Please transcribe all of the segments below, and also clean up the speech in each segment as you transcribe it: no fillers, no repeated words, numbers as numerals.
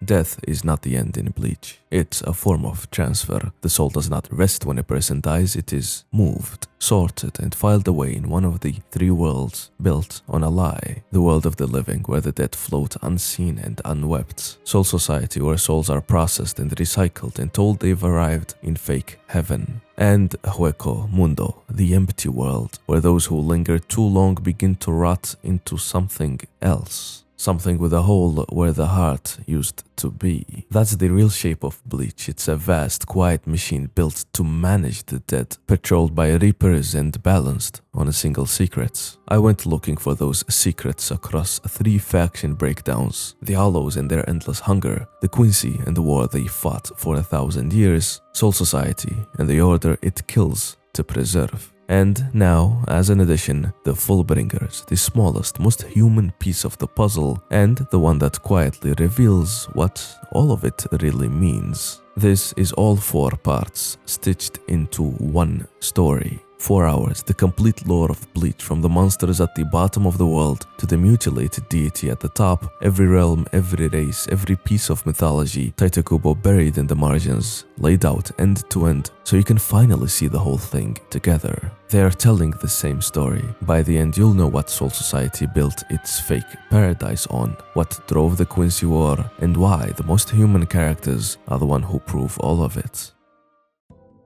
Death is not the end in Bleach. It's a form of transfer. The soul does not rest when a person dies, it is moved, sorted, and filed away in one of the three worlds built on a lie. The world of the living, where the dead float unseen and unwept. Soul Society, where souls are processed and recycled and told they've arrived in fake heaven. And Hueco Mundo, the empty world, where those who linger too long begin to rot into something else. Something with a hole where the heart used to be. That's the real shape of Bleach. It's a vast, quiet machine built to manage the dead, patrolled by reapers and balanced on a single secret. I went looking for those secrets across three faction breakdowns: the Hollows and their endless hunger, the Quincy and the war they fought for 1,000 years, Soul Society and the order it kills to preserve. And now, as an addition, the Fullbringers, the smallest, most human piece of the puzzle, and the one that quietly reveals what all of it really means. This is all 4 parts, stitched into one story. 4 hours, the complete lore of Bleach, from the monsters at the bottom of the world to the mutilated deity at the top, every realm, every race, every piece of mythology, Titakubo buried in the margins, laid out end to end, so you can finally see the whole thing together. They are telling the same story. By the end, you'll know what Soul Society built its fake paradise on, what drove the Quincy War, and why the most human characters are the one who prove all of it.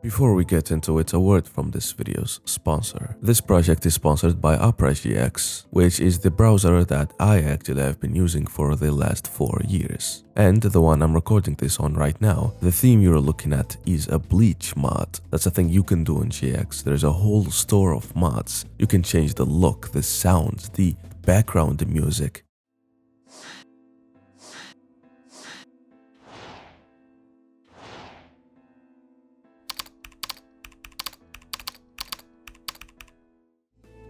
Before we get into it, a word from this video's sponsor. This project is sponsored by Opera GX, which is the browser that I actually have been using for the last 4 years. And the one I'm recording this on right now, the theme you're looking at is a Bleach mod. That's a thing you can do in GX. There's a whole store of mods. You can change the look, the sounds, the background music.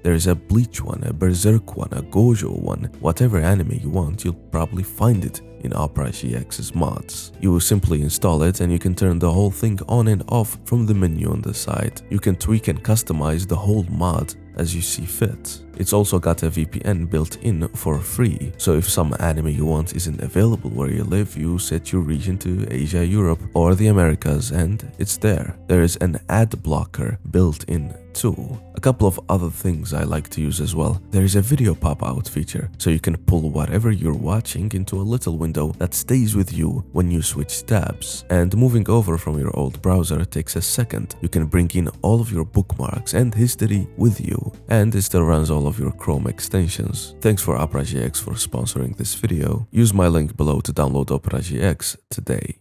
There's a Bleach one, a Berserk one, a Gojo one. Whatever anime you want, you'll probably find it in Opera GX's mods. You will simply install it and you can turn the whole thing on and off from the menu on the side. You can tweak and customize the whole mod as you see fit. It's also got a VPN built in for free, so if some anime you want isn't available where you live, you set your region to Asia, Europe, or the Americas and it's there. There is an ad blocker built in too. A couple of other things I like to use as well. There is a video pop-out feature, so you can pull whatever you're watching into a little window that stays with you when you switch tabs. And moving over from your old browser takes a second. You can bring in all of your bookmarks and history with you, and it still runs all of your Chrome extensions. Thanks for Opera GX for sponsoring this video. Use my link below to download Opera GX today.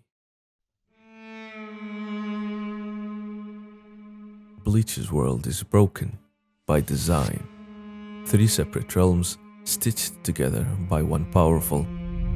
Bleach's world is broken by design. 3 separate realms stitched together by one powerful,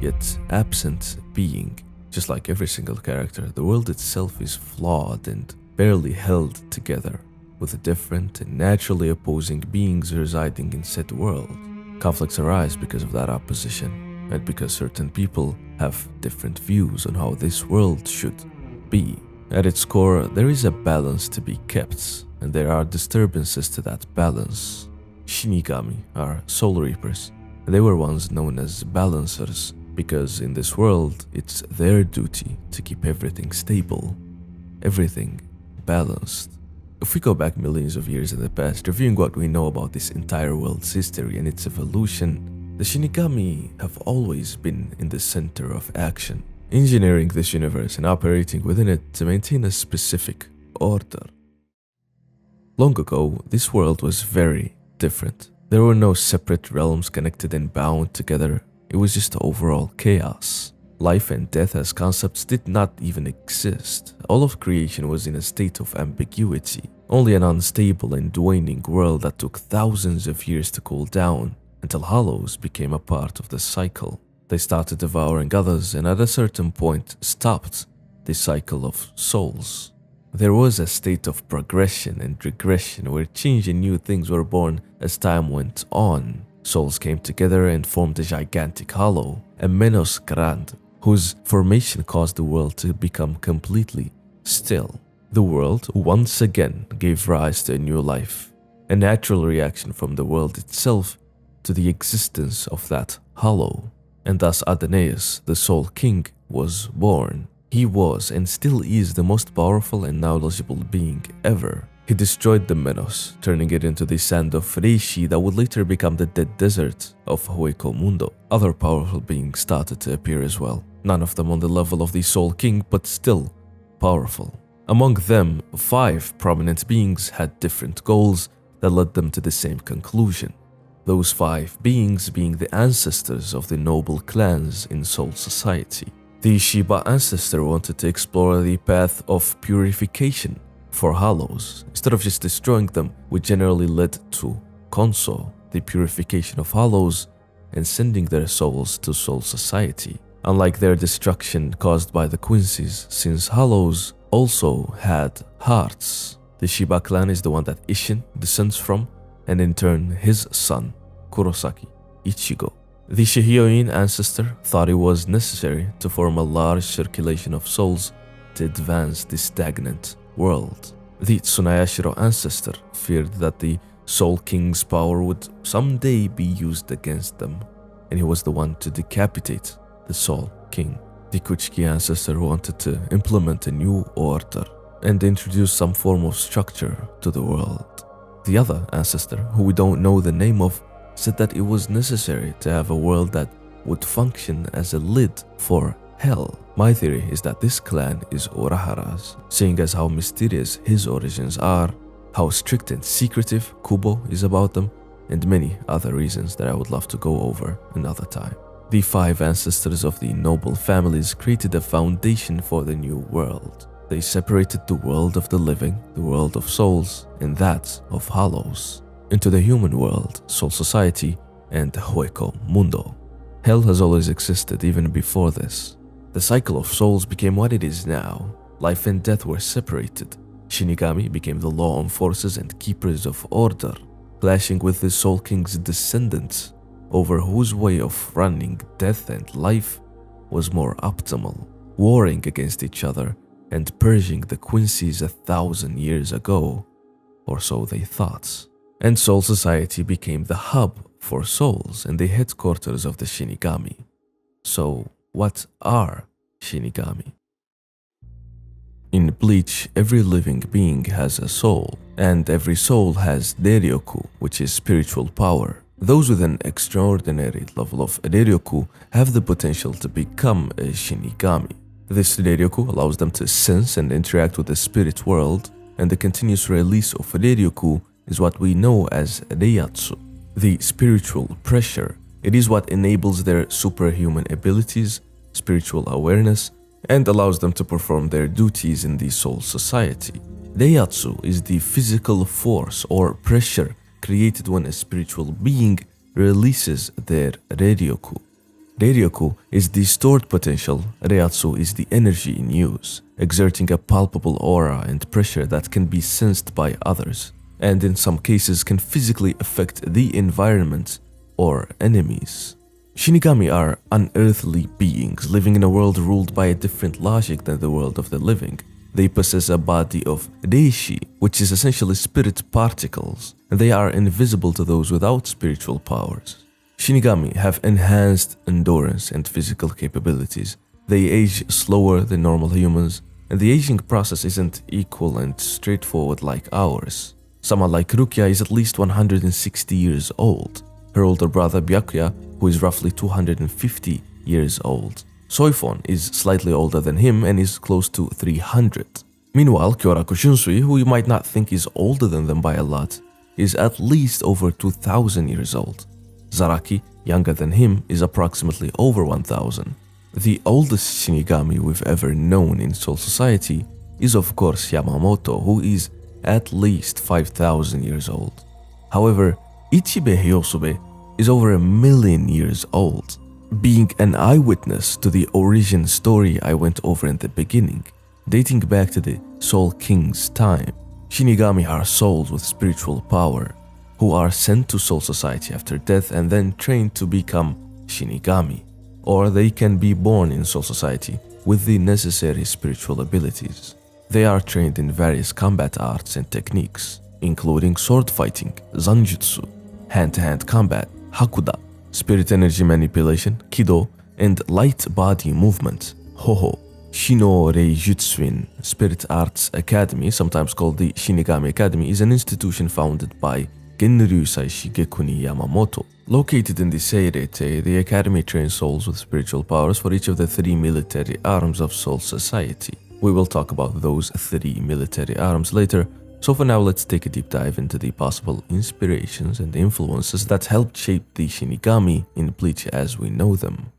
yet absent being. Just like every single character, the world itself is flawed and barely held together, with different and naturally opposing beings residing in said world. Conflicts arise because of that opposition, and because certain people have different views on how this world should be. At its core, there is a balance to be kept, and there are disturbances to that balance. Shinigami are soul reapers. They were once known as balancers, because in this world, it's their duty to keep everything stable, everything balanced. If we go back millions of years in the past, reviewing what we know about this entire world's history and its evolution, the Shinigami have always been in the center of action, engineering this universe and operating within it to maintain a specific order. Long ago, this world was very different. There were no separate realms connected and bound together. It was just overall chaos. Life and death as concepts did not even exist. All of creation was in a state of ambiguity. Only an unstable and waning world that took thousands of years to cool down, until Hollows became a part of the cycle. They started devouring others and at a certain point stopped the cycle of souls. There was a state of progression and regression where change and new things were born as time went on. Souls came together and formed a gigantic hollow, a Menos Grand, whose formation caused the world to become completely still. The world once again gave rise to a new life, a natural reaction from the world itself to the existence of that hollow. And thus Adonais, the Soul King, was born. He was and still is the most powerful and knowledgeable being ever. He destroyed the Menos, turning it into the sand of Reishi that would later become the dead desert of Hueco Mundo. Other powerful beings started to appear as well, none of them on the level of the Soul King, but still powerful. Among them, 5 prominent beings had different goals that led them to the same conclusion. Those 5 beings being the ancestors of the noble clans in Soul Society. The Shiba ancestor wanted to explore the path of purification for hollows. Instead of just destroying them, which generally led to Konso, the purification of hollows, and sending their souls to Soul Society. Unlike their destruction caused by the Quincy's, since hollows also had hearts. The Shiba clan is the one that Ishin descends from, and in turn his son, Kurosaki Ichigo. The Shihioin ancestor thought it was necessary to form a large circulation of souls to advance the stagnant world. The Tsunayashiro ancestor feared that the Soul King's power would someday be used against them, and he was the one to decapitate the Soul King. The Kuchiki ancestor wanted to implement a new order and introduce some form of structure to the world. The other ancestor, who we don't know the name of, said that it was necessary to have a world that would function as a lid for hell. My theory is that this clan is Urahara's, seeing as how mysterious his origins are, how strict and secretive Kubo is about them, and many other reasons that I would love to go over another time. The 5 ancestors of the noble families created a foundation for the new world. They separated the world of the living, the world of souls, and that of hollows, into the human world, Soul Society, and Hueco Mundo. Hell has always existed even before this. The cycle of souls became what it is now. Life and death were separated. Shinigami became the law enforcers and keepers of order, clashing with the Soul King's descendants over whose way of running death and life was more optimal, warring against each other and purging the Quincy's 1,000 years ago, or so they thought. And Soul Society became the hub for souls and the headquarters of the Shinigami. So, what are Shinigami? In Bleach, every living being has a soul, and every soul has Ryoku, which is spiritual power. Those with an extraordinary level of Ryoku have the potential to become a Shinigami. This Ryoku allows them to sense and interact with the spirit world, and the continuous release of Ryoku is what we know as Reiatsu, the spiritual pressure. It is what enables their superhuman abilities, spiritual awareness, and allows them to perform their duties in the Soul Society. Reiatsu is the physical force or pressure created when a spiritual being releases their Ryoku. Ryoku is the stored potential, Reiatsu is the energy in use, exerting a palpable aura and pressure that can be sensed by others, and in some cases can physically affect the environment or enemies. Shinigami are unearthly beings living in a world ruled by a different logic than the world of the living. They possess a body of reishi, which is essentially spirit particles, and they are invisible to those without spiritual powers. Shinigami have enhanced endurance and physical capabilities. They age slower than normal humans, and the aging process isn't equal and straightforward like ours. Someone like Rukia is at least 160 years old. Her older brother Byakuya, who is roughly 250 years old. Soifon is slightly older than him and is close to 300. Meanwhile, Kyoraku Shunsui, who you might not think is older than them by a lot, is at least over 2,000 years old. Zaraki, younger than him, is approximately over 1,000. The oldest Shinigami we've ever known in Soul Society is of course Yamamoto, who is at least 5,000 years old. However, Ichibe Hyosube is over 1,000,000 years old, being an eyewitness to the origin story I went over in the beginning, dating back to the Soul King's time. Shinigami are souls with spiritual power, who are sent to Soul Society after death and then trained to become Shinigami, or they can be born in Soul Society with the necessary spiritual abilities. They are trained in various combat arts and techniques, including sword fighting, zanjutsu, hand-to-hand combat, hakuda, spirit energy manipulation, kido, and light body movement. Hoho Shino Reijutsuin Spirit Arts Academy, sometimes called the Shinigami Academy, is an institution founded by Genryusai Shigekuni Yamamoto. Located in the Seirete, the academy trains souls with spiritual powers for each of the 3 military arms of Soul Society. We will talk about those 3 military arms later, so for now let's take a deep dive into the possible inspirations and influences that helped shape the Shinigami in Bleach as we know them.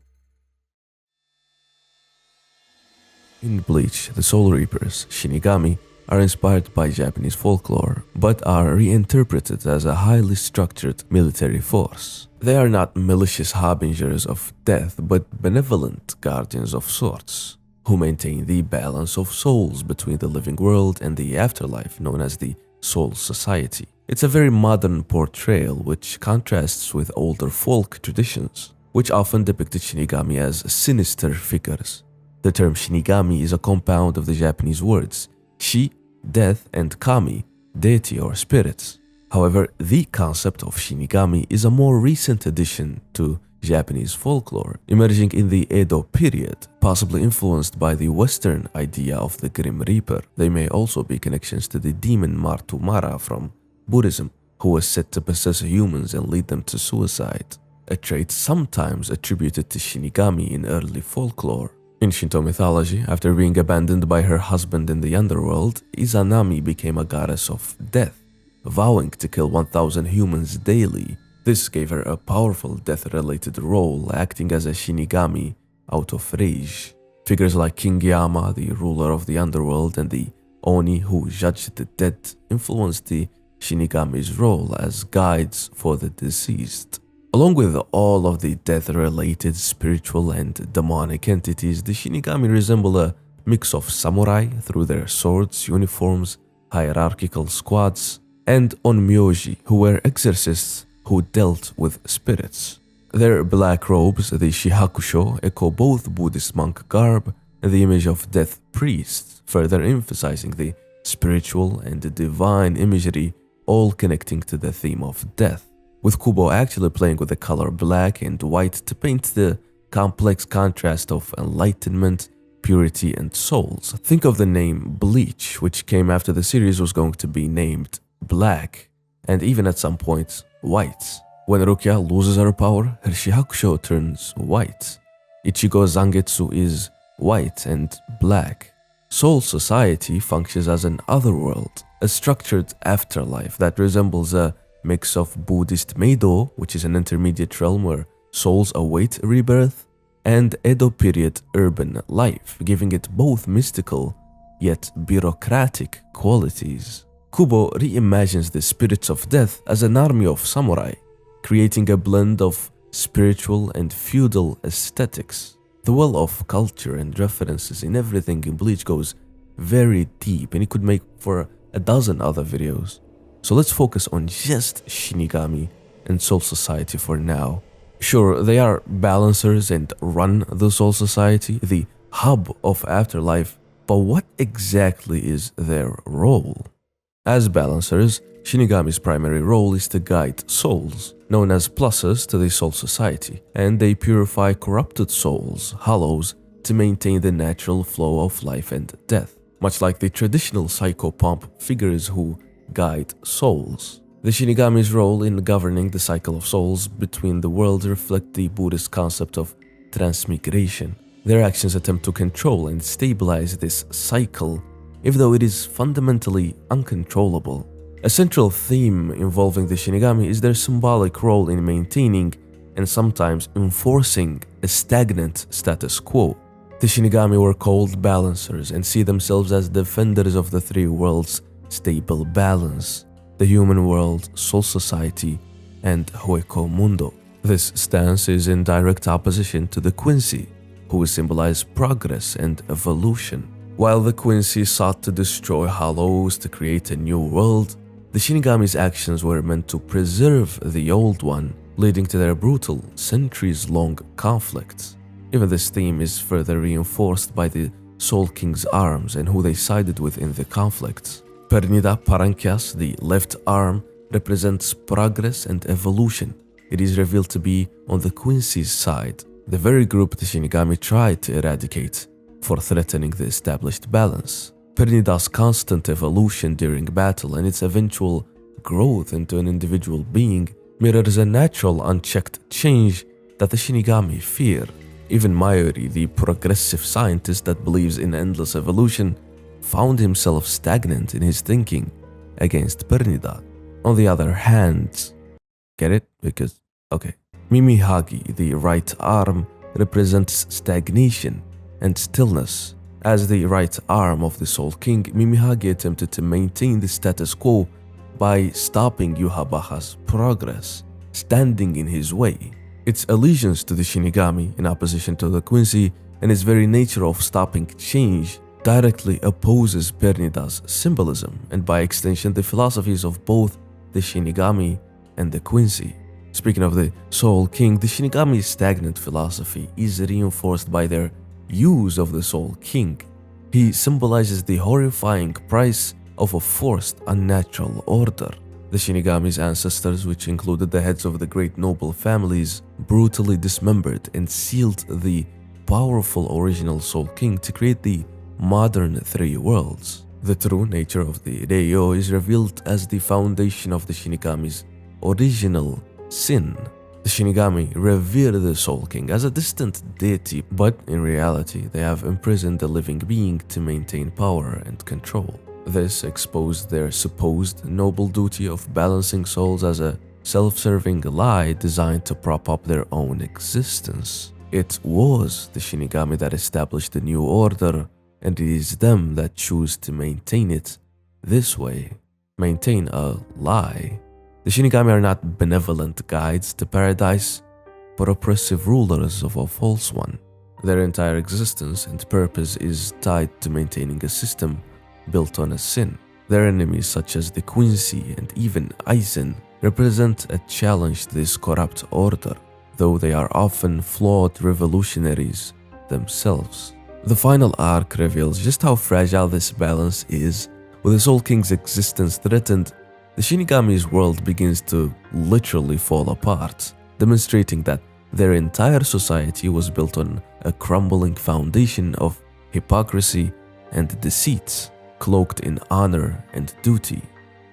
In Bleach, the Soul Reapers, Shinigami, are inspired by Japanese folklore, but are reinterpreted as a highly structured military force. They are not malicious harbingers of death, but benevolent guardians of sorts, who maintain the balance of souls between the living world and the afterlife, known as the Soul Society. It's a very modern portrayal which contrasts with older folk traditions, which often depicted Shinigami as sinister figures. The term Shinigami is a compound of the Japanese words Shi, death, and Kami, deity or spirits. However, the concept of Shinigami is a more recent addition to Japanese folklore, emerging in the Edo period, possibly influenced by the Western idea of the Grim Reaper. There may also be connections to the demon Martumara from Buddhism, who was said to possess humans and lead them to suicide, a trait sometimes attributed to Shinigami in early folklore. In Shinto mythology, after being abandoned by her husband in the underworld, Izanami became a goddess of death, vowing to kill 1,000 humans daily. This gave her a powerful death-related role, acting as a Shinigami out of rage. Figures like King Yama, the ruler of the underworld, and the Oni who judged the dead influenced the Shinigami's role as guides for the deceased. Along with all of the death-related spiritual and demonic entities, the Shinigami resemble a mix of samurai through their swords, uniforms, hierarchical squads, and onmyoji, who were exorcists who dealt with spirits. Their black robes, the shihakusho, echo both Buddhist monk garb and the image of death priests, further emphasizing the spiritual and divine imagery, all connecting to the theme of death, with Kubo actually playing with the color black and white to paint the complex contrast of enlightenment, purity, and souls. Think of the name Bleach, which came after the series was going to be named Black, and even at some point, White. When Rukia loses her power, her Shihakusho turns white. Ichigo Zangetsu is white and black. Soul Society functions as an otherworld, a structured afterlife that resembles a mix of Buddhist Meido, which is an intermediate realm where souls await rebirth, and Edo period urban life, giving it both mystical yet bureaucratic qualities. Kubo reimagines the spirits of death as an army of samurai, creating a blend of spiritual and feudal aesthetics. The well of culture and references in everything in Bleach goes very deep, and it could make for a dozen other videos. So let's focus on just Shinigami and Soul Society for now. Sure, they are balancers and run the Soul Society, the hub of afterlife, but what exactly is their role? As balancers, Shinigami's primary role is to guide souls, known as pluses to the Soul Society, and they purify corrupted souls, hollows, to maintain the natural flow of life and death, much like the traditional psychopomp figures who guide souls. The Shinigami's role in governing the cycle of souls between the worlds reflect the Buddhist concept of transmigration. Their actions attempt to control and stabilize this cycle, even though it is fundamentally uncontrollable. A central theme involving the Shinigami is their symbolic role in maintaining and sometimes enforcing a stagnant status quo. The Shinigami were called balancers and see themselves as defenders of the 3 worlds' stable balance: the human world, Soul Society, and Hueco Mundo. This stance is in direct opposition to the Quincy, who symbolize progress and evolution. While the Quincy sought to destroy hollows to create a new world, the Shinigami's actions were meant to preserve the old one, leading to their brutal, centuries-long conflicts. Even this theme is further reinforced by the Soul King's arms and who they sided with in the conflicts. Pernida Parankias, the left arm, represents progress and evolution. It is revealed to be on the Quincy's side, the very group the Shinigami tried to eradicate, for threatening the established balance. Pernida's constant evolution during battle and its eventual growth into an individual being mirrors a natural, unchecked change that the Shinigami fear. Even Mayuri, the progressive scientist that believes in endless evolution, found himself stagnant in his thinking against Pernida. On the other hand, get it? Because, okay. Mimihagi, the right arm, represents stagnation and stillness. As the right arm of the Soul King, Mimihagi attempted to maintain the status quo by stopping Yuhabaha's progress, standing in his way. Its allegiance to the Shinigami, in opposition to the Quincy, and its very nature of stopping change, directly opposes Pernida's symbolism, and by extension the philosophies of both the Shinigami and the Quincy. Speaking of the Soul King, the Shinigami's stagnant philosophy is reinforced by their use of the Soul King. He symbolizes the horrifying price of a forced, unnatural order. The Shinigami's ancestors, which included the heads of the great noble families, brutally dismembered and sealed the powerful original Soul King to create the modern three worlds. The true nature of the Ryo is revealed as the foundation of the Shinigami's original sin. The Shinigami revere the Soul King as a distant deity, but in reality they have imprisoned the living being to maintain power and control. This exposed their supposed noble duty of balancing souls as a self-serving lie designed to prop up their own existence. It was the Shinigami that established the new order, and it is them that choose to maintain it this way. Maintain a lie. The Shinigami are not benevolent guides to paradise, but oppressive rulers of a false one. Their entire existence and purpose is tied to maintaining a system built on a sin. Their enemies, such as the Quincy and even Aizen, represent a challenge to this corrupt order, though they are often flawed revolutionaries themselves. The final arc reveals just how fragile this balance is. With the Soul King's existence threatened, the Shinigami's world begins to literally fall apart, demonstrating that their entire society was built on a crumbling foundation of hypocrisy and deceit, cloaked in honor and duty.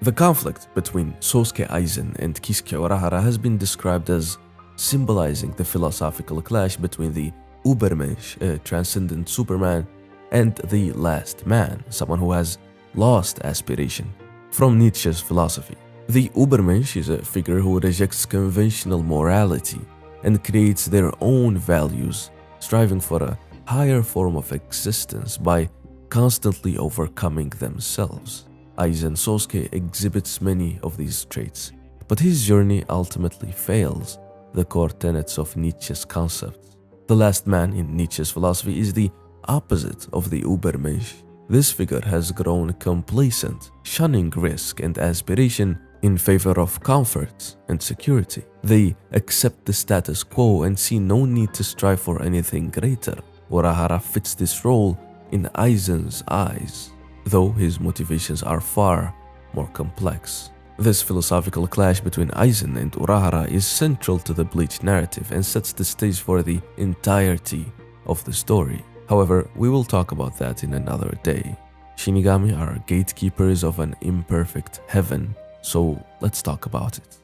The conflict between Sosuke Aizen and Kisuke Urahara has been described as symbolizing the philosophical clash between the Ubermensch, a transcendent Superman, and the last man, someone who has lost aspiration. From Nietzsche's philosophy, the Ubermensch is a figure who rejects conventional morality and creates their own values, striving for a higher form of existence by constantly overcoming themselves. Aizen Sosuke exhibits many of these traits, but his journey ultimately fails the core tenets of Nietzsche's concepts. The last man in Nietzsche's philosophy is the opposite of the Ubermensch. This figure has grown complacent, shunning risk and aspiration in favor of comfort and security. They accept the status quo and see no need to strive for anything greater. Urahara fits this role in Aizen's eyes, though his motivations are far more complex. This philosophical clash between Aizen and Urahara is central to the Bleach narrative and sets the stage for the entirety of the story. However, we will talk about that in another day. Shinigami are gatekeepers of an imperfect heaven, so let's talk about it.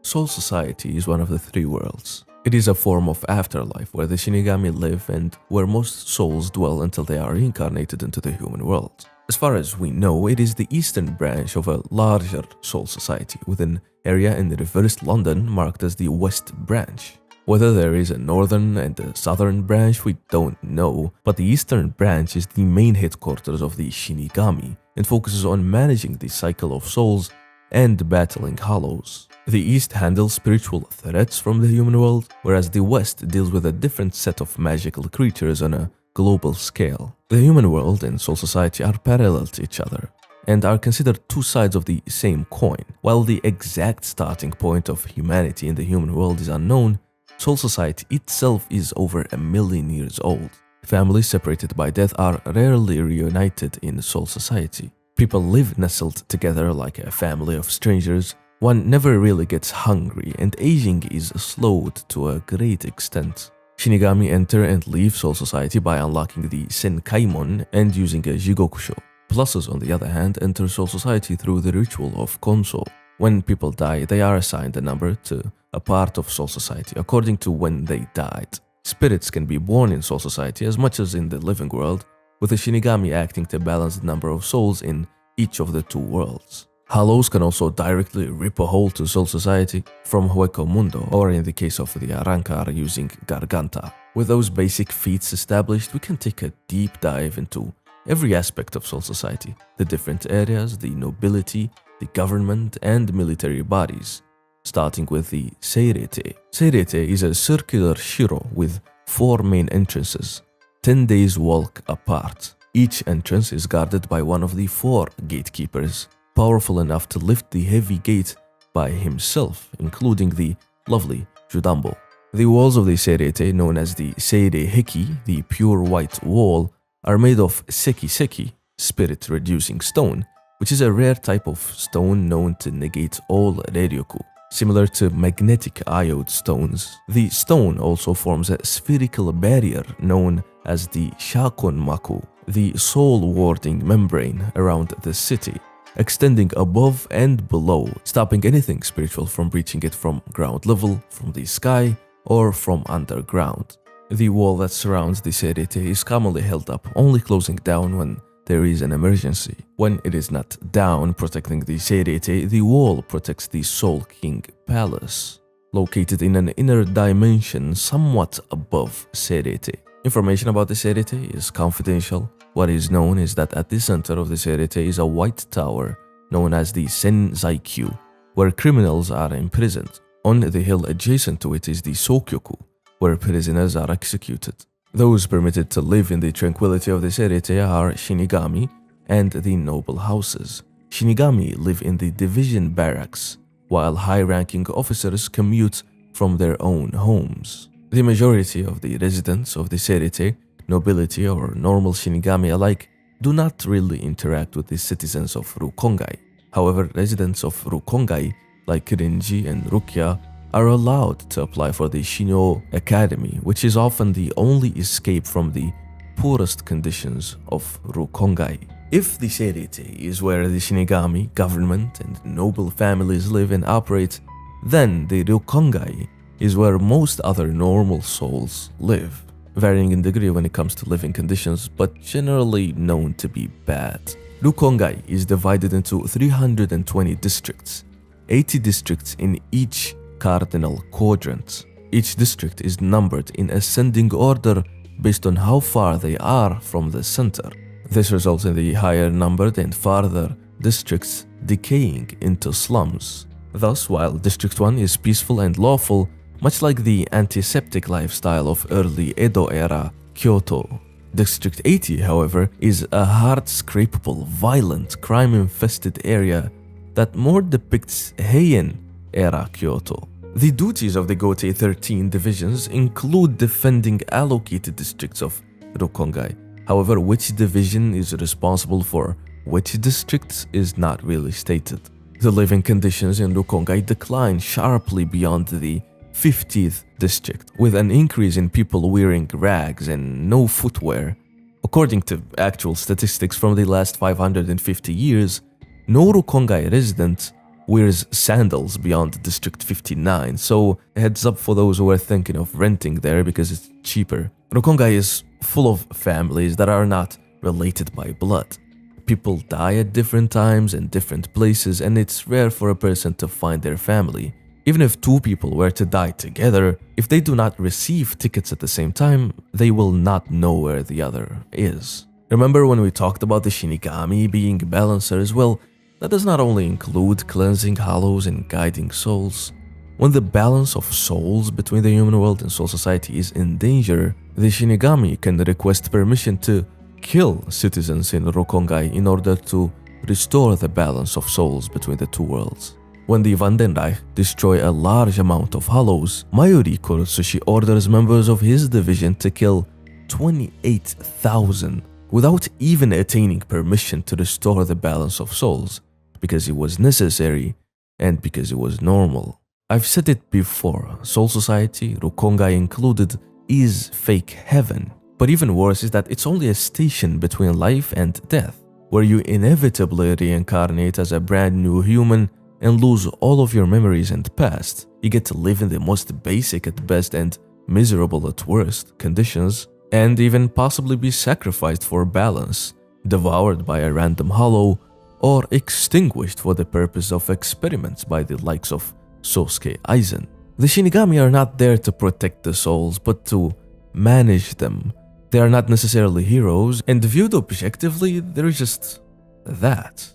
Soul Society is one of the three worlds. It is a form of afterlife where the Shinigami live and where most souls dwell until they are reincarnated into the human world. As far as we know, it is the eastern branch of a larger Soul Society, with an area in reversed London marked as the West Branch. Whether there is a northern and a southern branch, we don't know, but the eastern branch is the main headquarters of the Shinigami and focuses on managing the cycle of souls and battling hollows. The East handles spiritual threats from the human world, whereas the West deals with a different set of magical creatures on a global scale. The human world and Soul Society are parallel to each other and are considered two sides of the same coin. While the exact starting point of humanity in the human world is unknown, Soul Society itself is over 1 million years old. Families separated by death are rarely reunited in Soul Society. People live nestled together like a family of strangers, One never really gets hungry, and aging is slowed to a great extent. Shinigami enter and leave Soul Society by unlocking the Senkaimon and using a Jigokusho. Pluses, on the other hand, enter Soul Society through the ritual of Konso. When people die, they are assigned a number to a part of Soul Society according to when they died. Spirits can be born in Soul Society as much as in the living world, with a Shinigami acting to balance the number of souls in each of the two worlds. Hollows can also directly rip a hole to Soul Society from Hueco Mundo, or in the case of the Arrancar using Garganta. With those basic feats established, we can take a deep dive into every aspect of Soul Society, the different areas, the nobility, the government, and military bodies, starting with the Seirete. Seirete is a circular shiro with 4 main entrances, 10 days walk apart. Each entrance is guarded by one of the 4 gatekeepers, powerful enough to lift the heavy gate by himself, including the lovely Judambo. The walls of the Seirete, known as the Seireheki, the pure white wall, are made of seki-seki, spirit-reducing stone, which is a rare type of stone known to negate all Reiryoku. Similar to magnetic iode stones, the stone also forms a spherical barrier known as the Shakonmaku, the soul-warding membrane around the city, extending above and below, stopping anything spiritual from breaching it from ground level, from the sky, or from underground. The wall that surrounds the Seirete is commonly held up, only closing down when there is an emergency. When it is not down protecting the Seirete, the wall protects the Soul King Palace, located in an inner dimension somewhat above Seirete. Information about the Seirete is confidential. What is known is that at the center of the Seirete is a white tower known as the Senzaikyu, where criminals are imprisoned. On the hill adjacent to it is the Sokyoku, where prisoners are executed. Those permitted to live in the tranquility of the Seirete are Shinigami and the noble houses. Shinigami live in the division barracks, while high-ranking officers commute from their own homes. The majority of the residents of the Seirete, nobility or normal Shinigami alike, do not really interact with the citizens of Rukongai. However, residents of Rukongai, like Rinji and Rukia, are allowed to apply for the Shinyo Academy, which is often the only escape from the poorest conditions of Rukongai. If the Seirete is where the Shinigami, government, and noble families live and operate, then the Rukongai is where most other normal souls live, varying in degree when it comes to living conditions, but generally known to be bad. Rukongai is divided into 320 districts, 80 districts in each cardinal quadrant. Each district is numbered in ascending order based on how far they are from the center. This results in the higher numbered and farther districts decaying into slums. Thus, while District 1 is peaceful and lawful, much like the antiseptic lifestyle of early Edo era Kyoto, District 80, however, is a hard-scrapable, violent, crime-infested area that more depicts Heian era Kyoto. The duties of the Gotei 13 divisions include defending allocated districts of Rukongai. However, which division is responsible for which districts is not really stated. The living conditions in Rukongai decline sharply beyond the 50th district, with an increase in people wearing rags and no footwear. According to actual statistics from the last 550 years, no Rukongai resident wears sandals beyond District 59, so heads up for those who are thinking of renting there because it's cheaper. Rukongai is full of families that are not related by blood. People die at different times and different places, and it's rare for a person to find their family. Even if 2 people were to die together, if they do not receive tickets at the same time, they will not know where the other is. Remember when we talked about the Shinigami being balancers? Well, that does not only include cleansing hollows and guiding souls. When the balance of souls between the human world and Soul Society is in danger, the Shinigami can request permission to kill citizens in Rukongai in order to restore the balance of souls between the two worlds. When the Vandenreich destroy a large amount of hollows, Mayuri Kurotsushi orders members of his division to kill 28,000 without even attaining permission to restore the balance of souls, because it was necessary and because it was normal. I've said it before, Soul Society, Rukongai included, is fake heaven. But even worse is that it's only a station between life and death, where you inevitably reincarnate as a brand new human and lose all of your memories and past. You get to live in the most basic at best and miserable at worst conditions, and even possibly be sacrificed for balance, devoured by a random hollow, or extinguished for the purpose of experiments by the likes of Sosuke Aizen. The Shinigami are not there to protect the souls, but to manage them. They are not necessarily heroes, and viewed objectively, they're just that.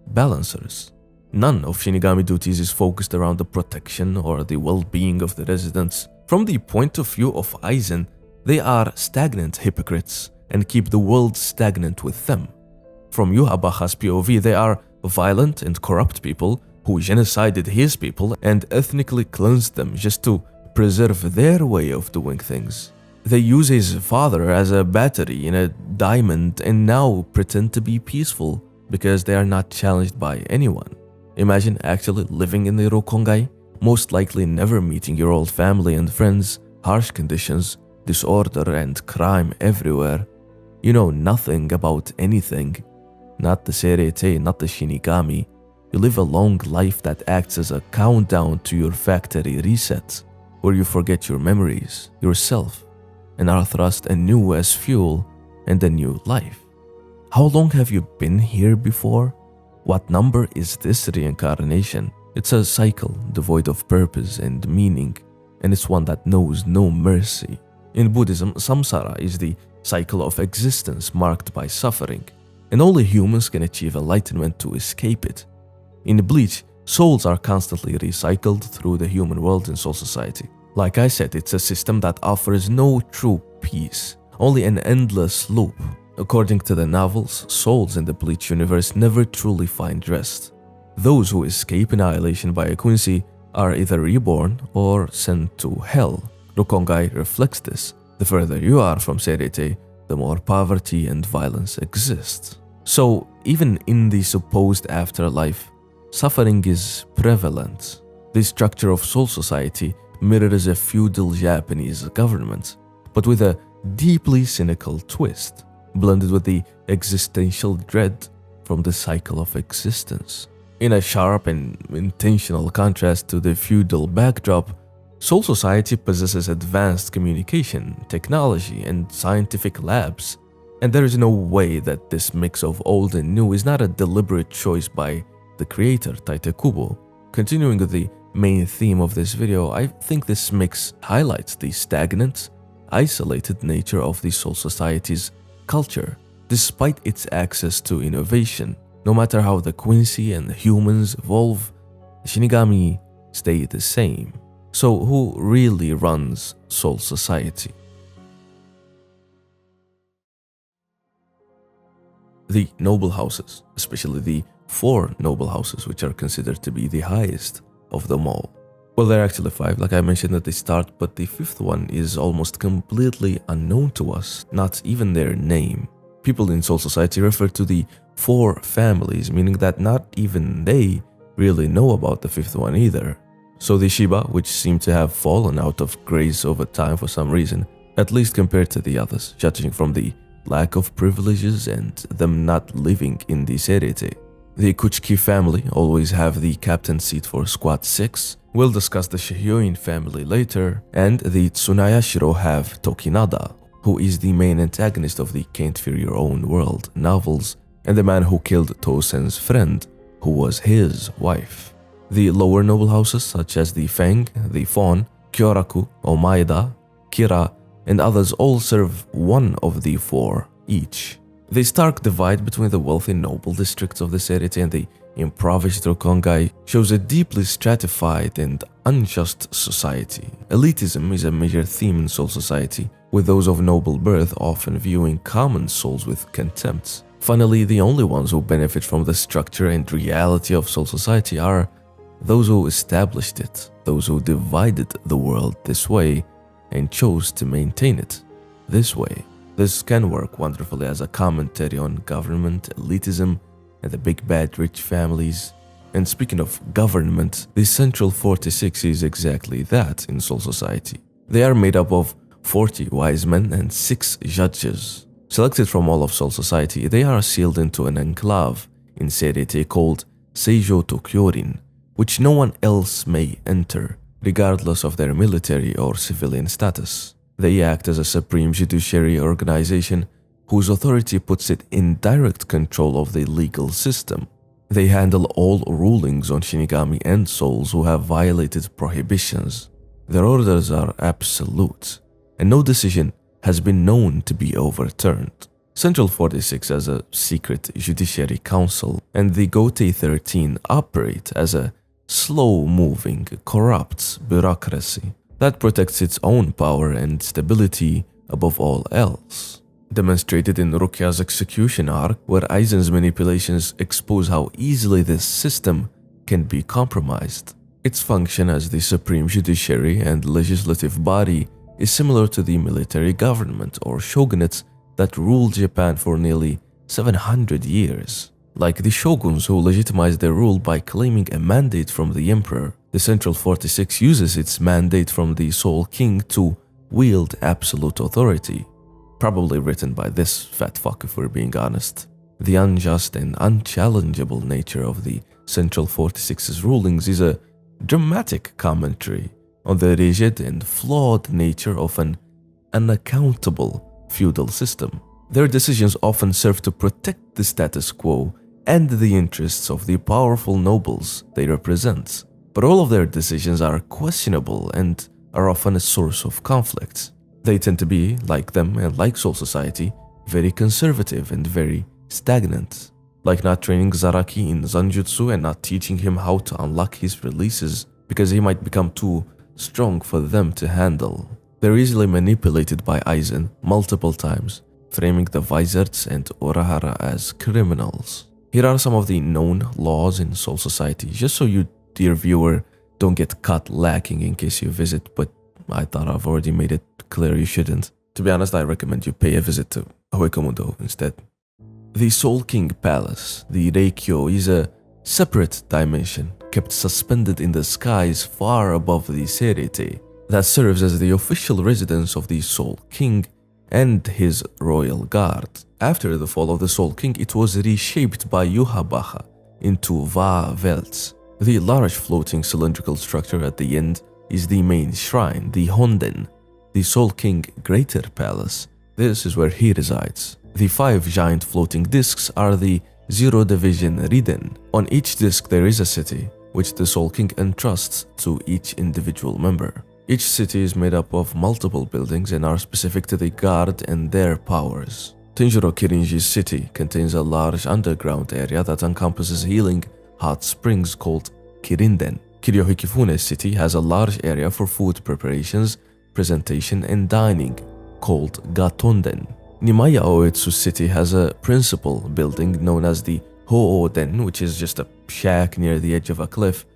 Balancers. None of Shinigami duties is focused around the protection or the well-being of the residents. From the point of view of Aizen, they are stagnant hypocrites and keep the world stagnant with them. From Yuhabaha's POV, they are violent and corrupt people who genocided his people and ethnically cleansed them just to preserve their way of doing things. They use his father as a battery in a diamond and now pretend to be peaceful because they are not challenged by anyone. Imagine actually living in the Rokongai, most likely never meeting your old family and friends, harsh conditions, disorder and crime everywhere. You know nothing about anything. Not the Serete, not the Shinigami. You live a long life that acts as a countdown to your factory reset, where you forget your memories, yourself, and are thrust anew as fuel and a new life. How long have you been here before? What number is this reincarnation? It's a cycle devoid of purpose and meaning, and it's one that knows no mercy. In Buddhism, samsara is the cycle of existence marked by suffering, and only humans can achieve enlightenment to escape it. In Bleach, souls are constantly recycled through the human world in Soul Society. Like I said, it's a system that offers no true peace, only an endless loop. According to the novels, souls in the Bleach universe never truly find rest. Those who escape annihilation by a Quincy are either reborn or sent to hell. Rukongai reflects this. The further you are from Serete, the more poverty and violence exist. So, even in the supposed afterlife, suffering is prevalent. The structure of Soul Society mirrors a feudal Japanese government, but with a deeply cynical twist, blended with the existential dread from the cycle of existence. In a sharp and intentional contrast to the feudal backdrop, Soul Society possesses advanced communication, technology, and scientific labs, and there is no way that this mix of old and new is not a deliberate choice by the creator, Tite Kubo. Continuing with the main theme of this video, I think this mix highlights the stagnant, isolated nature of the Soul Society's culture, despite its access to innovation. No matter how the Quincy and the humans evolve, the Shinigami stay the same. So who really runs Soul Society? The noble houses, especially the 4 noble houses, which are considered to be the highest of them all. Well, there are actually 5, like I mentioned at the start, but the 5th one is almost completely unknown to us, not even their name. People in Soul Society refer to the 4 families, meaning that not even they really know about the 5th one either. So the Shiba, which seem to have fallen out of grace over time for some reason, at least compared to the others, judging from the lack of privileges and them not living in the Serete. The Kuchiki family always have the captain seat for Squad 6. We'll discuss the Shihyoin family later, and the Tsunayashiro have Tokinada, who is the main antagonist of the Can't Fear Your Own World novels, and the man who killed Tousen's friend, who was his wife. The lower noble houses such as the Feng, the Fawn, Kyoraku, Omaeda, Kira, and others all serve one of the 4 each. The stark divide between the wealthy noble districts of the Serete and the impoverished Rokongai shows a deeply stratified and unjust society. Elitism is a major theme in Soul Society, with those of noble birth often viewing common souls with contempt. Finally, the only ones who benefit from the structure and reality of Soul Society are those who established it, those who divided the world this way and chose to maintain it this way. This can work wonderfully as a commentary on government, elitism, and the big bad rich families, And speaking of government, the Central 46 is exactly that in Soul Society. They are made up of 40 wise men and 6 judges. Selected from all of Soul Society, they are sealed into an enclave in Serete called Seijo Tokyorin, which no one else may enter, regardless of their military or civilian status. They act as a supreme judiciary organization whose authority puts it in direct control of the legal system. They handle all rulings on Shinigami and souls who have violated prohibitions. Their orders are absolute, and no decision has been known to be overturned. Central 46 has a secret judiciary council, and the Gote 13 operate as a slow-moving, corrupt bureaucracy that protects its own power and stability above all else. Demonstrated in Rukia's execution arc, where Aizen's manipulations expose how easily this system can be compromised. Its function as the supreme judiciary and legislative body is similar to the military government or shogunates that ruled Japan for nearly 700 years. Like the shoguns who legitimized their rule by claiming a mandate from the emperor, the Central 46 uses its mandate from the Soul King to wield absolute authority. Probably written by this fat fuck if we're being honest. The unjust and unchallengeable nature of the Central 46's rulings is a dramatic commentary on the rigid and flawed nature of an unaccountable feudal system. Their decisions often serve to protect the status quo and the interests of the powerful nobles they represent. But all of their decisions are questionable and are often a source of conflict. They tend to be, like them and like Soul Society, very conservative and very stagnant. Like not training Zaraki in Zanjutsu and not teaching him how to unlock his releases because he might become too strong for them to handle. They're easily manipulated by Aizen multiple times, framing the Vizards and Urahara as criminals. Here are some of the known laws in Soul Society, just so you, dear viewer, don't get caught lacking in case you visit, but I thought I've already made it clear you shouldn't. To be honest, I recommend you pay a visit to Hoikomundo instead. The Soul King Palace, the Reikyo, is a separate dimension kept suspended in the skies far above the Serete that serves as the official residence of the Soul King and his royal guard. After the fall of the Soul King, it was reshaped by Yuhabaha into Va-Velts. The large floating cylindrical structure at the end is the main shrine, the Honden, the Soul King Greater Palace. This is where he resides. The 5 giant floating discs are the Zero Division Riden. On each disc there is a city, which the Soul King entrusts to each individual member. Each city is made up of multiple buildings and are specific to the guard and their powers. Tenjiro Kirinji's city contains a large underground area that encompasses healing hot springs called Kirinden. Kiryo Hikifune's city has a large area for food preparations, presentation, and dining, called Gatonden. Nimaya Oetsu's city has a principal building known as the Ho-Oden, which is just a shack near the edge of a cliff.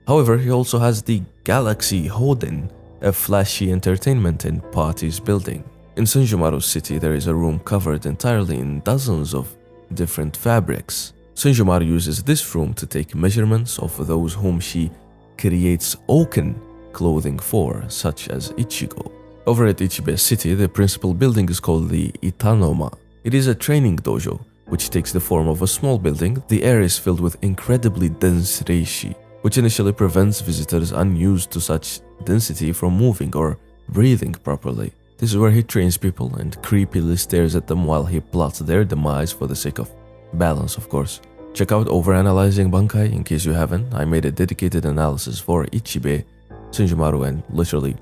However, he also has the Galaxy Hoden, a flashy entertainment and parties building. In Senjumaru's city, there is a room covered entirely in dozens of different fabrics. Senjumaru uses this room to take measurements of those whom she creates oaken clothing for, such as Ichigo. Over at Ichibe City, the principal building is called the Itanoma. It is a training dojo, which takes the form of a small building. The air is filled with incredibly dense reishi, which initially prevents visitors unused to such density from moving or breathing properly. This is where he trains people and creepily stares at them while he plots their demise for the sake of balance, of course. Check out Overanalyzing Bankai in case you haven't. I made a dedicated analysis for Ichibe, Senjumaru, and literally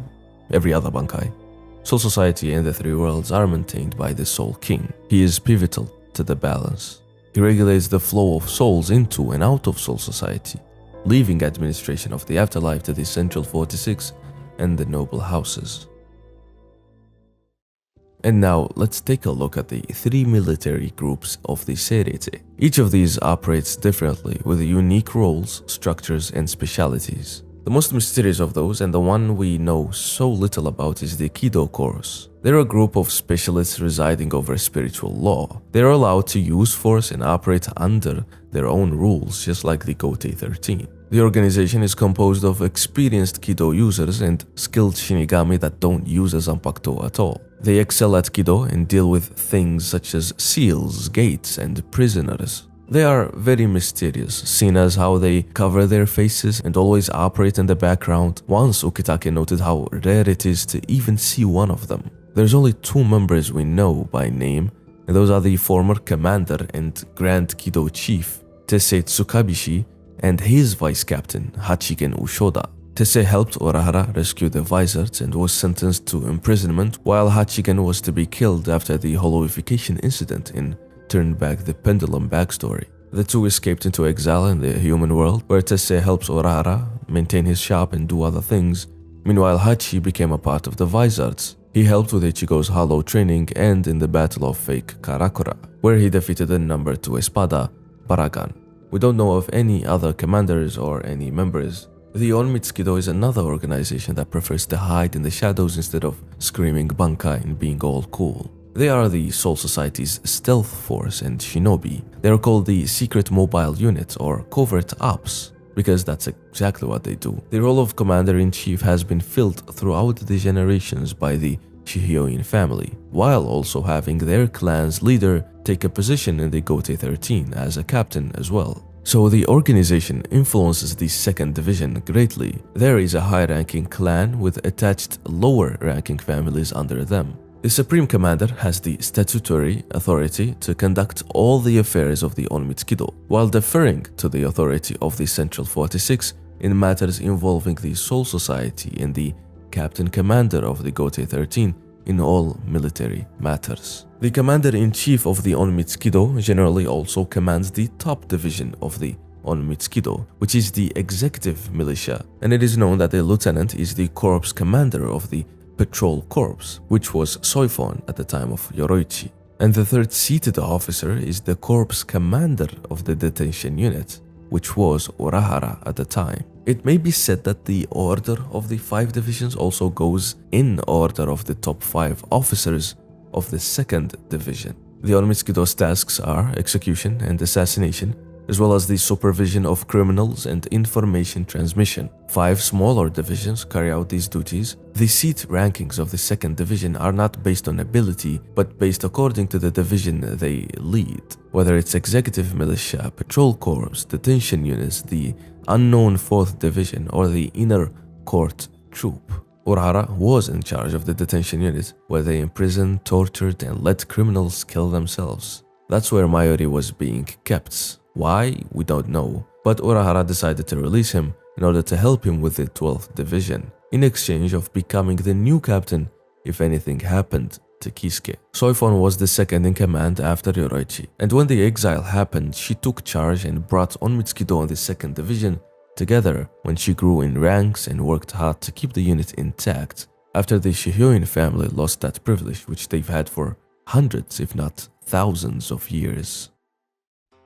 every other Bankai. Soul Society and the 3 worlds are maintained by the Soul King. He is pivotal to the balance. He regulates the flow of souls into and out of Soul Society, leaving administration of the afterlife to the Central 46 and the noble houses. And now, let's take a look at the 3 military groups of the Serete. Each of these operates differently with unique roles, structures, and specialities. The most mysterious of those, and the one we know so little about, is the Kido Corps. They're a group of specialists residing over spiritual law. They're allowed to use force and operate under their own rules, just like the Gotei 13. The organization is composed of experienced Kido users and skilled Shinigami that don't use a Zanpakuto at all. They excel at Kido and deal with things such as seals, gates, and prisoners. They are very mysterious, seen as how they cover their faces and always operate in the background. Once Ukitake noted how rare it is to even see one of them. There's only 2 members we know by name, and those are the former commander and Grand Kido Chief, Tessei Tsukabishi, and his vice captain, Hachigen Ushoda. Tessei helped Urahara rescue the Vizards and was sentenced to imprisonment, while Hachigen was to be killed after the holoification incident in Turn Back the Pendulum backstory. The two escaped into exile in the human world, where Tessei helps Urahara maintain his shop and do other things. Meanwhile, Hachi became a part of the Vizards. He helped with Ichigo's hollow training and in the Battle of Fake Karakura, where he defeated the number 2 Espada, Baragan. We don't know of any other commanders or any members. The Onmitsukido is another organization that prefers to hide in the shadows instead of screaming Bankai and being all cool. They are the Soul Society's stealth force and shinobi. They are called the Secret Mobile Unit or Covert Ops, because that's exactly what they do. The role of Commander-in-Chief has been filled throughout the generations by the Shihyoin family, while also having their clan's leader take a position in the Gotei 13 as a captain as well. So the organization influences the 2nd Division greatly. There is a high-ranking clan with attached lower-ranking families under them. The Supreme Commander has the statutory authority to conduct all the affairs of the Onmitsukido, while deferring to the authority of the Central 46 in matters involving the Soul Society and the Captain Commander of the Gotei 13 in all military matters. The Commander-in-Chief of the Onmitsukido generally also commands the top division of the Onmitsukido, which is the executive militia, and it is known that the lieutenant is the corps commander of the Patrol Corps, which was Soifon at the time of Yoroichi. And the 3rd seated officer is the corps commander of the detention unit, which was Urahara at the time. It may be said that the order of the 5 divisions also goes in order of the top 5 officers of the 2nd division. The Onmitsukido's tasks are execution and assassination, as well as the supervision of criminals and information transmission. 5 smaller divisions carry out these duties. The seat rankings of the 2nd division are not based on ability, but based according to the division they lead. Whether it's executive militia, patrol corps, detention units, the unknown 4th division, or the inner court troop. Urahara was in charge of the detention unit, where they imprisoned, tortured, and let criminals kill themselves. That's where Mayuri was being kept. Why? We don't know, but Urahara decided to release him in order to help him with the 12th division, in exchange of becoming the new captain if anything happened to Kisuke. Soifon was the 2nd in command after Yoroichi, and when the exile happened, she took charge and brought Onmitsukido and the 2nd division together when she grew in ranks and worked hard to keep the unit intact after the Shihyoin family lost that privilege which they've had for hundreds if not thousands of years.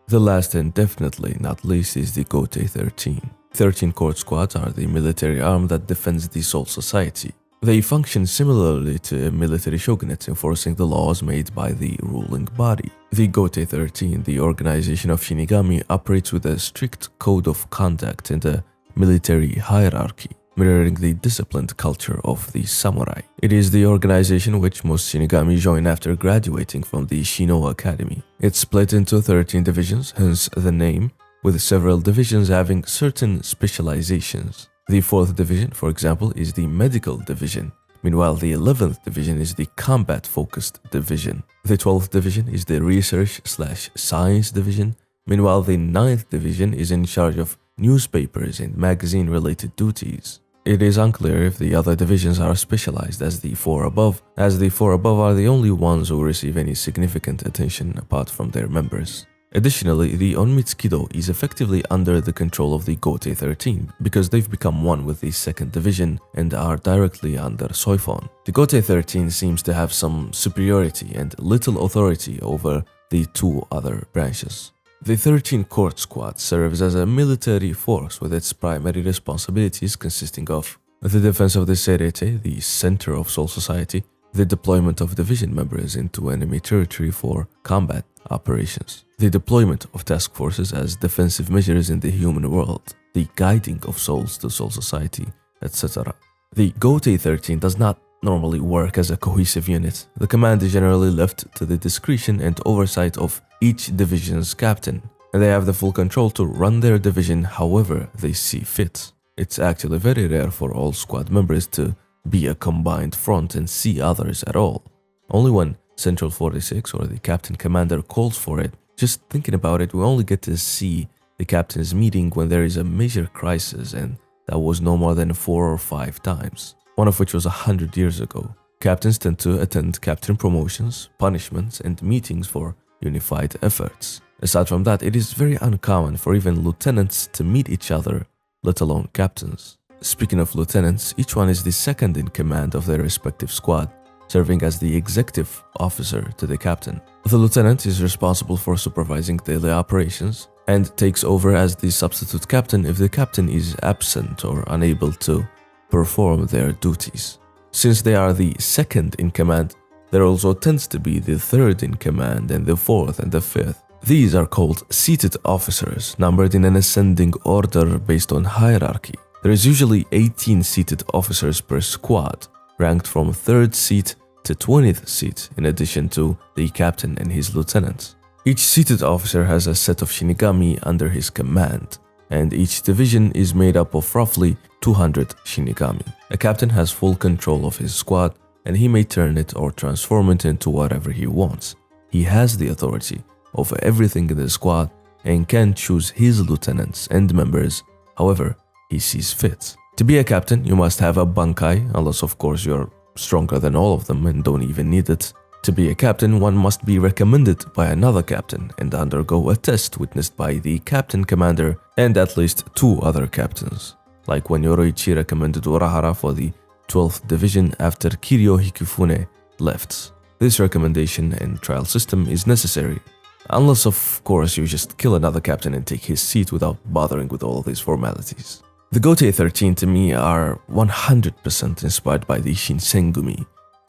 The last and definitely not least is the Gotei 13. 13 court squads are the military arm that defends the Soul Society. They function similarly to a military shogunate, enforcing the laws made by the ruling body. The Gotei 13, the organization of Shinigami, operates with a strict code of conduct and a military hierarchy, mirroring the disciplined culture of the samurai. It is the organization which most Shinigami join after graduating from the Shino Academy. It's split into 13 divisions, hence the name, with several divisions having certain specializations. The 4th division, for example, is the medical division. Meanwhile, the 11th division is the combat-focused division. The 12th division is the research/science division. Meanwhile, the 9th division is in charge of newspapers and magazine-related duties. It is unclear if the other divisions are specialized as the 4 above, as the 4 above are the only ones who receive any significant attention apart from their members. Additionally, the Onmitsukido is effectively under the control of the Gotei 13 because they've become one with the 2nd division and are directly under Soifon. The Gotei 13 seems to have some superiority and little authority over the 2 other branches. The 13 Court Squad serves as a military force with its primary responsibilities consisting of the defense of the Serete, the center of Soul Society, the deployment of division members into enemy territory for combat operations, the deployment of task forces as defensive measures in the human world, the guiding of souls to Soul Society, etc. The Gote 13 does not normally work as a cohesive unit. The command is generally left to the discretion and oversight of each division's captain, and they have the full control to run their division however they see fit. It's actually very rare for all squad members to be a combined front and see others at all. Only when Central 46 or the captain commander calls for it. Just thinking about it, we only get to see the captain's meeting when there is a major crisis, and that was no more than 4 or 5 times, one of which was 100 years ago. Captains tend to attend captain promotions, punishments, and meetings for unified efforts. Aside from that, it is very uncommon for even lieutenants to meet each other, let alone captains. Speaking of lieutenants, each one is the second in command of their respective squad, serving as the executive officer to the captain. The lieutenant is responsible for supervising daily operations and takes over as the substitute captain if the captain is absent or unable to perform their duties. Since they are the second in command, there also tends to be the third in command and the fourth and the fifth. These are called seated officers, numbered in an ascending order based on hierarchy. There is usually 18 seated officers per squad, ranked from 3rd seat to 20th seat, in addition to the captain and his lieutenants. Each seated officer has a set of Shinigami under his command, and each division is made up of roughly 200 Shinigami. A captain has full control of his squad, and he may turn it or transform it into whatever he wants. He has the authority over everything in the squad and can choose his lieutenants and members however he sees fit. To be a captain, you must have a Bankai, unless of course you're stronger than all of them and don't even need it. To be a captain, one must be recommended by another captain and undergo a test witnessed by the captain commander and at least 2 other captains, like when Yoroichi recommended Urahara for the 12th Division after Kiryo Hikifune left. This recommendation and trial system is necessary, unless of course you just kill another captain and take his seat without bothering with all these formalities. The Gote 13 to me are 100% inspired by the Shinsengumi,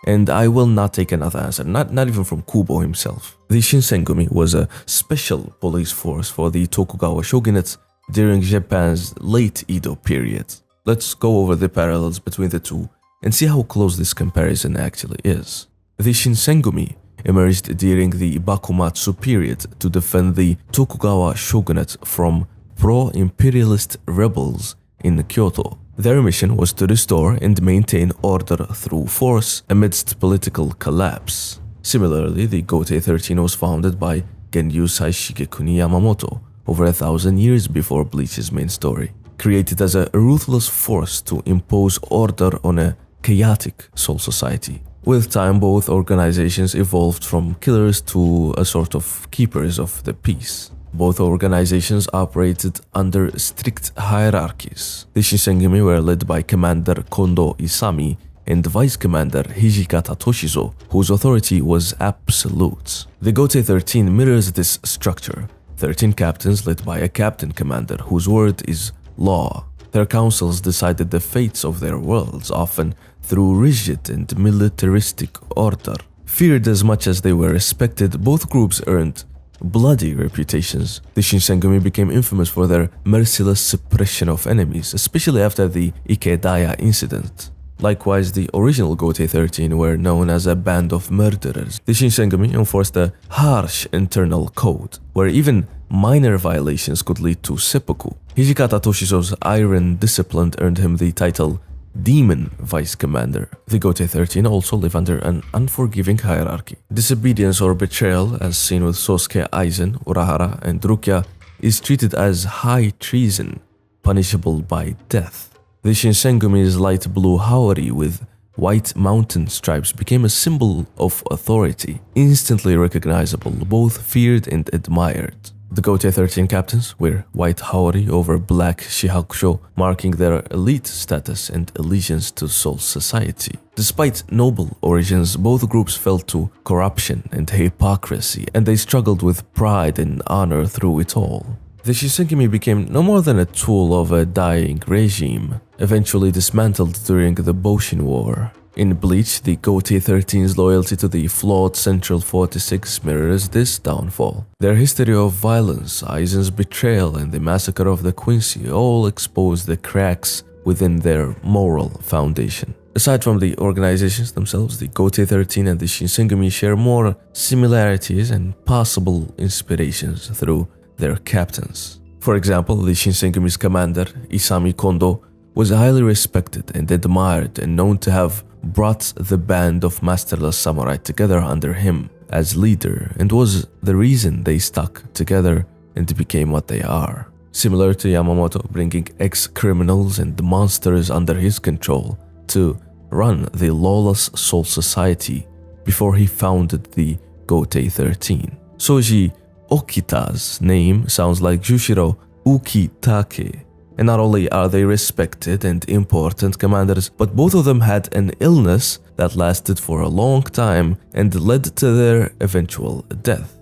and I will not take another answer, not even from Kubo himself. The Shinsengumi was a special police force for the Tokugawa shogunate during Japan's late Edo period. Let's go over the parallels between the two and see how close this comparison actually is. The Shinsengumi emerged during the Bakumatsu period to defend the Tokugawa shogunate from pro-imperialist rebels in Kyoto. Their mission was to restore and maintain order through force amidst political collapse. Similarly, the Gote 13 was founded by Genryusai Shigekuni Yamamoto over 1,000 years before Bleach's main story, created as a ruthless force to impose order on a chaotic soul society. With time, both organizations evolved from killers to a sort of keepers of the peace. Both organizations operated under strict hierarchies. The Shinsengumi were led by Commander Kondo Isami and Vice Commander Hijikata Toshizo, whose authority was absolute. The Gote 13 mirrors this structure. 13 captains led by a captain commander whose word is law. Their councils decided the fates of their worlds, often through rigid and militaristic order. Feared as much as they were respected, both groups earned bloody reputations. The Shinsengumi became infamous for their merciless suppression of enemies, especially after the Ikedaya incident. Likewise, the original Gote 13 were known as a band of murderers. The Shinsengumi enforced a harsh internal code, where even minor violations could lead to seppuku. Hijikata Toshizo's iron discipline earned him the title Demon Vice Commander. The Gote 13 also live under an unforgiving hierarchy. Disobedience or betrayal, as seen with Sosuke Aizen, Urahara, and Rukia, is treated as high treason, punishable by death. The Shinsengumi's light blue Haori with white mountain stripes became a symbol of authority, instantly recognizable, both feared and admired. The Gote 13 captains wear white Haori over black Shihakusho, marking their elite status and allegiance to Soul Society. Despite noble origins, both groups fell to corruption and hypocrisy, and they struggled with pride and honor through it all. The Shinigami became no more than a tool of a dying regime, eventually dismantled during the Boshin War. In Bleach, the Goatee 13's loyalty to the flawed Central 46 mirrors this downfall. Their history of violence, Aizen's betrayal, and the massacre of the Quincy all expose the cracks within their moral foundation. Aside from the organizations themselves, the Goatee 13 and the Shinigami share more similarities and possible inspirations through their captains. For example, the Shinigami's commander, Isami Kondo, was highly respected and admired and known to have brought the band of masterless samurai together under him as leader, and was the reason they stuck together and became what they are. Similar to Yamamoto bringing ex-criminals and monsters under his control to run the lawless Soul Society before he founded the Goatee 13. Soji Okita's name sounds like Jushiro Ukitake, and not only are they respected and important commanders, but both of them had an illness that lasted for a long time and led to their eventual death.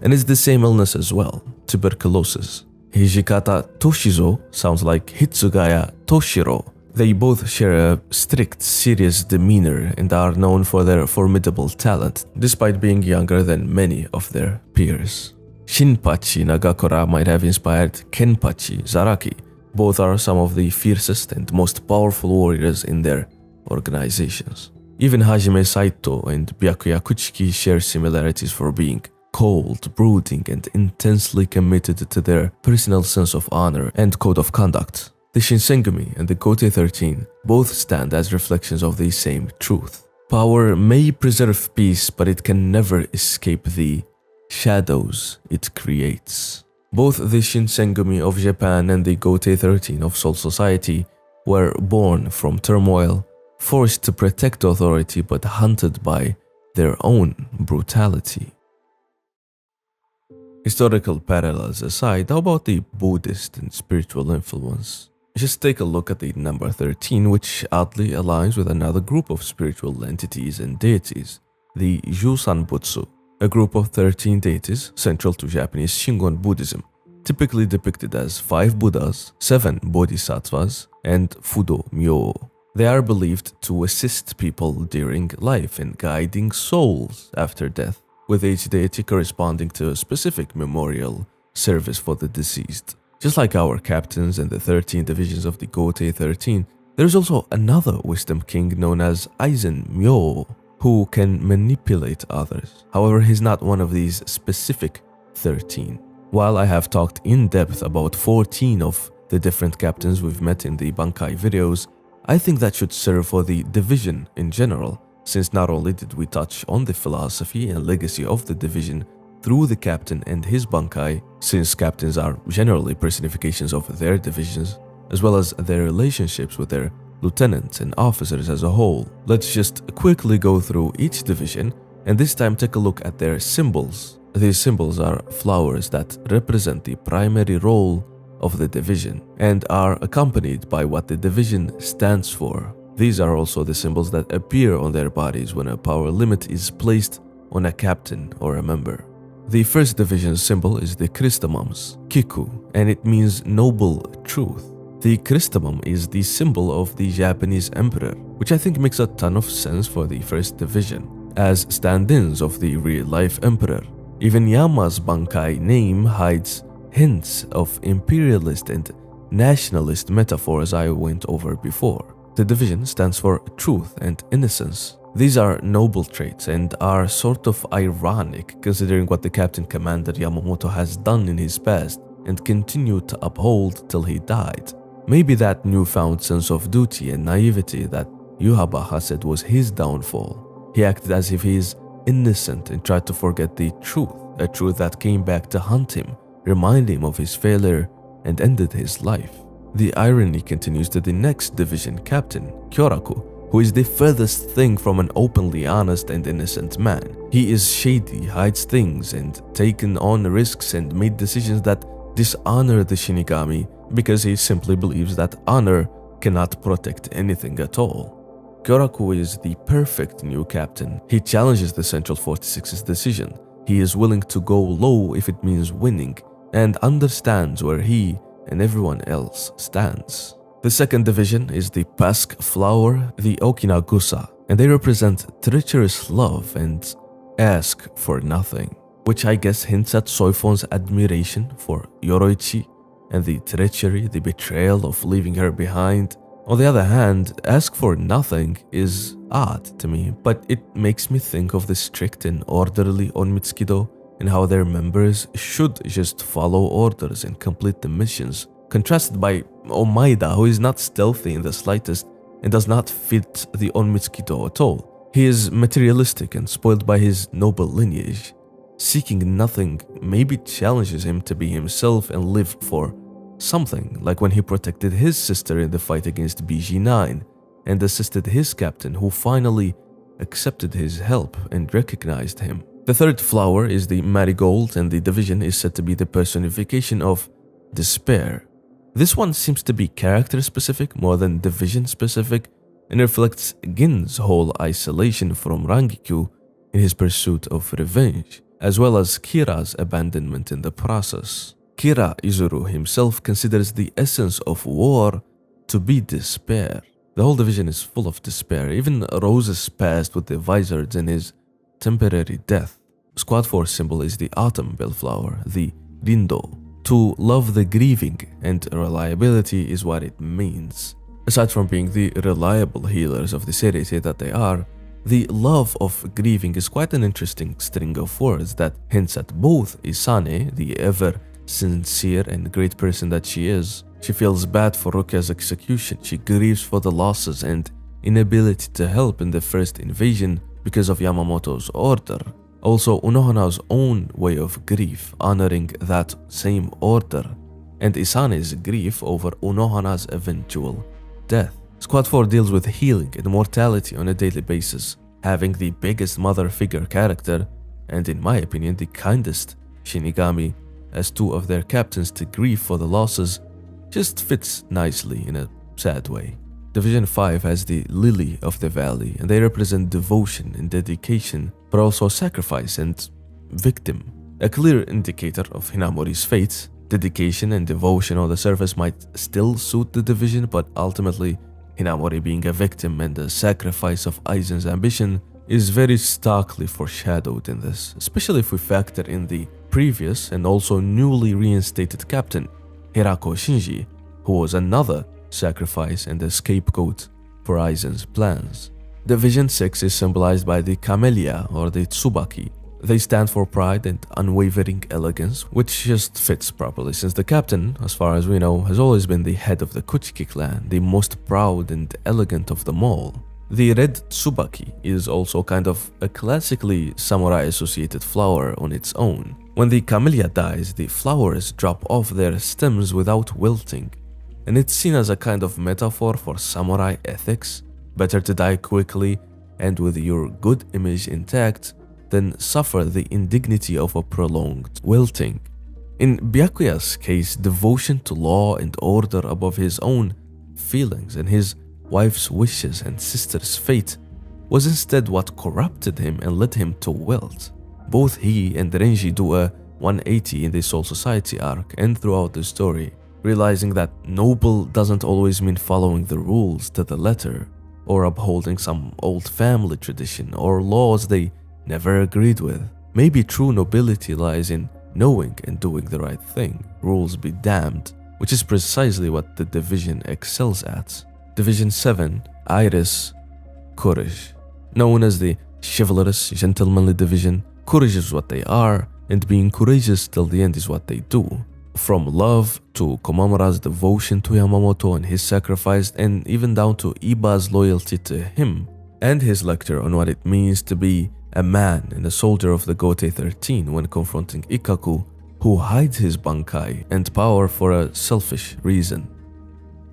And it's the same illness as well, tuberculosis. Hijikata Toshizo sounds like Hitsugaya Toshiro. They both share a strict, serious demeanor and are known for their formidable talent, despite being younger than many of their peers. Shinpachi Nagakura might have inspired Kenpachi Zaraki. Both are some of the fiercest and most powerful warriors in their organizations. Even Hajime Saito and Byakuya Kuchiki share similarities for being cold, brooding, and intensely committed to their personal sense of honor and code of conduct. The Shinigami and the Goatee 13 both stand as reflections of the same truth. Power may preserve peace, but it can never escape the shadows it creates. Both the Shinigami of Japan and the Goatee 13 of Soul Society were born from turmoil, forced to protect authority but hunted by their own brutality. Historical parallels aside, how about the Buddhist and spiritual influence? Just take a look at the number 13, which oddly aligns with another group of spiritual entities and deities, the Jusanbutsu, a group of 13 deities central to Japanese Shingon Buddhism, typically depicted as 5 Buddhas, 7 Bodhisattvas, and Fudo Myo. They are believed to assist people during life and guiding souls after death, with each deity corresponding to a specific memorial service for the deceased. Just like our captains and the 13 divisions of the Goatee 13, there is also another wisdom king known as Aizen Myo, who can manipulate others. However, he's not one of these specific 13. While I have talked in depth about 14 of the different captains we've met in the Bankai videos, I think that should serve for the division in general, since not only did we touch on the philosophy and legacy of the division through the captain and his Bankai, since captains are generally personifications of their divisions, as well as their relationships with their lieutenants and officers as a whole. Let's just quickly go through each division, and this time take a look at their symbols. These symbols are flowers that represent the primary role of the division and are accompanied by what the division stands for. These are also the symbols that appear on their bodies when a power limit is placed on a captain or a member. The first division's symbol is the Christamums, Kiku, and it means noble truth. The Christamum is the symbol of the Japanese emperor, which I think makes a ton of sense for the first division, as stand-ins of the real-life emperor. Even Yama's Bankai name hides hints of imperialist and nationalist metaphors I went over before. The division stands for truth and innocence. These are noble traits and are sort of ironic considering what the Captain Commander Yamamoto has done in his past and continued to uphold till he died. Maybe that newfound sense of duty and naivety that Yuhabaha said was his downfall. He acted as if he is innocent and tried to forget the truth, a truth that came back to haunt him, remind him of his failure, and ended his life. The irony continues to the next division captain, Kyoraku, who is the furthest thing from an openly honest and innocent man. He is shady, hides things, and taken on risks and made decisions that dishonor the Shinigami because he simply believes that honor cannot protect anything at all. Kyoraku is the perfect new captain. He challenges the Central 46's decision. He is willing to go low if it means winning, and understands where he and everyone else stands. The second division is the Pasque Flower, the Okinagusa, and they represent treacherous love and ask for nothing, which I guess hints at Soifon's admiration for Yoroichi and the treachery, the betrayal of leaving her behind. On the other hand, ask for nothing is odd to me, but it makes me think of the strict and orderly Onmitsukido and how their members should just follow orders and complete the missions, contrasted by Omaida, who is not stealthy in the slightest and does not fit the Onmitsukido at all. He is materialistic and spoiled by his noble lineage. Seeking nothing maybe challenges him to be himself and live for something, like when he protected his sister in the fight against BG9 and assisted his captain, who finally accepted his help and recognized him. The third flower is the marigold, and the division is said to be the personification of despair. This one seems to be character specific more than division specific, and reflects Gin's whole isolation from Rangikyo in his pursuit of revenge, as well as Kira's abandonment in the process. Kira Izuru himself considers the essence of war to be despair. The whole division is full of despair, even Rose's past with the Vizards and his temporary death. Squad 4 symbol is the autumn bellflower, the Rindo. To love the grieving, and reliability is what it means. Aside from being the reliable healers of the series that they are, the love of grieving is quite an interesting string of words that hints at both Isane, the ever sincere and great person that she is. She feels bad for Rukia's execution. She grieves for the losses and inability to help in the first invasion because of Yamamoto's order. Also, Unohana's own way of grief, honoring that same order, and Isane's grief over Unohana's eventual death. Squad 4 deals with healing and mortality on a daily basis, having the biggest mother figure character, and in my opinion the kindest Shinigami, as two of their captains to grieve for the losses just fits nicely in a sad way. Division 5 has the Lily of the Valley, and they represent devotion and dedication, but also sacrifice and victim. A clear indicator of Hinamori's fate. Dedication and devotion on the surface might still suit the division, but ultimately, Hinamori being a victim and the sacrifice of Aizen's ambition is very starkly foreshadowed in this, especially if we factor in the previous and also newly reinstated captain, Hirako Shinji, who was another sacrifice and a scapegoat for Aizen's plans. Division 6 is symbolized by the camellia or the tsubaki. They stand for pride and unwavering elegance, which just fits properly since the captain, as far as we know, has always been the head of the Kuchiki clan, the most proud and elegant of them all. The red tsubaki is also kind of a classically samurai-associated flower on its own. When the camellia dies, the flowers drop off their stems without wilting, and it's seen as a kind of metaphor for samurai ethics. Better to die quickly and with your good image intact than suffer the indignity of a prolonged wilting. In Byakuya's case, devotion to law and order above his own feelings and his wife's wishes and sister's fate was instead what corrupted him and led him to wilt. Both he and Renji do a 180 in the Soul Society arc and throughout the story, realizing that noble doesn't always mean following the rules to the letter, or upholding some old family tradition or laws they never agreed with. Maybe true nobility lies in knowing and doing the right thing, rules be damned, which is precisely what the division excels at. Division 7, Iris, Courage. Known as the chivalrous, gentlemanly division, courage is what they are, and being courageous till the end is what they do. From love to Komamura's devotion to Yamamoto and his sacrifice, and even down to Iba's loyalty to him, and his lecture on what it means to be a man and a soldier of the Gote 13 when confronting Ikkaku, who hides his bankai and power for a selfish reason.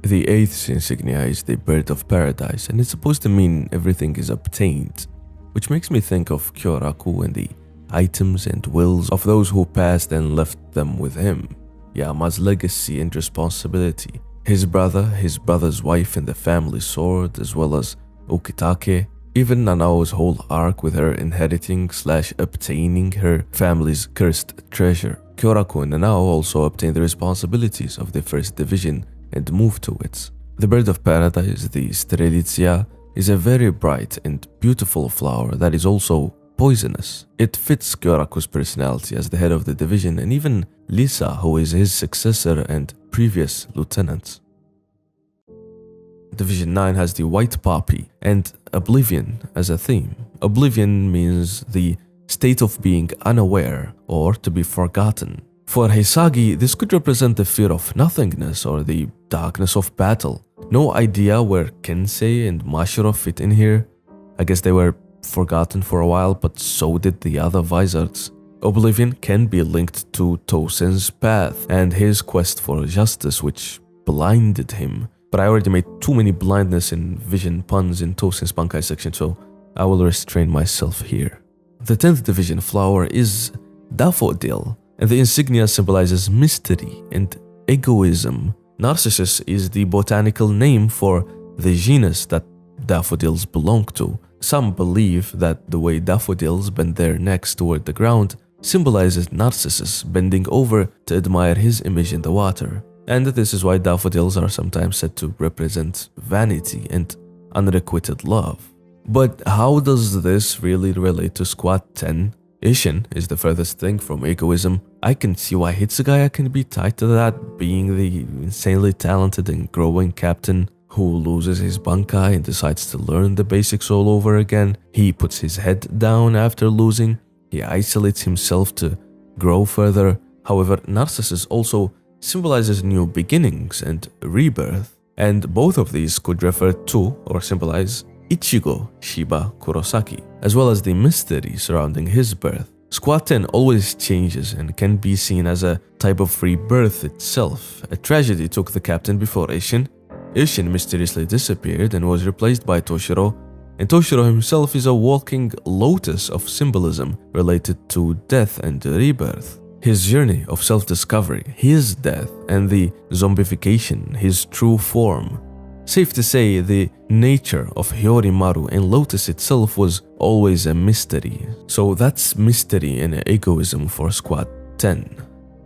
The 8th insignia is the bird of paradise, and it's supposed to mean everything is obtained, which makes me think of Kyoraku and the items and wills of those who passed and left them with him. Yama's legacy and responsibility, his brother, his brother's wife and the family sword, as well as Ukitake, even Nanao's whole arc with her inheriting/obtaining her family's cursed treasure. Kyoraku and Nanao also obtained the responsibilities of the first division and moved to it. The bird of paradise, the Strelitzia, is a very bright and beautiful flower that is also poisonous. It fits Kyoraku's personality as the head of the division and even Lisa, who is his successor and previous lieutenant. Division 9 has the white poppy and oblivion as a theme. Oblivion means the state of being unaware or to be forgotten. For Hisagi, this could represent the fear of nothingness or the darkness of battle. No idea where Kensei and Mashiro fit in here. I guess they were forgotten for a while, but so did the other Vizards. Oblivion can be linked to Tosen's path and his quest for justice, which blinded him. But I already made too many blindness and vision puns in Tosen's Bankai section, so I will restrain myself here. The 10th division flower is Daffodil, and the insignia symbolizes mystery and egoism. Narcissus is the botanical name for the genus that daffodils belong to. Some believe that the way daffodils bend their necks toward the ground symbolizes Narcissus bending over to admire his image in the water. And this is why daffodils are sometimes said to represent vanity and unrequited love. But how does this really relate to Squad 10? Ishin is the furthest thing from egoism. I can see why Hitsugaya can be tied to that, being the insanely talented and growing captain who loses his bankai and decides to learn the basics all over again. He puts his head down after losing. He isolates himself to grow further. However, Narcissus also symbolizes new beginnings and rebirth, and both of these could refer to or symbolize Ichigo Shiba Kurosaki, as well as the mystery surrounding his birth. Squad 10 always changes and can be seen as a type of rebirth itself. A tragedy took the captain before Ishin. Ishin mysteriously disappeared and was replaced by Toshiro, and Toshiro himself is a walking lotus of symbolism related to death and rebirth. His journey of self-discovery, his death, and the zombification, his true form. Safe to say, the nature of Hyorimaru and Lotus itself was always a mystery. So that's mystery and egoism for Squad 10.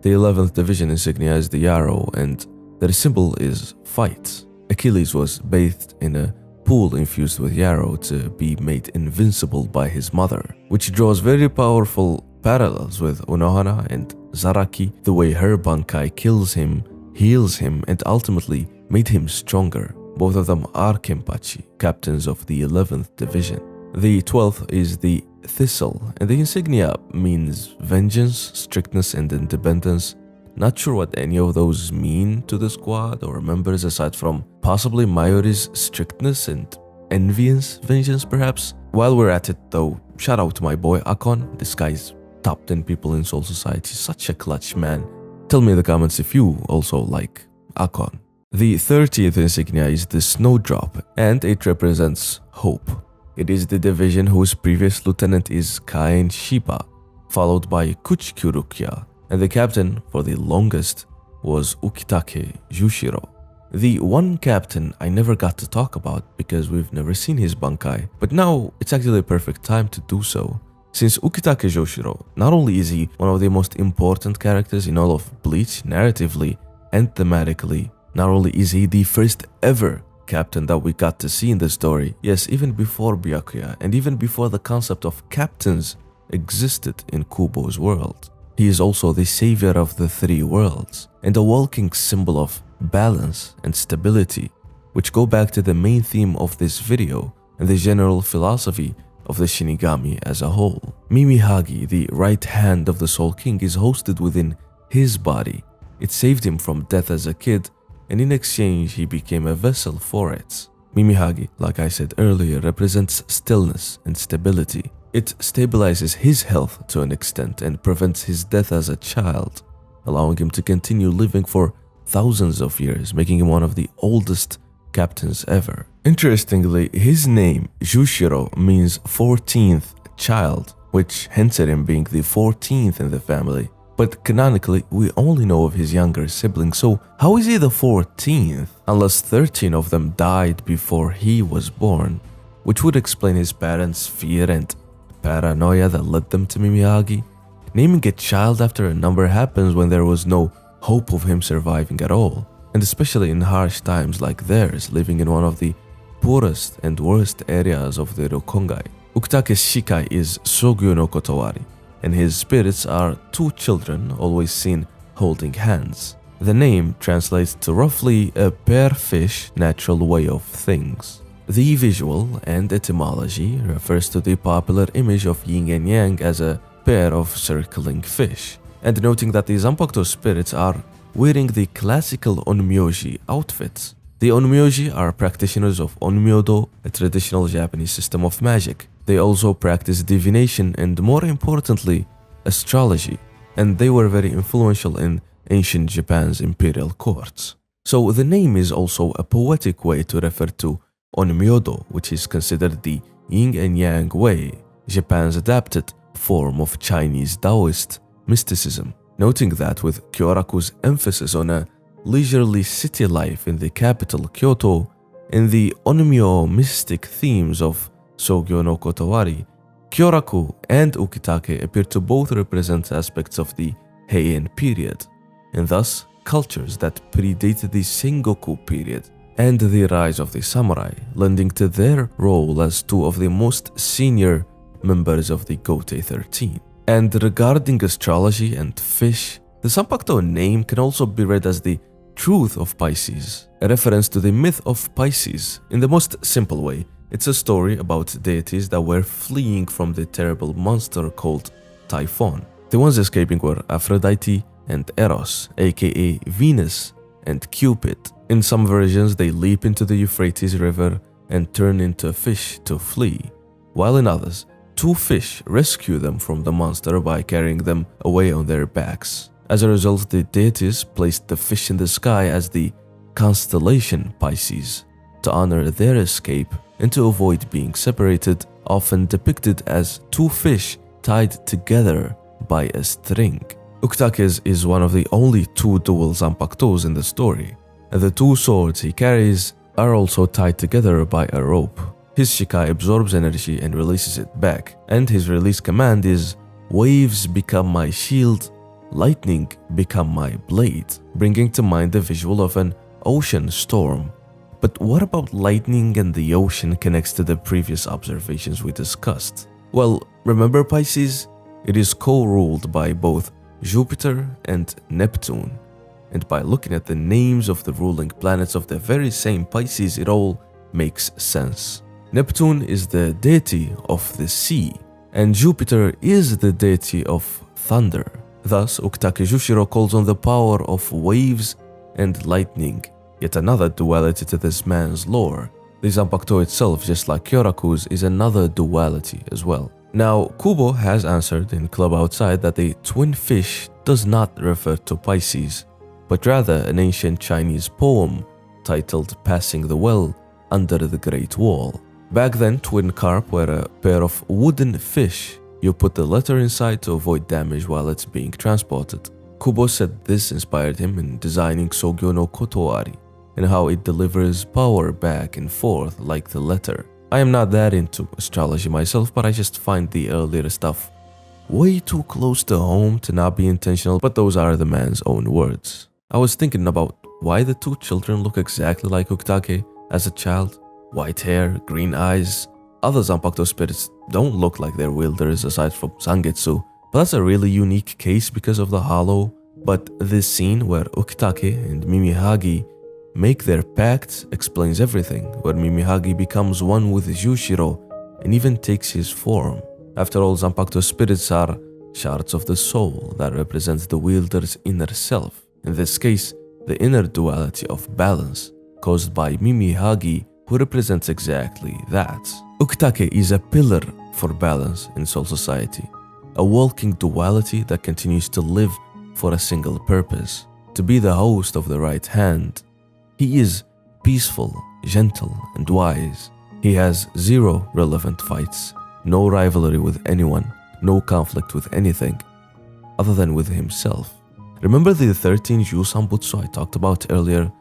The 11th division insignia is the arrow, and their symbol is fight. Achilles was bathed in a pool infused with yarrow to be made invincible by his mother, which draws very powerful parallels with Unohana and Zaraki, the way her bankai kills him, heals him, and ultimately made him stronger. Both of them are Kenpachi, captains of the 11th division. The 12th is the thistle, and the insignia means vengeance, strictness, and independence. Not sure what any of those mean to the squad or members aside from possibly Mayuri's strictness and envious vengeance perhaps. While we're at it though, shout out to my boy Akon. This guy's top 10 people in Soul Society, such a clutch man. Tell me in the comments if you also like Akon. The 30th insignia is the snowdrop, and it represents hope. It is the division whose previous lieutenant is Kain Shiba, followed by Kuchikyurukia, and the captain for the longest was Ukitake Jushiro. The one captain I never got to talk about because we've never seen his bankai, but now it's actually a perfect time to do so. Since Ukitake Jushiro, not only is he one of the most important characters in all of Bleach narratively and thematically, not only is he the first ever captain that we got to see in the story, yes, even before Byakuya and even before the concept of captains existed in Kubo's world. He is also the savior of the three worlds and a walking symbol of balance and stability, which go back to the main theme of this video and the general philosophy of the Shinigami as a whole. Mimihagi, the right hand of the Soul King, is hosted within his body. It saved him from death as a kid, and in exchange he became a vessel for it. Mimihagi, like I said earlier, represents stillness and stability. It stabilizes his health to an extent and prevents his death as a child, allowing him to continue living for thousands of years, making him one of the oldest captains ever. Interestingly, his name, Jushiro, means 14th child, which hints at him being the 14th in the family. But canonically, we only know of his younger siblings, so how is he the 14th? Unless 13 of them died before he was born. which would explain his parents' fear and paranoia that led them to Mimihagi. Naming a child after a number happens when there was no hope of him surviving at all, and especially in harsh times like theirs, living in one of the poorest and worst areas of the Rokongai. Ukitake's Shikai is Sogyo no Kotowari, and his spirits are two children always seen holding hands. The name translates to roughly a pair fish natural way of things. The visual and etymology refers to the popular image of yin and yang as a pair of circling fish, and noting that the Zanpakuto spirits are wearing the classical onmyoji outfits. The onmyoji are practitioners of onmyodo, a traditional Japanese system of magic. They also practice divination and, more importantly, astrology, and they were very influential in ancient Japan's imperial courts. So the name is also a poetic way to refer to onmyodo, which is considered the yin and yang way, Japan's adapted form of Chinese Taoist mysticism. Noting that with Kyoraku's emphasis on a leisurely city life in the capital Kyoto, and the onmyo mystic themes of Sogyo no Kotowari, Kyoraku and Ukitake appear to both represent aspects of the Heian period, and thus cultures that predated the Sengoku period and the rise of the samurai, lending to their role as two of the most senior members of the Gotei 13. And regarding astrology and fish, the Zanpakuto name can also be read as the truth of Pisces, a reference to the myth of Pisces. In the most simple way, it's a story about deities that were fleeing from the terrible monster called Typhon. The ones escaping were Aphrodite and Eros, aka Venus and Cupid. In some versions, they leap into the Euphrates River and turn into a fish to flee, while in others, two fish rescue them from the monster by carrying them away on their backs. As a result, the deities placed the fish in the sky as the constellation Pisces to honor their escape and to avoid being separated, often depicted as two fish tied together by a string. Ukitake's is one of the only two dual Zanpakutos in the story, and the two swords he carries are also tied together by a rope. His Shikai absorbs energy and releases it back, and his release command is, "Waves become my shield, lightning become my blade," bringing to mind the visual of an ocean storm. But what about lightning and the ocean connects to the previous observations we discussed? Well, remember Pisces? It is co-ruled by both Jupiter and Neptune, and by looking at the names of the ruling planets of the very same Pisces, it all makes sense. Neptune is the deity of the sea, and Jupiter is the deity of thunder. Thus, Ukitake Jushiro calls on the power of waves and lightning, yet another duality to this man's lore. The Zanpakuto itself, just like Kyoraku's, is another duality as well. Now, Kubo has answered in Club Outside that the twin fish does not refer to Pisces, but rather an ancient Chinese poem titled Passing the Well Under the Great Wall. Back then, twin carp were a pair of wooden fish. You put the letter inside to avoid damage while it's being transported. Kubo said this inspired him in designing Sogyo no Kotowari, and how it delivers power back and forth like the letter. I am not that into astrology myself, but I just find the earlier stuff way too close to home to not be intentional, but those are the man's own words. I was thinking about why the two children look exactly like Ukitake as a child. White hair, green eyes. Other Zanpakuto spirits don't look like their wielders aside from Zangetsu, but that's a really unique case because of the hollow. But this scene where Ukitake and Mimihagi make their pact explains everything, where Mimihagi becomes one with Jushiro and even takes his form. After all, Zanpakuto spirits are shards of the soul that represent the wielder's inner self. In this case, the inner duality of balance, caused by Mimihagi, who represents exactly that. Ukitake is a pillar for balance in Soul Society, a walking duality that continues to live for a single purpose, to be the host of the right hand. He is peaceful, gentle, and wise. He has zero relevant fights, no rivalry with anyone, no conflict with anything, other than with himself. Remember the 13 Jusan Butsu I talked about earlier?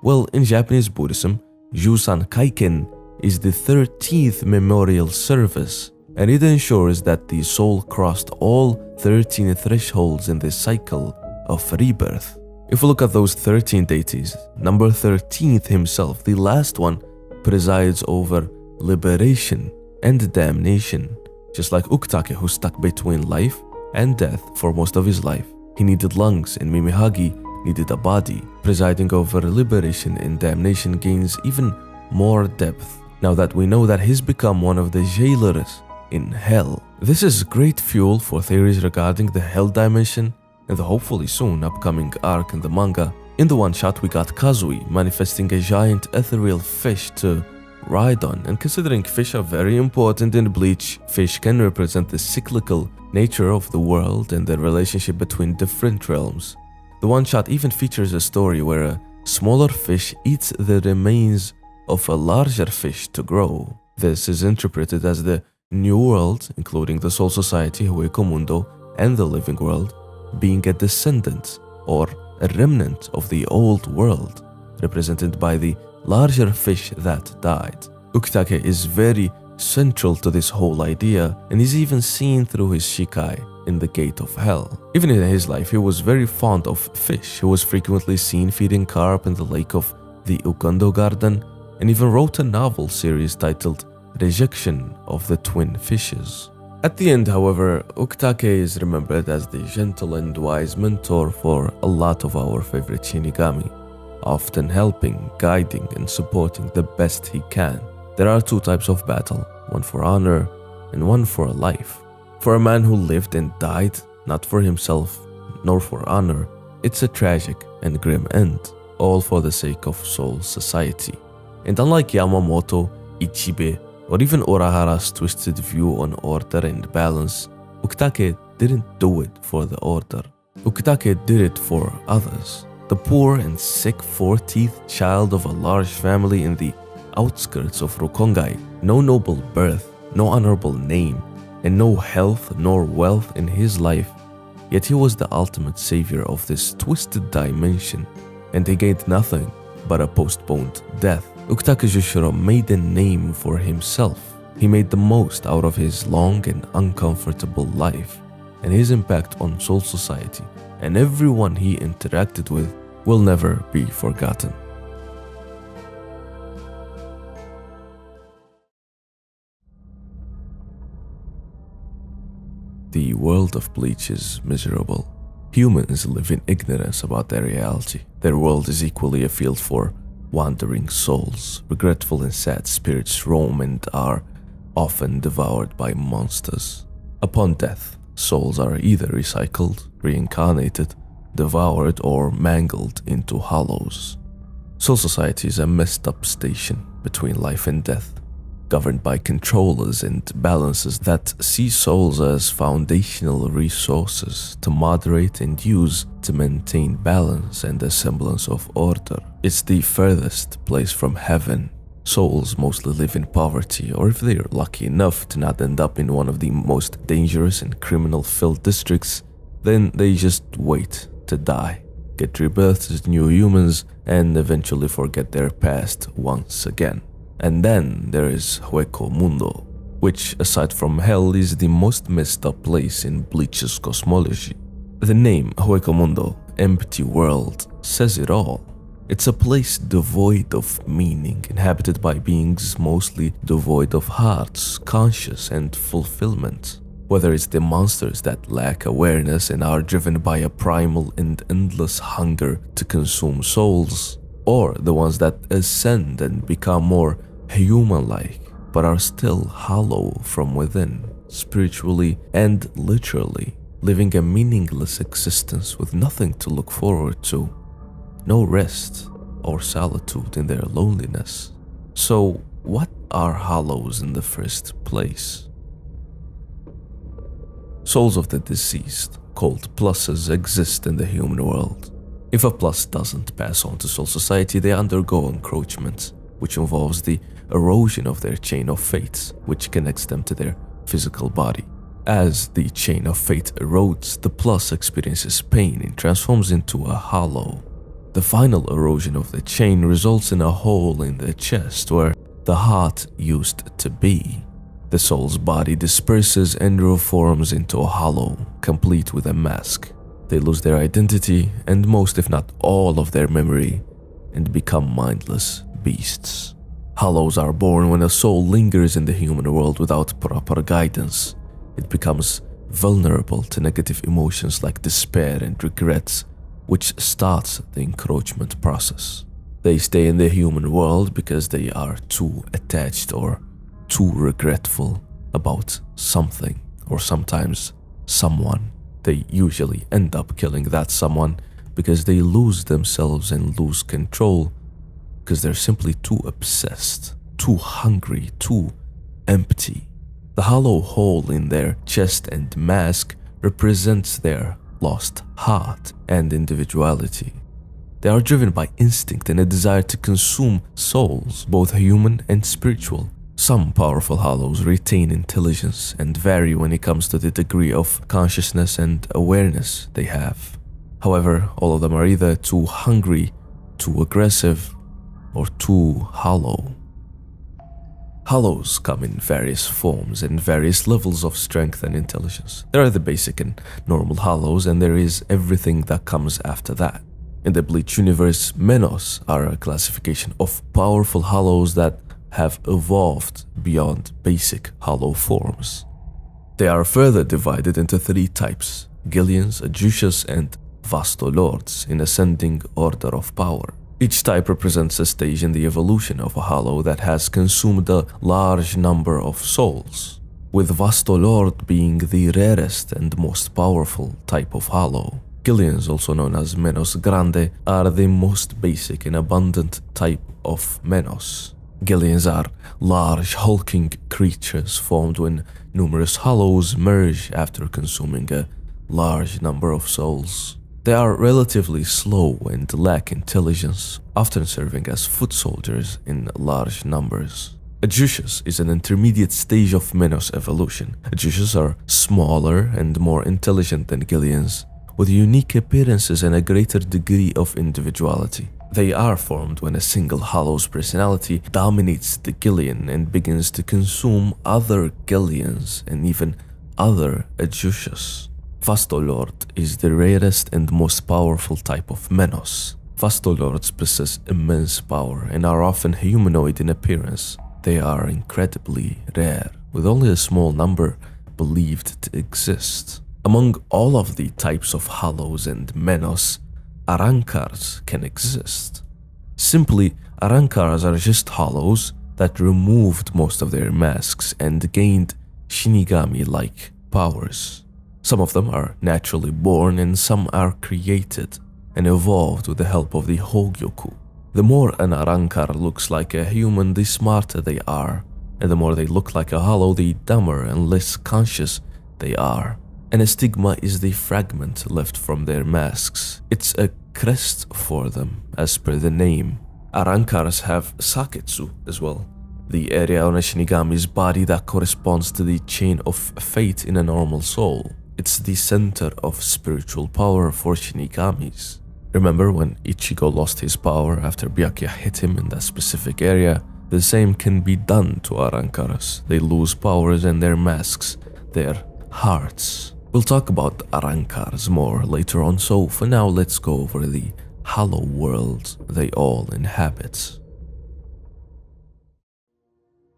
Well, in Japanese Buddhism, Jusan Kaiken is the 13th memorial service, and it ensures that the soul crossed all 13 thresholds in the cycle of rebirth. If we look at those 13 deities, number 13th himself, the last one, presides over liberation and damnation, just like Uktake, who stuck between life and death for most of his life. He needed lungs, and Mimihagi needed a body. Presiding over liberation and damnation gains even more depth now that we know that he's become one of the jailers in hell. This is great fuel for theories regarding the hell dimension and the hopefully soon upcoming arc in the manga. In the one shot, we got Kazui manifesting a giant ethereal fish to ride on, and considering fish are very important in Bleach, fish can represent the cyclical nature of the world and the relationship between different realms. The one shot even features a story where a smaller fish eats the remains of a larger fish to grow. This is interpreted as the new world, including the Soul Society, Hueco Mundo, and the living world, being a descendant or a remnant of the old world, represented by the larger fish that died. Uktake is very central to this whole idea, and is even seen through his Shikai in the Gate of Hell. Even in his life, he was very fond of fish. He was frequently seen feeding carp in the lake of the Ukondo Garden, and even wrote a novel series titled Rejection of the Twin Fishes. At the end, however, Uktake is remembered as the gentle and wise mentor for a lot of our favorite Shinigami, often helping, guiding, and supporting the best he can. There are two types of battle, one for honor and one for life. For a man who lived and died, not for himself nor for honor, it's a tragic and grim end, all for the sake of Soul Society. And unlike Yamamoto, Ichibe, or even Urahara's twisted view on order and balance, Uktake didn't do it for the order. Uktake did it for others. The poor and sick four-teethed child of a large family in the outskirts of Rokongai, no noble birth, no honorable name, and no health nor wealth in his life, yet he was the ultimate savior of this twisted dimension, and he gained nothing but a postponed death. Uktake Jushiro made a name for himself. He made the most out of his long and uncomfortable life, and his impact on Soul Society and everyone he interacted with will never be forgotten. The world of Bleach is miserable. Humans live in ignorance about their reality. Their world is equally a field for wandering souls. Regretful and sad spirits roam and are often devoured by monsters. Upon death, souls are either recycled, reincarnated, devoured, or mangled into hollows. Soul Society is a messed up station between life and death, governed by controllers and balances that see souls as foundational resources to moderate and use to maintain balance and a semblance of order. It's the furthest place from heaven. Souls mostly live in poverty, or if they're lucky enough to not end up in one of the most dangerous and criminal-filled districts, then they just wait to die, get rebirthed as new humans, and eventually forget their past once again. And then there is Hueco Mundo, which, aside from hell, is the most messed up place in Bleach's cosmology. The name Hueco Mundo, empty world, says it all. It's a place devoid of meaning, inhabited by beings mostly devoid of hearts, conscience, and fulfillment. Whether it's the monsters that lack awareness and are driven by a primal and endless hunger to consume souls, or the ones that ascend and become more human-like, but are still hollow from within, spiritually and literally, living a meaningless existence with nothing to look forward to, no rest or solitude in their loneliness. So, what are hollows in the first place? Souls of the deceased, called pluses, exist in the human world. If a plus doesn't pass on to Soul Society, they undergo encroachment, which involves the erosion of their chain of fate, which connects them to their physical body. As the chain of fate erodes, the plus experiences pain and transforms into a hollow. The final erosion of the chain results in a hole in the chest where the heart used to be. The soul's body disperses and reforms into a hollow, complete with a mask. They lose their identity and most, if not all, of their memory and become mindless beasts. Hollows are born when a soul lingers in the human world without proper guidance. It becomes vulnerable to negative emotions like despair and regrets, which starts the encroachment process. They stay in the human world because they are too attached or too regretful about something or sometimes someone. They usually end up killing that someone because they lose themselves and lose control because they're simply too obsessed, too hungry, too empty. The hollow hole in their chest and mask represents their lost heart and individuality. They are driven by instinct and a desire to consume souls, both human and spiritual. Some powerful hollows retain intelligence and vary when it comes to the degree of consciousness and awareness they have. However, all of them are either too hungry, too aggressive, or too hollow. Hollows come in various forms and various levels of strength and intelligence. There are the basic and normal hollows, and there is everything that comes after that. In the Bleach universe, Menos are a classification of powerful hollows that have evolved beyond basic hollow forms. They are further divided into 3 types: Gillians, Adjucius, and Vastolords in ascending order of power. Each type represents a stage in the evolution of a hollow that has consumed a large number of souls, with Vastolord being the rarest and most powerful type of hollow. Gillians, also known as Menos Grande, are the most basic and abundant type of Menos. Gillians are large, hulking creatures formed when numerous hollows merge after consuming a large number of souls. They are relatively slow and lack intelligence, often serving as foot soldiers in large numbers. Adjucius is an intermediate stage of Menos evolution. Adjucius are smaller and more intelligent than Gillians, with unique appearances and a greater degree of individuality. They are formed when a single hollow's personality dominates the Gillian and begins to consume other Gillians and even other Adjucius. Vastolord is the rarest and most powerful type of Menos. Vastolords possess immense power and are often humanoid in appearance. They are incredibly rare, with only a small number believed to exist. Among all of the types of hollows and Menos, Arankars can exist. Simply, Arankars are just hollows that removed most of their masks and gained Shinigami-like powers. Some of them are naturally born and some are created and evolved with the help of the Hogyoku. The more an Arankar looks like a human, the smarter they are, and the more they look like a hollow, the dumber and less conscious they are. An astigma is the fragment left from their masks. It's a crest for them, as per the name. Arankars have Saketsu as well, the area on a Shinigami's body that corresponds to the chain of fate in a normal soul. It's the center of spiritual power for Shinigamis. Remember when Ichigo lost his power after Byakuya hit him in that specific area? The same can be done to Arankars. They lose powers and their masks, their hearts. We'll talk about Arankars more later on, so for now let's go over the hollow world they all inhabit.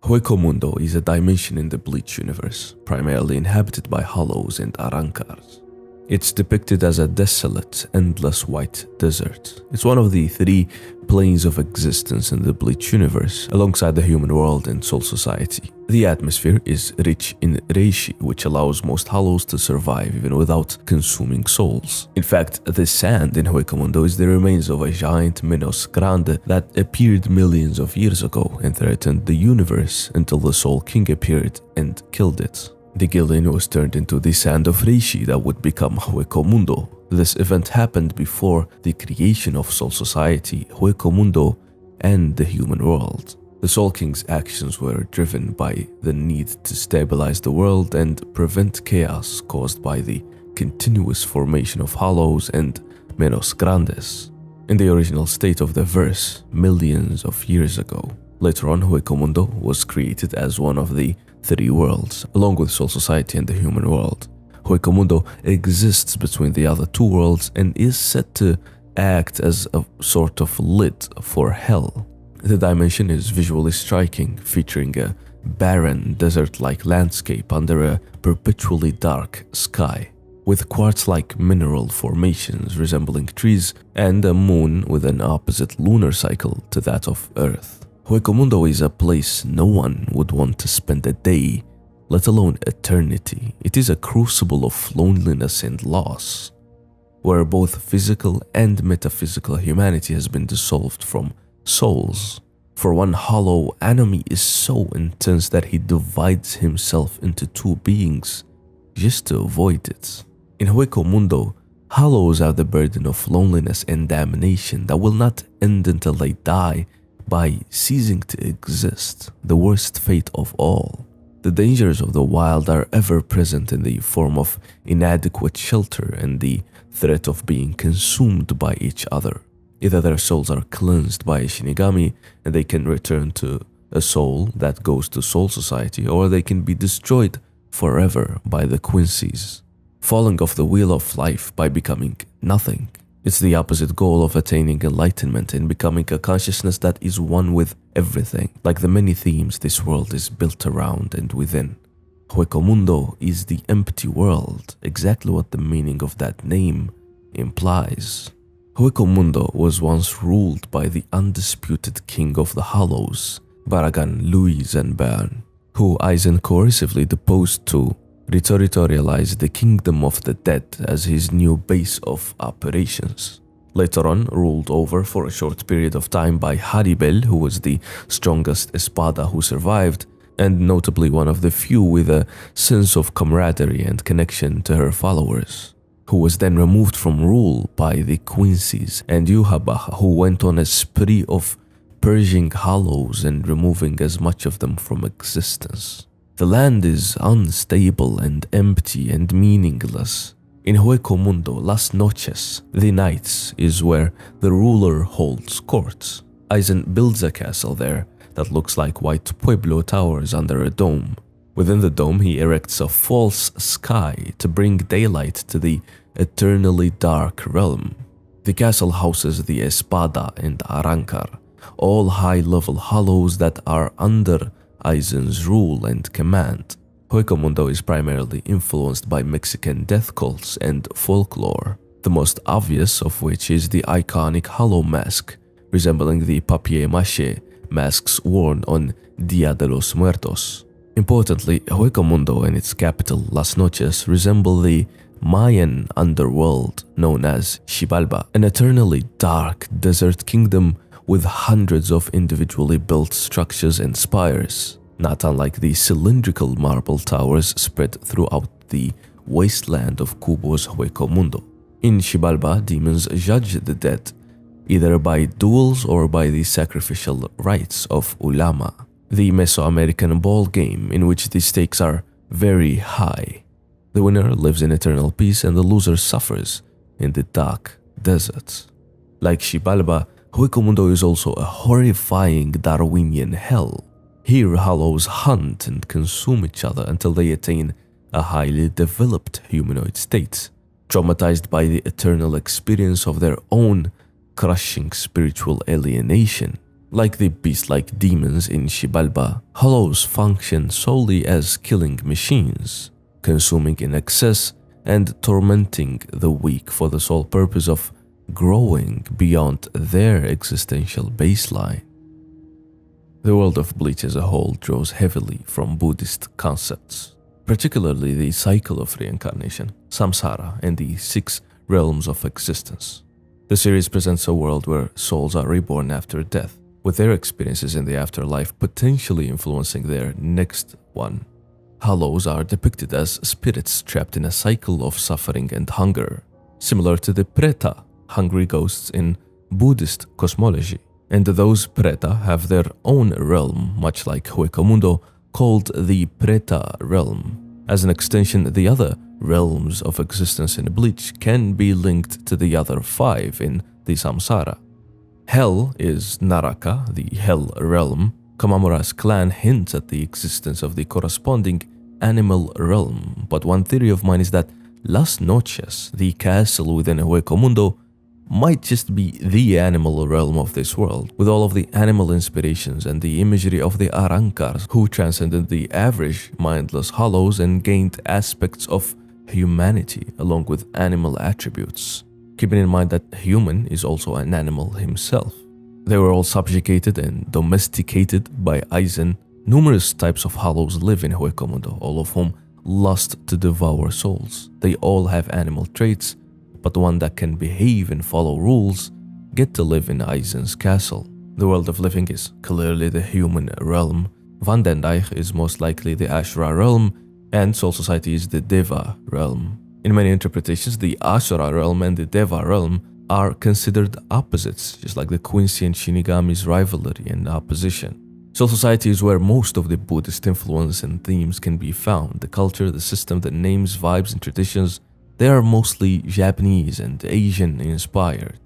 Hueco is a dimension in the Bleach universe, primarily inhabited by hollows and Arankars. It's depicted as a desolate, endless white desert. It's one of the 3 planes of existence in the Bleach universe, alongside the human world and soul society. The atmosphere is rich in reishi, which allows most hollows to survive even without consuming souls. In fact, the sand in Hueco is the remains of a giant Menos Grande that appeared millions of years ago and threatened the universe until the Soul King appeared and killed it. The Gillian was turned into the sand of reishi that would become Hueco. This event happened before the creation of Soul Society, Hueco, and the human world. The Soul King's actions were driven by the need to stabilize the world and prevent chaos caused by the continuous formation of hollows and Menos Grandes. In the original state of the verse, millions of years ago, Later on, Huecomundo was created as one of the three worlds, along with Soul Society and the human world. Huecomundo exists between the other two worlds and is said to act as a sort of lid for hell. The dimension is visually striking, featuring a barren, desert-like landscape under a perpetually dark sky, with quartz-like mineral formations resembling trees and a moon with an opposite lunar cycle to that of Earth. Huecomundo is a place no one would want to spend a day, let alone eternity. It is a crucible of loneliness and loss, where both physical and metaphysical humanity has been dissolved from souls. For one hollow enemy is so intense that he divides himself into two beings just to avoid it. In Huecomundo, hollows have the burden of loneliness and damnation that will not end until they die by ceasing to exist, the worst fate of all. The dangers of the wild are ever present in the form of inadequate shelter and the threat of being consumed by each other. Either their souls are cleansed by a Shinigami and they can return to a soul that goes to Soul Society, or they can be destroyed forever by the Quincy's, falling off the wheel of life by becoming nothing. It's the opposite goal of attaining enlightenment and becoming a consciousness that is one with everything, like the many themes this world is built around and within. Huecomundo is the empty world, exactly what the meaning of that name implies. Huecomundo was once ruled by the undisputed king of the Hollows, Baragan Louis Zanbern, who Aizen coercively deposed to reterritorialize the kingdom of the dead as his new base of operations. Later on, ruled over for a short period of time by Haribel, who was the strongest espada who survived, and notably one of the few with a sense of camaraderie and connection to her followers, who was then removed from rule by the Quincy's and Yuhabaha, who went on a spree of purging hollows and removing as much of them from existence. The land is unstable and empty and meaningless. In Huecomundo, Las Noches, the nights, is where the ruler holds court. Aizen builds a castle there that looks like white Pueblo towers under a dome. Within the dome, he erects a false sky to bring daylight to the eternally dark realm. The castle houses the Espada and Arrancar, all high-level hollows that are under Aizen's rule and command. Huecomundo is primarily influenced by Mexican death cults and folklore, the most obvious of which is the iconic hollow mask, resembling the papier-mâché masks worn on Dia de los Muertos. Importantly, Huecomundo and its capital, Las Noches, resemble the Mayan underworld known as Xibalba, an eternally dark desert kingdom with hundreds of individually built structures and spires, not unlike the cylindrical marble towers spread throughout the wasteland of Kubo's Huecomundo. In Xibalba, demons judge the dead, either by duels or by the sacrificial rites of Ulama, the Mesoamerican ball game in which the stakes are very high. The winner lives in eternal peace and the loser suffers in the dark desert. Like Xibalba, Huecomundo is also a horrifying Darwinian hell. Here, hollows hunt and consume each other until they attain a highly developed humanoid state, traumatized by the eternal experience of their own crushing spiritual alienation. Like the beast-like demons in Xibalba, hollows function solely as killing machines, consuming in excess and tormenting the weak for the sole purpose of growing beyond their existential baseline. The world of Bleach as a whole draws heavily from Buddhist concepts, particularly the cycle of reincarnation, samsara, and the 6 realms of existence. The series presents a world where souls are reborn after death, with their experiences in the afterlife potentially influencing their next one. Hollows are depicted as spirits trapped in a cycle of suffering and hunger, similar to the preta, hungry ghosts in Buddhist cosmology. And those preta have their own realm, much like Huecomundo, called the Preta realm. As an extension, the other realms of existence in Bleach can be linked to the other 5 in the Samsara. Hell is Naraka, the Hell realm, Kamamura's clan hints at the existence of the corresponding animal realm, but one theory of mine is that Las Noches, the castle within Hueco Mundo, might just be the animal realm of this world, with all of the animal inspirations and the imagery of the Arancars who transcended the average mindless hollows and gained aspects of humanity along with animal attributes, keeping in mind that human is also an animal himself. They were all subjugated and domesticated by Aizen. Numerous types of hollows live in Hueco Mundo, all of whom lust to devour souls. They all have animal traits, but the one that can behave and follow rules get to live in Aizen's castle. The world of living is clearly the human realm. Van den Dijk is most likely the Ashura realm, and Soul Society is the Deva realm. In many interpretations, the Ashura realm and the Deva realm are considered opposites, just like the Quincy and Shinigami's rivalry and opposition. Soul Society is where most of the Buddhist influence and themes can be found. The culture, the system, the names, vibes, and traditions, they are mostly Japanese and Asian inspired.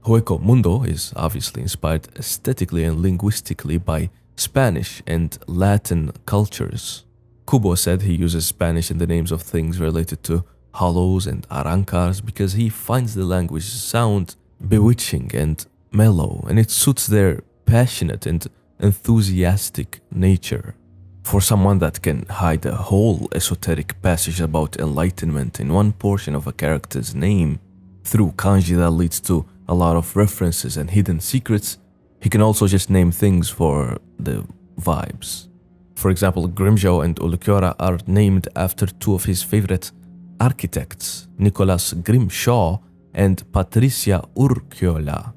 Hueco Mundo is obviously inspired aesthetically and linguistically by Spanish and Latin cultures. Kubo said he uses Spanish in the names of things related to hollows and arancars because he finds the language sound bewitching and mellow, and it suits their passionate and enthusiastic nature. For someone that can hide a whole esoteric passage about enlightenment in one portion of a character's name through kanji that leads to a lot of references and hidden secrets, he can also just name things for the vibes. For example, Grimjo and Ulquiorra are named after two of his favorite architects, Nicolas Grimshaw and Patricia Urquiola.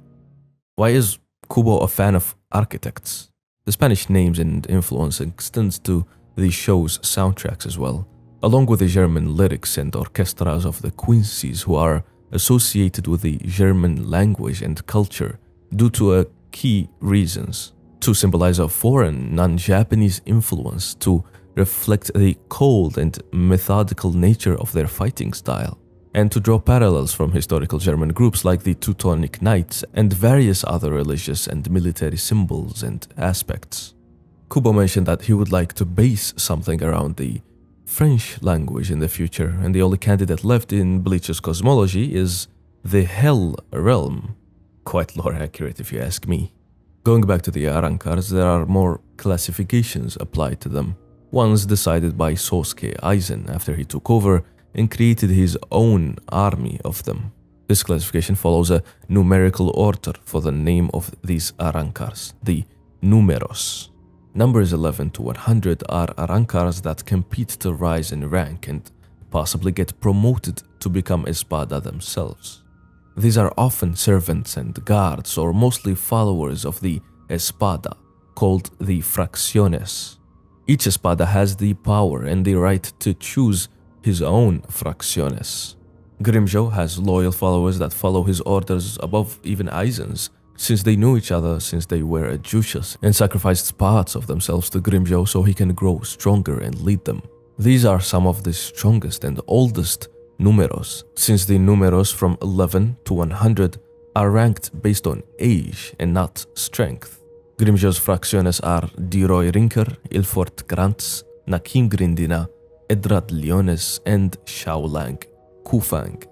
Why is Kubo a fan of architects? The Spanish names and influence extends to the show's soundtracks as well, along with the German lyrics and orchestras of the Quincy's, who are associated with the German language and culture due to key reasons: to symbolize a foreign, non-Japanese influence, to reflect the cold and methodical nature of their fighting style, and to draw parallels from historical German groups like the Teutonic Knights and various other religious and military symbols and aspects. Kubo mentioned that he would like to base something around the French language in the future, and the only candidate left in Bleach's cosmology is the Hell realm. Quite lore accurate if you ask me. Going back to the Arancars, there are more classifications applied to them. Ones decided by Sosuke Aizen after he took over and created his own army of them. This classification follows a numerical order for the name of these Arancars, the Numeros. Numbers 11 to 100 are Arancars that compete to rise in rank and possibly get promoted to become Espada themselves. These are often servants and guards, or mostly followers of the Espada, called the Fracciones. Each Espada has the power and the right to choose his own Fracciones. Grimjo has loyal followers that follow his orders above even Aizen's, since they knew each other since they were adjucious and sacrificed parts of themselves to Grimjo so he can grow stronger and lead them. These are some of the strongest and oldest Numeros, since the Numeros from 11 to 100 are ranked based on age and not strength. Grimjo's Fracciones are Diroy Rinker, Ilfort Grants, Nakim Grindina, Edrad Leones, and Shaolang Kufang.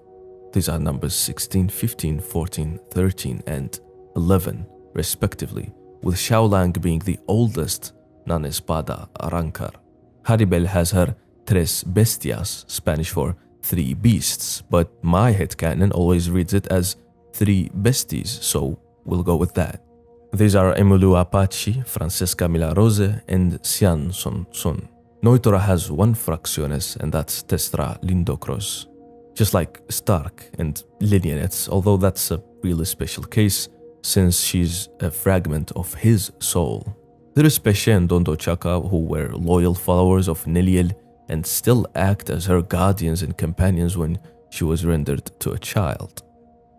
These are numbers 16, 15, 14, 13, and 11, respectively, with Shaolang being the oldest non-espada Arankar. Haribel has her Tres Bestias, Spanish for three beasts, but my headcanon always reads it as three besties, so we'll go with that. These are Emulu Apache, Francesca Milarose, and Sian Son Sun. Noitora has one Fracciones, and that's Testra Lindocros. Just like Stark and Linionets, although that's a really special case, since she's a fragment of his soul. There is Pesce and Dondo Chaka, who were loyal followers of Neliel and still act as her guardians and companions when she was rendered to a child.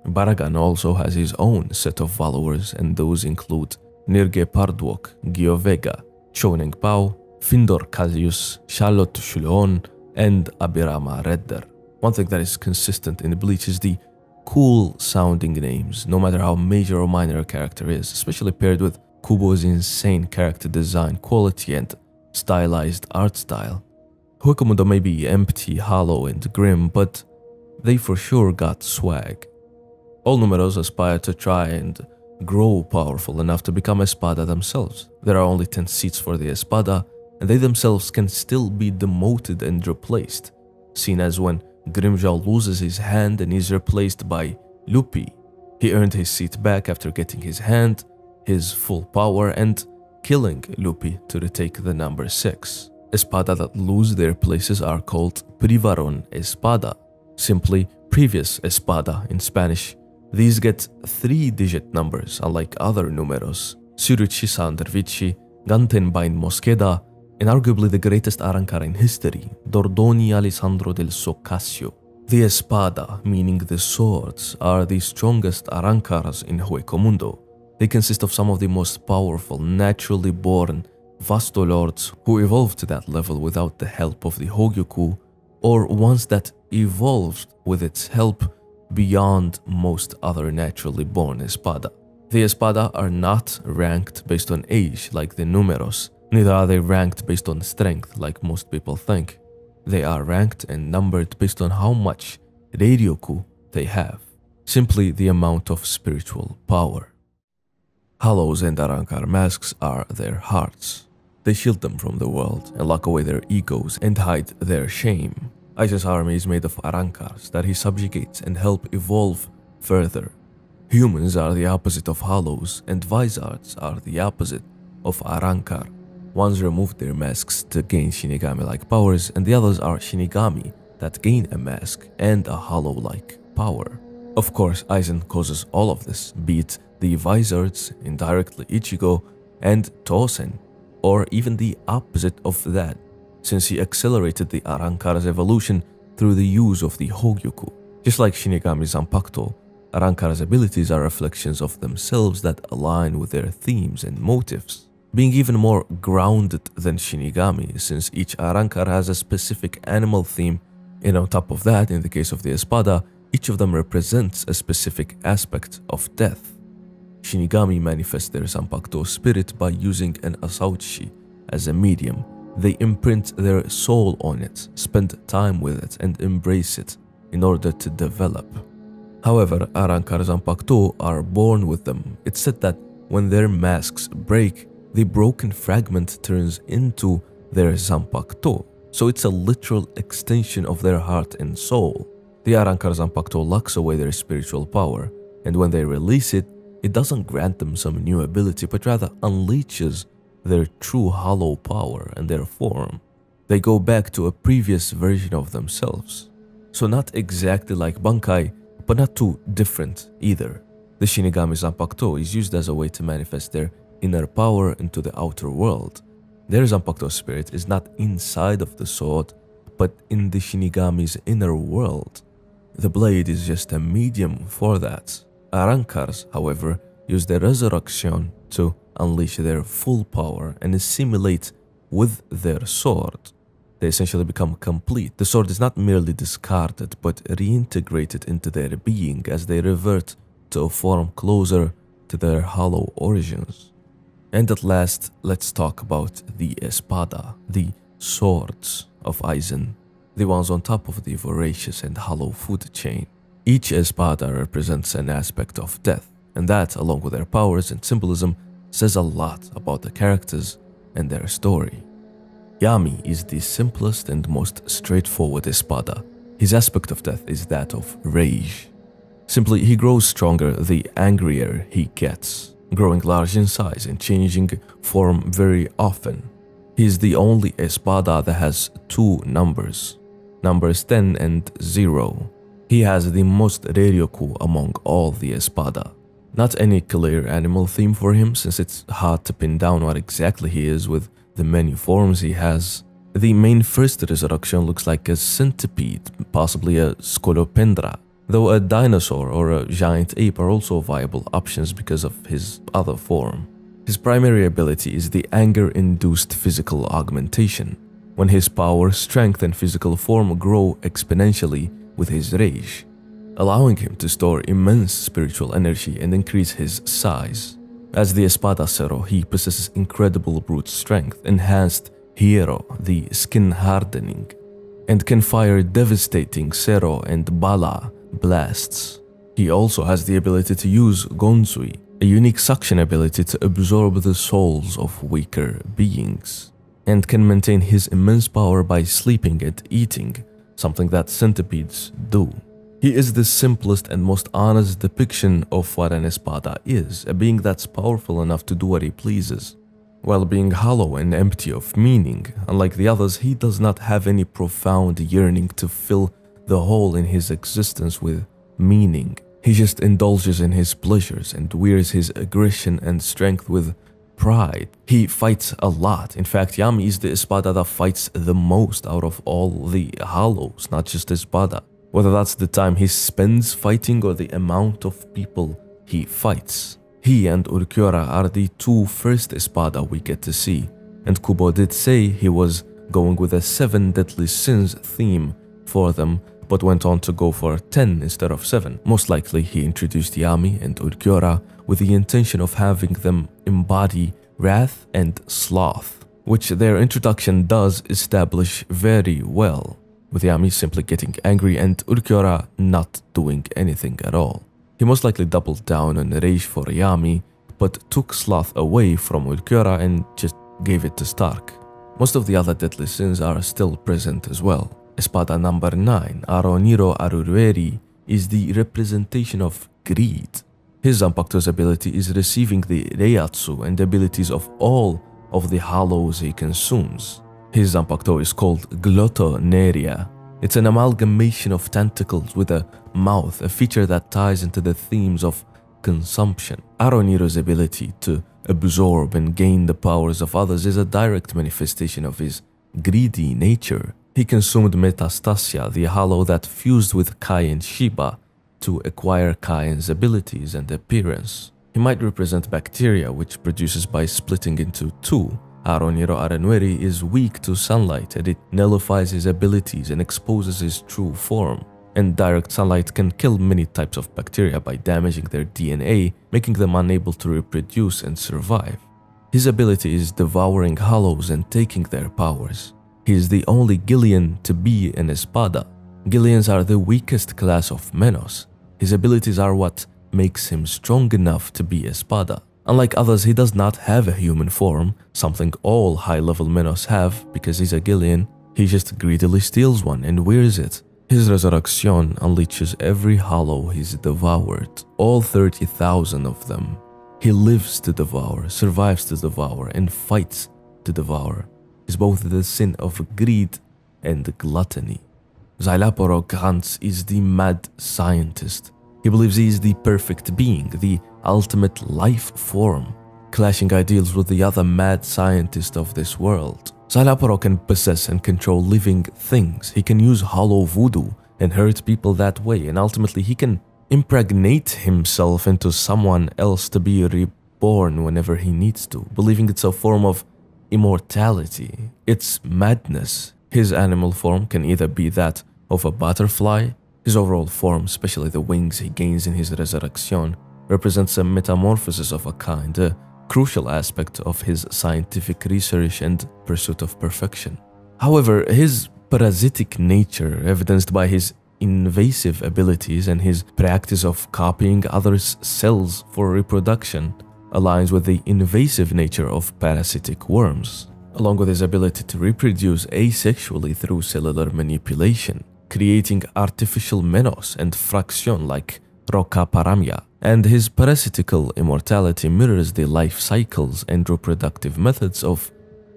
Baragan also has his own set of followers, and those include Nirge Pardwok, Giovega, Choneng Pao, Findor Kazius, Charlotte Shulon, and Abirama Redder. One thing that is consistent in Bleach is the cool sounding names, no matter how major or minor a character is, especially paired with Kubo's insane character design quality and stylized art style. Huecomundo may be empty, hollow, and grim, but they for sure got swag. All numeros aspire to try and grow powerful enough to become Espada themselves. There are only 10 seats for the Espada, and they themselves can still be demoted and replaced, seen as when Grimjaw loses his hand and is replaced by Lupi. He earned his seat back after getting his hand, his full power, and killing Lupi to retake the number 6. Espada that lose their places are called Privaron Espada, simply previous Espada in Spanish. These get 3-digit numbers, unlike other numeros. Suruchi Sandervici, Gantenbain Mosqueda, and arguably the greatest Arrancar in history, Dordoni Alessandro del Socasio. The Espada, meaning the swords, are the strongest Arrancars in Huecomundo. They consist of some of the most powerful, naturally born Vasto Lords who evolved to that level without the help of the Hogyoku, or ones that evolved with its help beyond most other naturally born Espada. The Espada are not ranked based on age like the Numeros, neither are they ranked based on strength like most people think. They are ranked and numbered based on how much Reiryoku they have, simply the amount of spiritual power. Hollows and Arrancar masks are their hearts. They shield them from the world and lock away their egos and hide their shame. Aizen's army is made of Arrancars that he subjugates and help evolve further. Humans are the opposite of Hollows, and Vizards are the opposite of Arrancar. Ones remove their masks to gain Shinigami-like powers, and the others are Shinigami that gain a mask and a Hollow-like power. Of course, Aizen causes all of this, be it the Vizards, indirectly Ichigo, and Tosen, or even the opposite of that, since he accelerated the Arrancar's evolution through the use of the Hogyoku. Just like Shinigami Zanpakuto, Arrancar's abilities are reflections of themselves that align with their themes and motives, being even more grounded than Shinigami, since each Arrancar has a specific animal theme, and on top of that, in the case of the Espada, each of them represents a specific aspect of death. Shinigami manifest their Zanpakuto spirit by using an Asauchi as a medium. They imprint their soul on it, spend time with it, and embrace it in order to develop. However, Arrancar Zanpakuto are born with them. It's said that when their masks break, the broken fragment turns into their Zanpakuto, so it's a literal extension of their heart and soul. The Arrancar Zanpakuto locks away their spiritual power, and when they release it, it doesn't grant them some new ability, but rather unleashes their true hollow power and their form. They go back to a previous version of themselves. So not exactly like Bankai, but not too different either. The Shinigami Zanpakuto is used as a way to manifest their inner power into the outer world. Their Zanpakuto spirit is not inside of the sword, but in the Shinigami's inner world. The blade is just a medium for that. Arrancars, however, use the resurrection to unleash their full power and assimilate with their sword. They essentially become complete. The sword is not merely discarded, but reintegrated into their being as they revert to a form closer to their hollow origins. And at last, let's talk about the Espada, the swords of Aizen, the ones on top of the voracious and hollow food chain. Each Espada represents an aspect of death, and that, along with their powers and symbolism, says a lot about the characters and their story. Yami is the simplest and most straightforward Espada. His aspect of death is that of rage. Simply, he grows stronger the angrier he gets, growing large in size and changing form very often. He is the only Espada that has 2 numbers, numbers 10 and 0. He has the most Reiryoku among all the Espada. Not any clear animal theme for him, since it's hard to pin down what exactly he is with the many forms he has. The main first resurrection looks like a centipede, possibly a scolopendra, though a dinosaur or a giant ape are also viable options because of his other form. His primary ability is the anger-induced physical augmentation, when his power, strength, and physical form grow exponentially with his rage, allowing him to store immense spiritual energy and increase his size. As the Espada Zero, he possesses incredible brute strength, enhanced Hero, the skin hardening, and can fire devastating Zero and Bala blasts. He also has the ability to use Gonzui, a unique suction ability to absorb the souls of weaker beings, and can maintain his immense power by sleeping and eating, something that centipedes do. He is the simplest and most honest depiction of what an Espada is, a being that's powerful enough to do what he pleases. While being hollow and empty of meaning, unlike the others, he does not have any profound yearning to fill the hole in his existence with meaning. He just indulges in his pleasures and wears his aggression and strength with pride. He fights a lot. In fact, Yami is the Espada that fights the most out of all the hollows, not just Espada. Whether that's the time he spends fighting or the amount of people he fights. He and Ulquiorra are the two first Espada we get to see, and Kubo did say he was going with a 7 deadly sins theme for them, but went on to go for 10 instead of 7. Most likely he introduced Yami and Ulquiorra with the intention of having them embody wrath and sloth, which their introduction does establish very well, with Yami simply getting angry and Ulquiorra not doing anything at all. He most likely doubled down on rage for Yami, but took sloth away from Ulquiorra and just gave it to Stark. Most of the other deadly sins are still present as well. Espada number 9, Aroniro Arurueri, is the representation of greed. His Zanpakuto's ability is receiving the Reiatsu and abilities of all of the hollows he consumes. His Zanpakuto is called Glottoneria. It's an amalgamation of tentacles with a mouth, a feature that ties into the themes of consumption. Aroniro's ability to absorb and gain the powers of others is a direct manifestation of his greedy nature. He consumed Metastasia, the hollow that fused with Kai and Shiba to acquire Kai's abilities and appearance. He might represent bacteria, which produces by splitting into two. Aroniro Aranweri is weak to sunlight and it nullifies his abilities and exposes his true form. And direct sunlight can kill many types of bacteria by damaging their DNA, making them unable to reproduce and survive. His ability is devouring hollows and taking their powers. He is the only Gillian to be an Espada. Gillians are the weakest class of Menos. His abilities are what makes him strong enough to be Espada. Unlike others, he does not have a human form, something all high-level Menos have because he's a Gillian. He just greedily steals one and wears it. His resurrection unleashes every hollow he's devoured, all 30,000 of them. He lives to devour, survives to devour, and fights to devour. Is both the sin of greed and gluttony. Xylaporo Gantz is the mad scientist. He believes he is the perfect being, the ultimate life form, clashing ideals with the other mad scientist of this world. Xylaporo can possess and control living things. He can use hollow voodoo and hurt people that way, and ultimately he can impregnate himself into someone else to be reborn whenever he needs to, believing it's a form of immortality. It's madness. His animal form can either be that of a butterfly. His overall form, especially the wings he gains in his resurrection, represents a metamorphosis of a kind, a crucial aspect of his scientific research and pursuit of perfection. However, his parasitic nature, evidenced by his invasive abilities and his practice of copying others' cells for reproduction, aligns with the invasive nature of parasitic worms, along with his ability to reproduce asexually through cellular manipulation, creating artificial menos and fraction like Roca Paramia. And his parasitical immortality mirrors the life cycles and reproductive methods of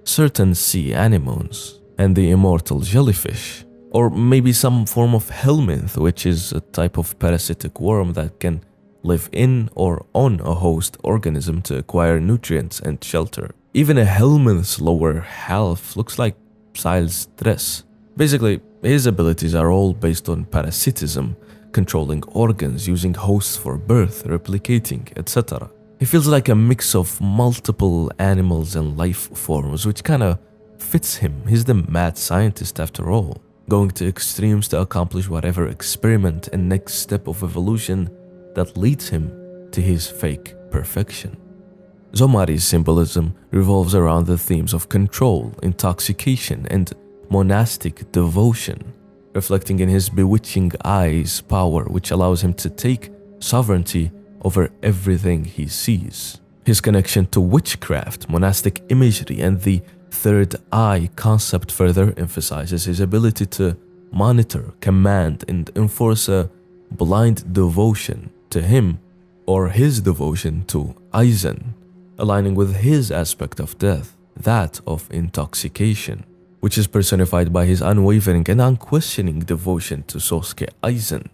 certain sea anemones and the immortal jellyfish, or maybe some form of helminth, which is a type of parasitic worm that can live in or on a host organism to acquire nutrients and shelter. Even a helminth's lower half looks like Xyl's dress. Basically, his abilities are all based on parasitism, controlling organs, using hosts for birth, replicating, etc. He feels like a mix of multiple animals and life forms, which kinda fits him. He's the mad scientist after all, going to extremes to accomplish whatever experiment and next step of evolution that leads him to his fake perfection. Zomari's symbolism revolves around the themes of control, intoxication, and monastic devotion, reflecting in his bewitching eyes power which allows him to take sovereignty over everything he sees. His connection to witchcraft, monastic imagery, and the third eye concept further emphasizes his ability to monitor, command, and enforce a blind devotion to him or his devotion to Aizen, aligning with his aspect of death, that of intoxication, which is personified by his unwavering and unquestioning devotion to Sosuke Aizen.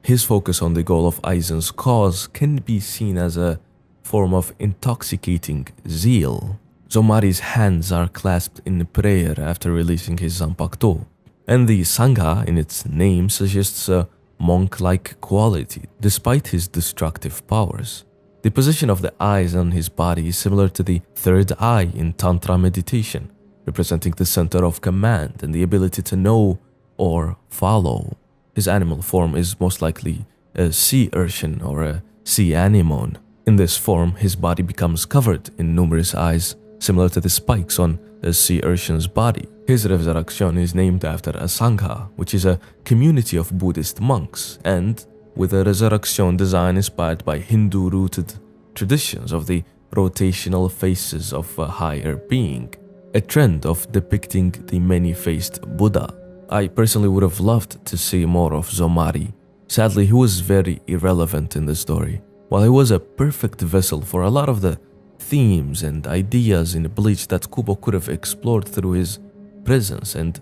His focus on the goal of Aizen's cause can be seen as a form of intoxicating zeal. Zomari's hands are clasped in prayer after releasing his Zanpakuto, and the Sangha in its name suggests a monk-like quality despite his destructive powers. The position of the eyes on his body is similar to the third eye in Tantra meditation, representing the center of command and the ability to know or follow. His animal form is most likely a sea urchin or a sea anemone. In this form, his body becomes covered in numerous eyes, similar to the spikes on a sea urchin's body. His resurrection is named after a Sangha, which is a community of Buddhist monks, and with a resurrection design inspired by Hindu-rooted traditions of the rotational faces of a higher being, a trend of depicting the many-faced Buddha. I personally would have loved to see more of Zomari. Sadly, he was very irrelevant in the story. While he was a perfect vessel for a lot of the themes and ideas in Bleach that Kubo could have explored through his presence and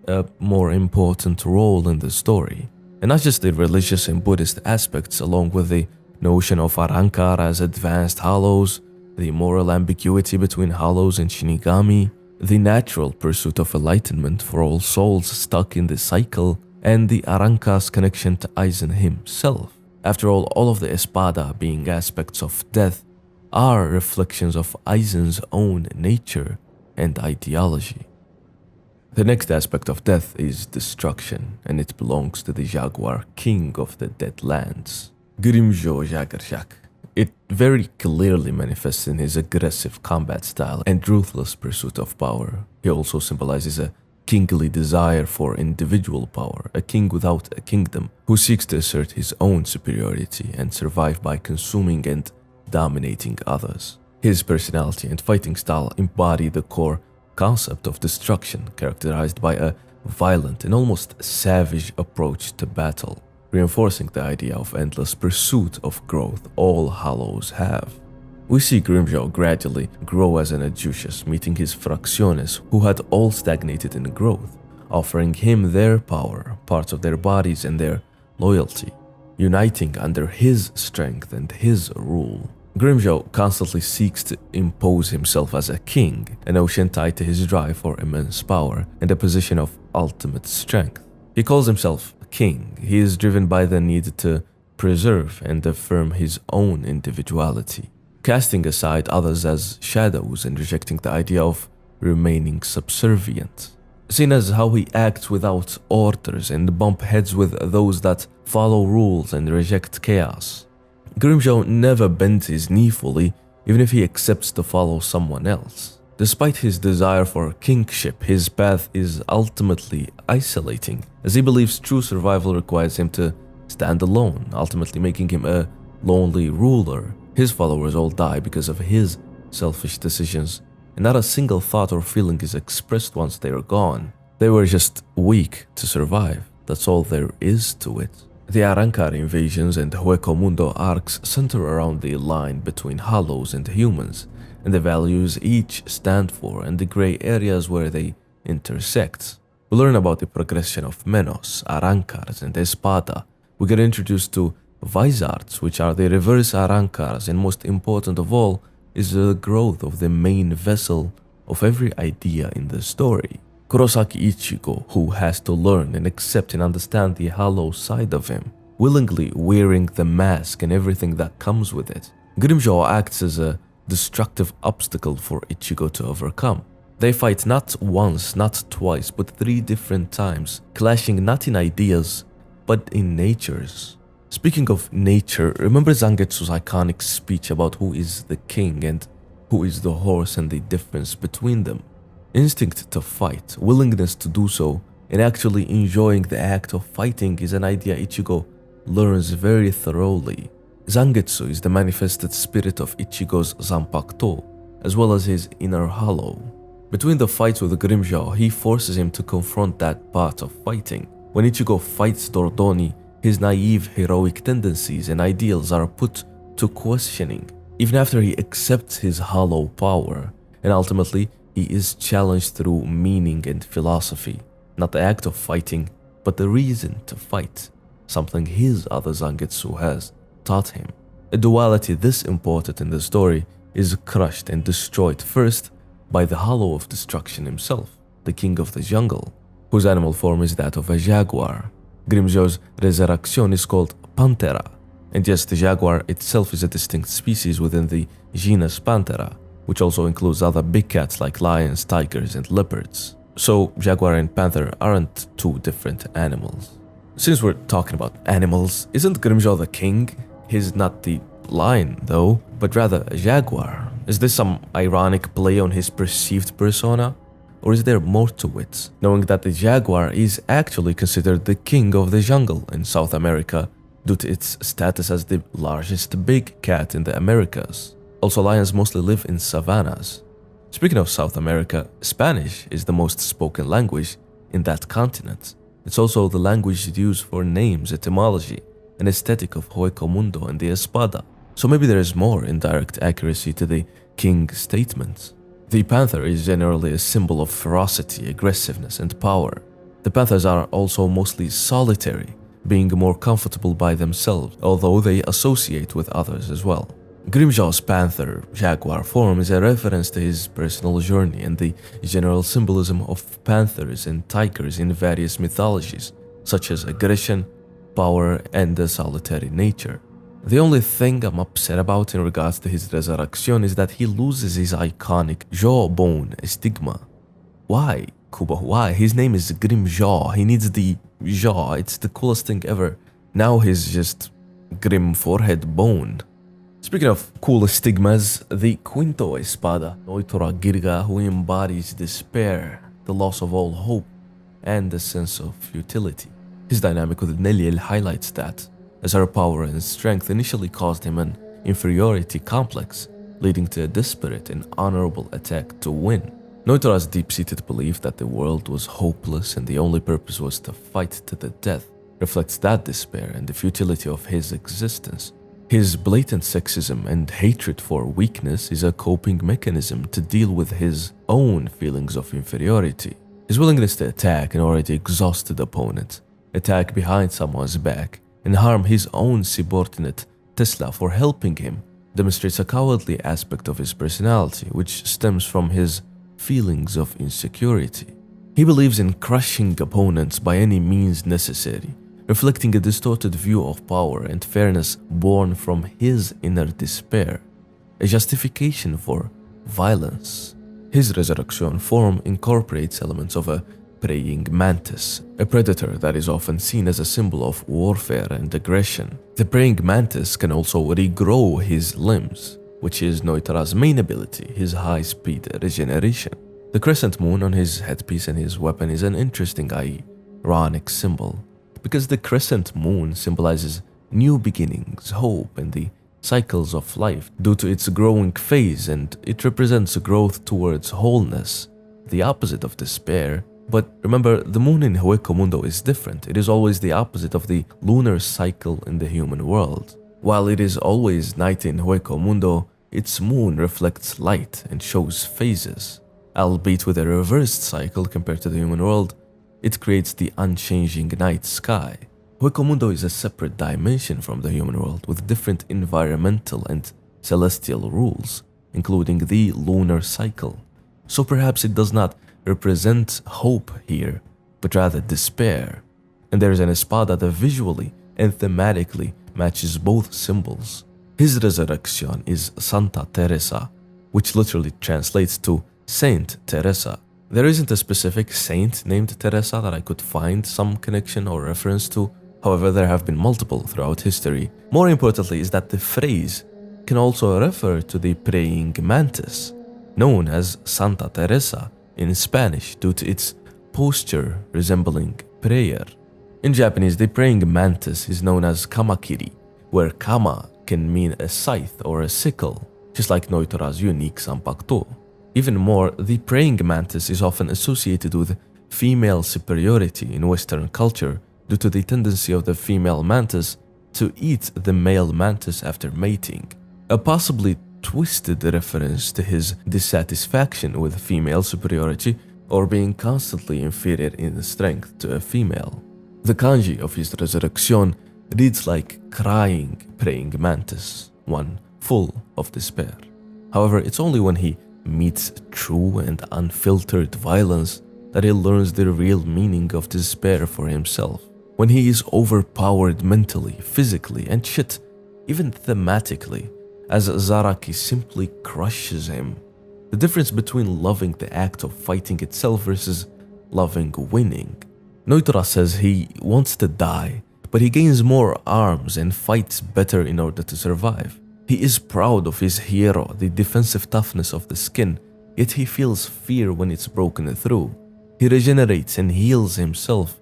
a more important role in the story. And not just the religious and Buddhist aspects, along with the notion of Arankar as advanced hollows, the moral ambiguity between hollows and Shinigami, the natural pursuit of enlightenment for all souls stuck in the cycle, and the Arankar's connection to Aizen himself. After all of the Espada being aspects of death are reflections of Aizen's own nature and ideology. The next aspect of death is destruction, and it belongs to the Jaguar King of the Deadlands, Grimjo Jagerjak. It very clearly manifests in his aggressive combat style and ruthless pursuit of power. He also symbolizes a kingly desire for individual power, a king without a kingdom, who seeks to assert his own superiority and survive by consuming and dominating others. His personality and fighting style embody the core concept of destruction, characterized by a violent and almost savage approach to battle, reinforcing the idea of endless pursuit of growth all hollows have. We see Grimjo gradually grow as an Adjucius, meeting his Fracciones who had all stagnated in growth, offering him their power, parts of their bodies and their loyalty, uniting under his strength and his rule. Grimjo constantly seeks to impose himself as a king, an notion tied to his drive for immense power and a position of ultimate strength. He calls himself a king. He is driven by the need to preserve and affirm his own individuality, casting aside others as shadows and rejecting the idea of remaining subservient. Seen as how he acts without orders and bump heads with those that follow rules and reject chaos. Grimjo never bends his knee fully, even if he accepts to follow someone else. Despite his desire for kingship, his path is ultimately isolating, as he believes true survival requires him to stand alone, ultimately making him a lonely ruler. His followers all die because of his selfish decisions, and not a single thought or feeling is expressed once they are gone. They were just weak to survive. That's all there is to it. The Arankar invasions and Hueco Mundo arcs center around the line between hollows and humans, and the values each stand for and the gray areas where they intersect. We learn about the progression of Menos, Arankars, and Espada. We get introduced to Vizards, which are the reverse Arankars, and most important of all is the growth of the main vessel of every idea in the story, Kurosaki Ichigo, who has to learn and accept and understand the hollow side of him, willingly wearing the mask and everything that comes with it. Grimjo acts as a destructive obstacle for Ichigo to overcome. They fight not once, not twice, but 3 different times, clashing not in ideas, but in natures. Speaking of nature, remember Zangetsu's iconic speech about who is the king, and who is the horse and the difference between them. Instinct to fight, willingness to do so, and actually enjoying the act of fighting is an idea Ichigo learns very thoroughly. Zangetsu is the manifested spirit of Ichigo's Zanpakuto, as well as his inner hollow. Between the fights with Grimjaw, he forces him to confront that part of fighting. When Ichigo fights Dordoni, his naive heroic tendencies and ideals are put to questioning, even after he accepts his hollow power, and ultimately he is challenged through meaning and philosophy, not the act of fighting, but the reason to fight, something his other Zangetsu has taught him. A duality this important in the story is crushed and destroyed first by the Hollow of Destruction himself, the king of the jungle, whose animal form is that of a jaguar. Grimjaw's resurrection is called Panthera, and yes, the jaguar itself is a distinct species within the genus Panthera, which also includes other big cats like lions, tigers, and leopards. So jaguar and panther aren't two different animals. Since we're talking about animals, isn't Grimjaw the king? He's not the lion though, but rather a jaguar. Is this some ironic play on his perceived persona? Or is there more to it, knowing that the jaguar is actually considered the king of the jungle in South America due to its status as the largest big cat in the Americas? Also, lions mostly live in savannas. Speaking of South America, Spanish is the most spoken language in that continent. It's also the language used for names, etymology, and aesthetic of Hueco and the Espada. So maybe there is more indirect accuracy to the king statement. The panther is generally a symbol of ferocity, aggressiveness, and power. The panthers are also mostly solitary, being more comfortable by themselves, although they associate with others as well. Grimjaw's panther jaguar form is a reference to his personal journey and the general symbolism of panthers and tigers in various mythologies, such as aggression, power, and a solitary nature. The only thing I'm upset about in regards to his resurrection is that he loses his iconic jawbone stigma. Why, Kubo? Why? His name is Grimjaw. He needs the jaw. It's the coolest thing ever. Now he's just Grim Forehead Bone. Speaking of cool stigmas, the Quinto Espada, Noitora Girga, who embodies despair, the loss of all hope, and a sense of futility. His dynamic with Neliel highlights that, as her power and strength initially caused him an inferiority complex, leading to a desperate and honorable attack to win. Noitora's deep-seated belief that the world was hopeless and the only purpose was to fight to the death reflects that despair and the futility of his existence. His blatant sexism and hatred for weakness is a coping mechanism to deal with his own feelings of inferiority. His willingness to attack an already exhausted opponent, attack behind someone's back, and harm his own subordinate, Tesla, for helping him, demonstrates a cowardly aspect of his personality, which stems from his feelings of insecurity. He believes in crushing opponents by any means necessary, reflecting a distorted view of power and fairness born from his inner despair, a justification for violence. His resurrection form incorporates elements of a praying mantis, a predator that is often seen as a symbol of warfare and aggression. The praying mantis can also regrow his limbs, which is Noitora's main ability, his high-speed regeneration. The crescent moon on his headpiece and his weapon is an interesting ironic symbol, because the crescent moon symbolizes new beginnings, hope, and the cycles of life due to its growing phase, and it represents growth towards wholeness, the opposite of despair. But remember, the moon in Hueco is different. It is always the opposite of the lunar cycle in the human world. While it is always night in Hueco, its moon reflects light and shows phases. Albeit with a reversed cycle compared to the human world, it creates the unchanging night sky. Hueco is a separate dimension from the human world with different environmental and celestial rules, including the lunar cycle. So perhaps it does not represent hope here, but rather despair. And there is an espada that visually and thematically matches both symbols. His resurrection is Santa Teresa, which literally translates to Saint Teresa. There isn't a specific saint named Teresa that I could find some connection or reference to. However, there have been multiple throughout history. More importantly is that the phrase can also refer to the praying mantis, known as Santa Teresa in Spanish due to its posture resembling prayer. In Japanese, the praying mantis is known as kamakiri, where kama can mean a scythe or a sickle, just like Noitora's unique sanpakuto. Even more, the praying mantis is often associated with female superiority in Western culture due to the tendency of the female mantis to eat the male mantis after mating, a possibly twisted reference to his dissatisfaction with female superiority or being constantly inferior in strength to a female. The kanji of his resurrection reads like crying praying mantis, one full of despair. However, it's only when he meets true and unfiltered violence that he learns the real meaning of despair for himself. When he is overpowered mentally, physically, and shit, even thematically, as Zaraki simply crushes him. The difference between loving the act of fighting itself versus loving winning. Noitora says he wants to die, but he gains more arms and fights better in order to survive. He is proud of his hero, the defensive toughness of the skin, yet he feels fear when it's broken through. He regenerates and heals himself.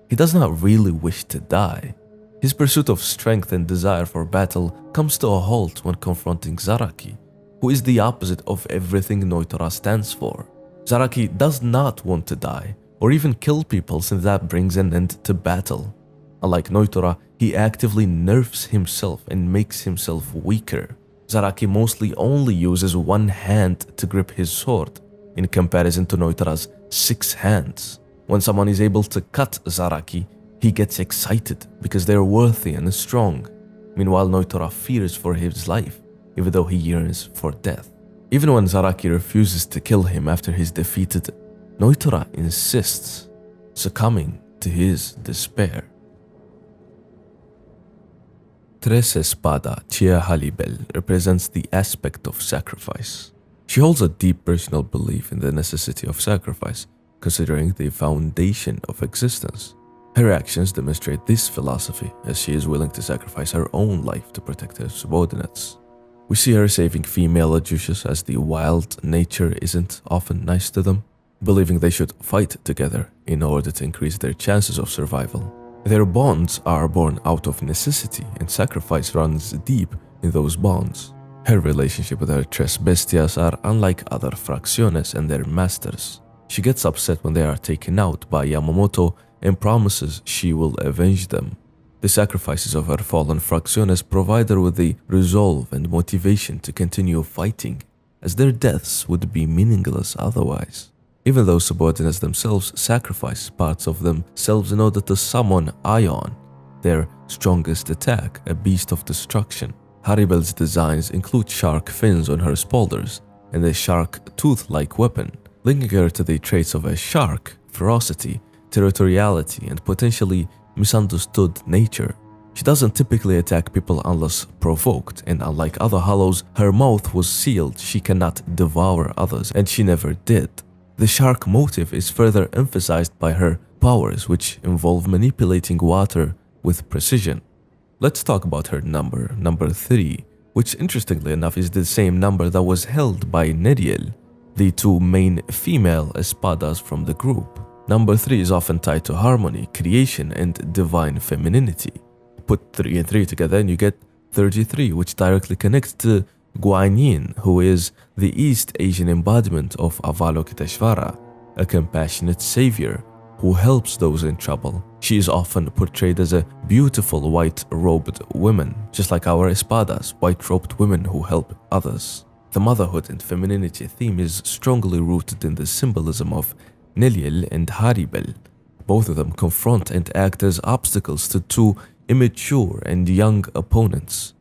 He does not really wish to die. His pursuit of strength and desire for battle comes to a halt when confronting Zaraki, who is the opposite of everything Noitora stands for. Zaraki does not want to die, or even kill people since that brings an end to battle. Unlike Noitora, he actively nerfs himself and makes himself weaker. Zaraki mostly only uses one hand to grip his sword, in comparison to Noitora's 6 hands. When someone is able to cut Zaraki, he gets excited because they're worthy and strong. Meanwhile, Noitora fears for his life, even though he yearns for death. Even when Zaraki refuses to kill him after he's defeated, Noitora insists, succumbing to his despair. Tres Espada Chia Halibel represents the aspect of sacrifice. She holds a deep personal belief in the necessity of sacrifice, considering the foundation of existence. Her actions demonstrate this philosophy, as she is willing to sacrifice her own life to protect her subordinates. We see her saving female Adjushas as the wild nature isn't often nice to them, believing they should fight together in order to increase their chances of survival. Their bonds are born out of necessity, and sacrifice runs deep in those bonds. Her relationship with her tres bestias are unlike other fracciones and their masters. She gets upset when they are taken out by Yamamoto and promises she will avenge them. The sacrifices of her fallen fracciones provide her with the resolve and motivation to continue fighting, as their deaths would be meaningless otherwise. Even though subordinates themselves sacrifice parts of themselves in order to summon Ion, their strongest attack, a beast of destruction. Haribel's designs include shark fins on her spaulders and a shark tooth-like weapon, linking her to the traits of a shark, ferocity, territoriality, and potentially misunderstood nature. She doesn't typically attack people unless provoked, and unlike other hollows, her mouth was sealed. She cannot devour others, and she never did. The shark motive is further emphasized by her powers, which involve manipulating water with precision. Let's talk about her number 3, which interestingly enough is the same number that was held by Neriel, the 2 main female espadas from the group. Number 3 is often tied to harmony, creation, and divine femininity. Put 3 and 3 together and you get 33, which directly connects to Guanyin, who is the East Asian embodiment of Avalokiteshvara, a compassionate savior who helps those in trouble. She is often portrayed as a beautiful white-robed woman, just like our espadas, white-robed women who help others. The motherhood and femininity theme is strongly rooted in the symbolism of Neliel and Haribel. Both of them confront and act as obstacles to 2 immature and young opponents.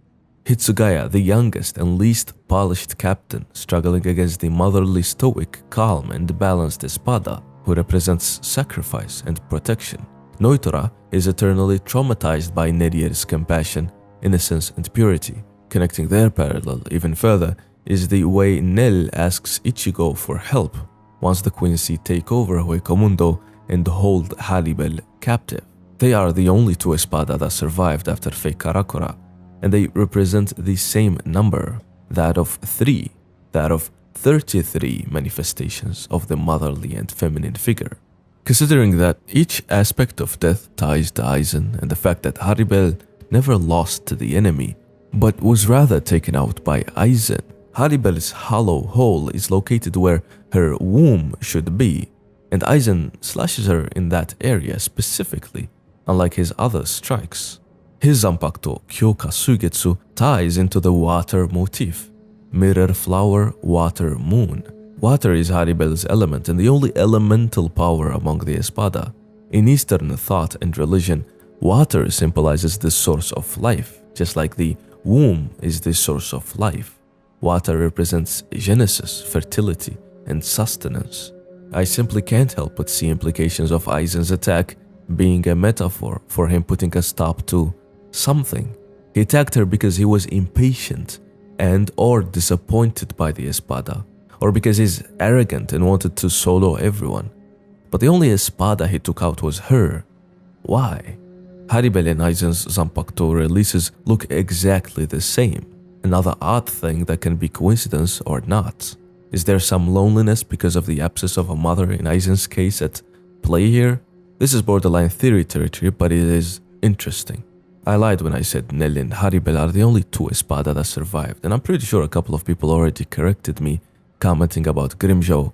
Hitsugaya, the youngest and least polished captain, struggling against the motherly stoic, calm, and balanced espada, who represents sacrifice and protection. Noitora is eternally traumatized by Neriel's compassion, innocence, and purity. Connecting their parallel even further is the way Nel asks Ichigo for help once the Quincy take over Huecomundo and hold Haribel captive. They are the only 2 espada that survived after Fake Karakura, and they represent the same number, that of 3, that of 33 manifestations of the motherly and feminine figure. Considering that each aspect of death ties to Aizen, and the fact that Haribel never lost to the enemy, but was rather taken out by Aizen, Haribel's hollow hole is located where her womb should be, and Aizen slashes her in that area specifically, unlike his other strikes. His Zanpakuto Kyoka Suigetsu ties into the water motif. Mirror flower, water moon. Water is Haribel's element and the only elemental power among the Espada. In Eastern thought and religion, water symbolizes the source of life, just like the womb is the source of life. Water represents genesis, fertility, and sustenance. I simply can't help but see implications of Aizen's attack being a metaphor for him putting a stop to something. He attacked her because he was impatient and or disappointed by the Espada, or because he's arrogant and wanted to solo everyone. But the only Espada he took out was her. Why? Haribel and Aizen's Zanpakuto releases look exactly the same. Another odd thing that can be coincidence or not. Is there some loneliness because of the absence of a mother in Aizen's case at play here? This is borderline theory territory, but it is interesting. I lied when I said Nelly and Haribel are the only two Espada that survived, and I'm pretty sure a couple of people already corrected me, commenting about Grimjo.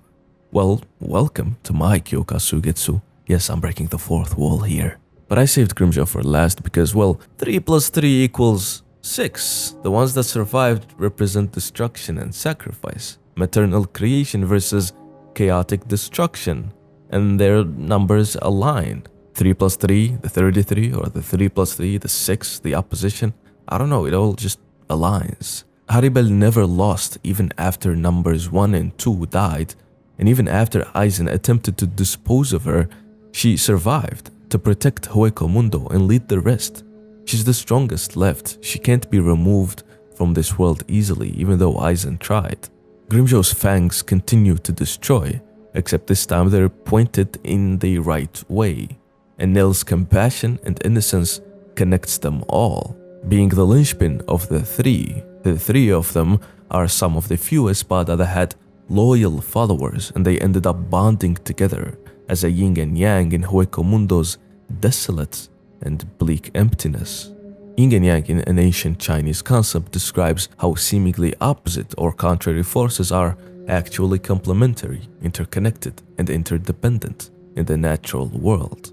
Well, welcome to my Kyoka Suigetsu. Yes, I'm breaking the fourth wall here. But I saved Grimjo for last because, well, 3 plus 3 equals 6. The ones that survived represent destruction and sacrifice, maternal creation versus chaotic destruction, and their numbers align. 3 plus 3, the 33, or the 3 plus 3, the 6, the opposition. I don't know, it all just aligns. Haribel never lost even after numbers 1 and 2 died, and even after Aizen attempted to dispose of her, she survived to protect Hueco Mundo and lead the rest. She's the strongest left. She can't be removed from this world easily, even though Aizen tried. Grimjo's fangs continue to destroy, except this time they're pointed in the right way. And Nell's compassion and innocence connects them all. Being the linchpin of the three of them are some of the few Espada that had loyal followers, and they ended up bonding together as a yin and yang in Hueco Mundo's desolate and bleak emptiness. Yin and yang in an ancient Chinese concept describes how seemingly opposite or contrary forces are actually complementary, interconnected, and interdependent in the natural world.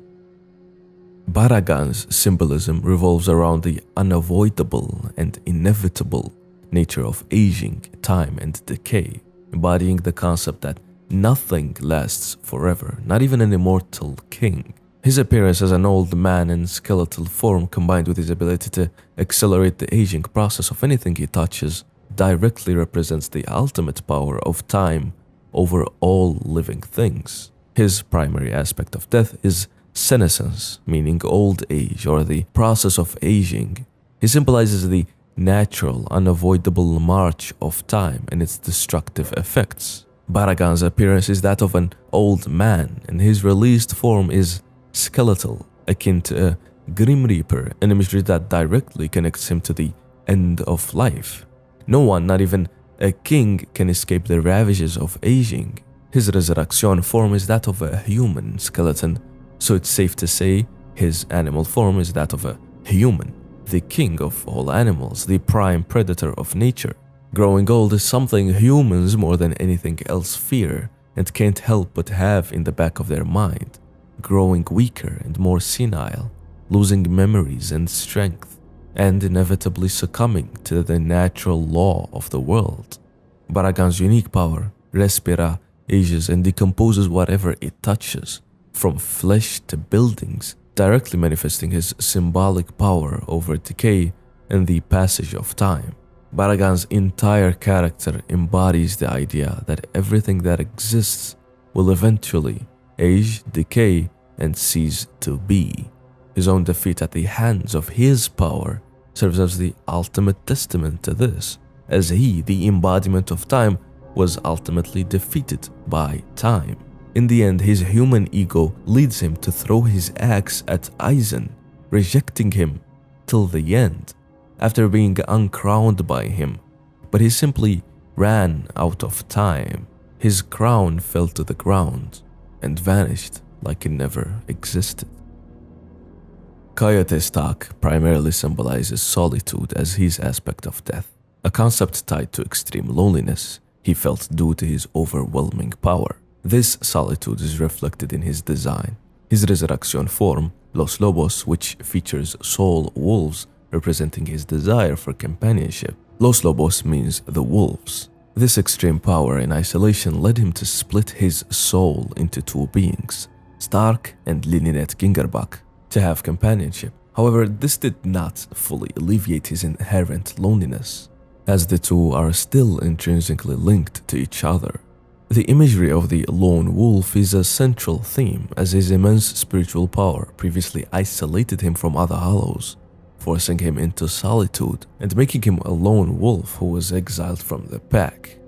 Baragan's symbolism revolves around the unavoidable and inevitable nature of aging, time, and decay, embodying the concept that nothing lasts forever, not even an immortal king. His appearance as an old man in skeletal form, combined with his ability to accelerate the aging process of anything he touches, directly represents the ultimate power of time over all living things. His primary aspect of death is senescence, meaning old age or the process of aging. He symbolizes the natural, unavoidable march of time and its destructive effects. Baragan's appearance is that of an old man, and his released form is skeletal, akin to a Grim Reaper, an imagery that directly connects him to the end of life. No one, not even a king, can escape the ravages of aging. His resurrection form is that of a human skeleton, so it's safe to say his animal form is that of a human, the king of all animals, the prime predator of nature. Growing old is something humans more than anything else fear and can't help but have in the back of their mind. Growing weaker and more senile, losing memories and strength, and inevitably succumbing to the natural law of the world. Baragan's unique power, Respira, ages and decomposes whatever it touches, from flesh to buildings, directly manifesting his symbolic power over decay and the passage of time. Baragan's entire character embodies the idea that everything that exists will eventually age, decay, and cease to be. His own defeat at the hands of his power serves as the ultimate testament to this, as he, the embodiment of time, was ultimately defeated by time. In the end, his human ego leads him to throw his axe at Aizen, rejecting him till the end. after being uncrowned by him, but he simply ran out of time. His crown fell to the ground and vanished like it never existed. Coyote Stark primarily symbolizes solitude as his aspect of death, a concept tied to extreme loneliness he felt due to his overwhelming power. This solitude is reflected in his design. His resurrection form, Los Lobos, which features soul wolves representing his desire for companionship. Los Lobos means the wolves. This extreme power in isolation led him to split his soul into two beings, Stark and Lynette Gingerbach, to have companionship. However, this did not fully alleviate his inherent loneliness, as the two are still intrinsically linked to each other. The imagery of the lone wolf is a central theme, as his immense spiritual power previously isolated him from other hollows, forcing him into solitude and making him a lone wolf who was exiled from the pack.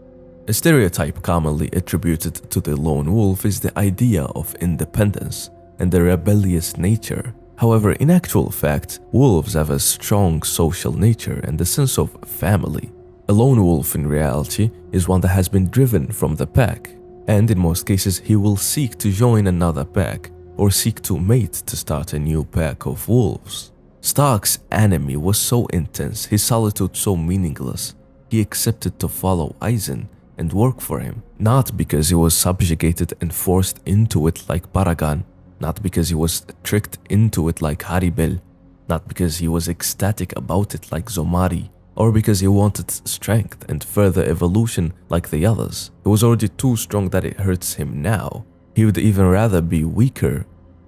A stereotype commonly attributed to the lone wolf is the idea of independence and the rebellious nature. However, in actual fact, wolves have a strong social nature and a sense of family. A lone wolf in reality is one that has been driven from the pack, and in most cases he will seek to join another pack or seek to mate to start a new pack of wolves. Stark's enemy was so intense, his solitude so meaningless, he accepted to follow Aizen and work for him, not because he was subjugated and forced into it like Paragon, not because he was tricked into it like Haribel, not because he was ecstatic about it like Zomari, or because he wanted strength and further evolution like the others. He was already too strong that it hurts him now. He would even rather be weaker,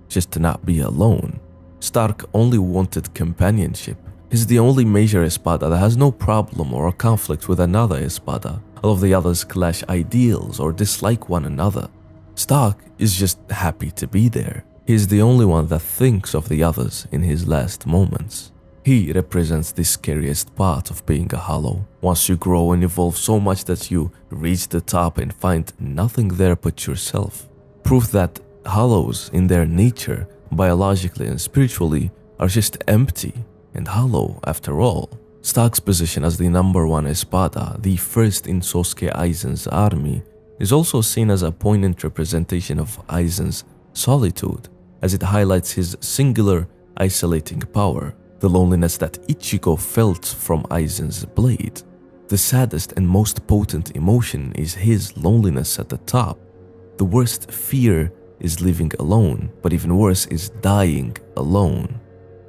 just to not be alone. Stark only wanted companionship. He's the only major Espada that has no problem or conflict with another Espada. All of the others clash ideals or dislike one another. Stark is just happy to be there. He's the only one that thinks of the others in his last moments. He represents the scariest part of being a hollow. Once you grow and evolve so much that you reach the top and find nothing there but yourself. Proof that hollows in their nature, biologically and spiritually, are just empty and hollow after all. Stark's position as the number one Espada, the first in Sosuke Aizen's army, is also seen as a poignant representation of Aizen's solitude, as it highlights his singular, isolating power, the loneliness that Ichigo felt from Aizen's blade. The saddest and most potent emotion is his loneliness at the top. The worst fear is living alone, but even worse is dying alone.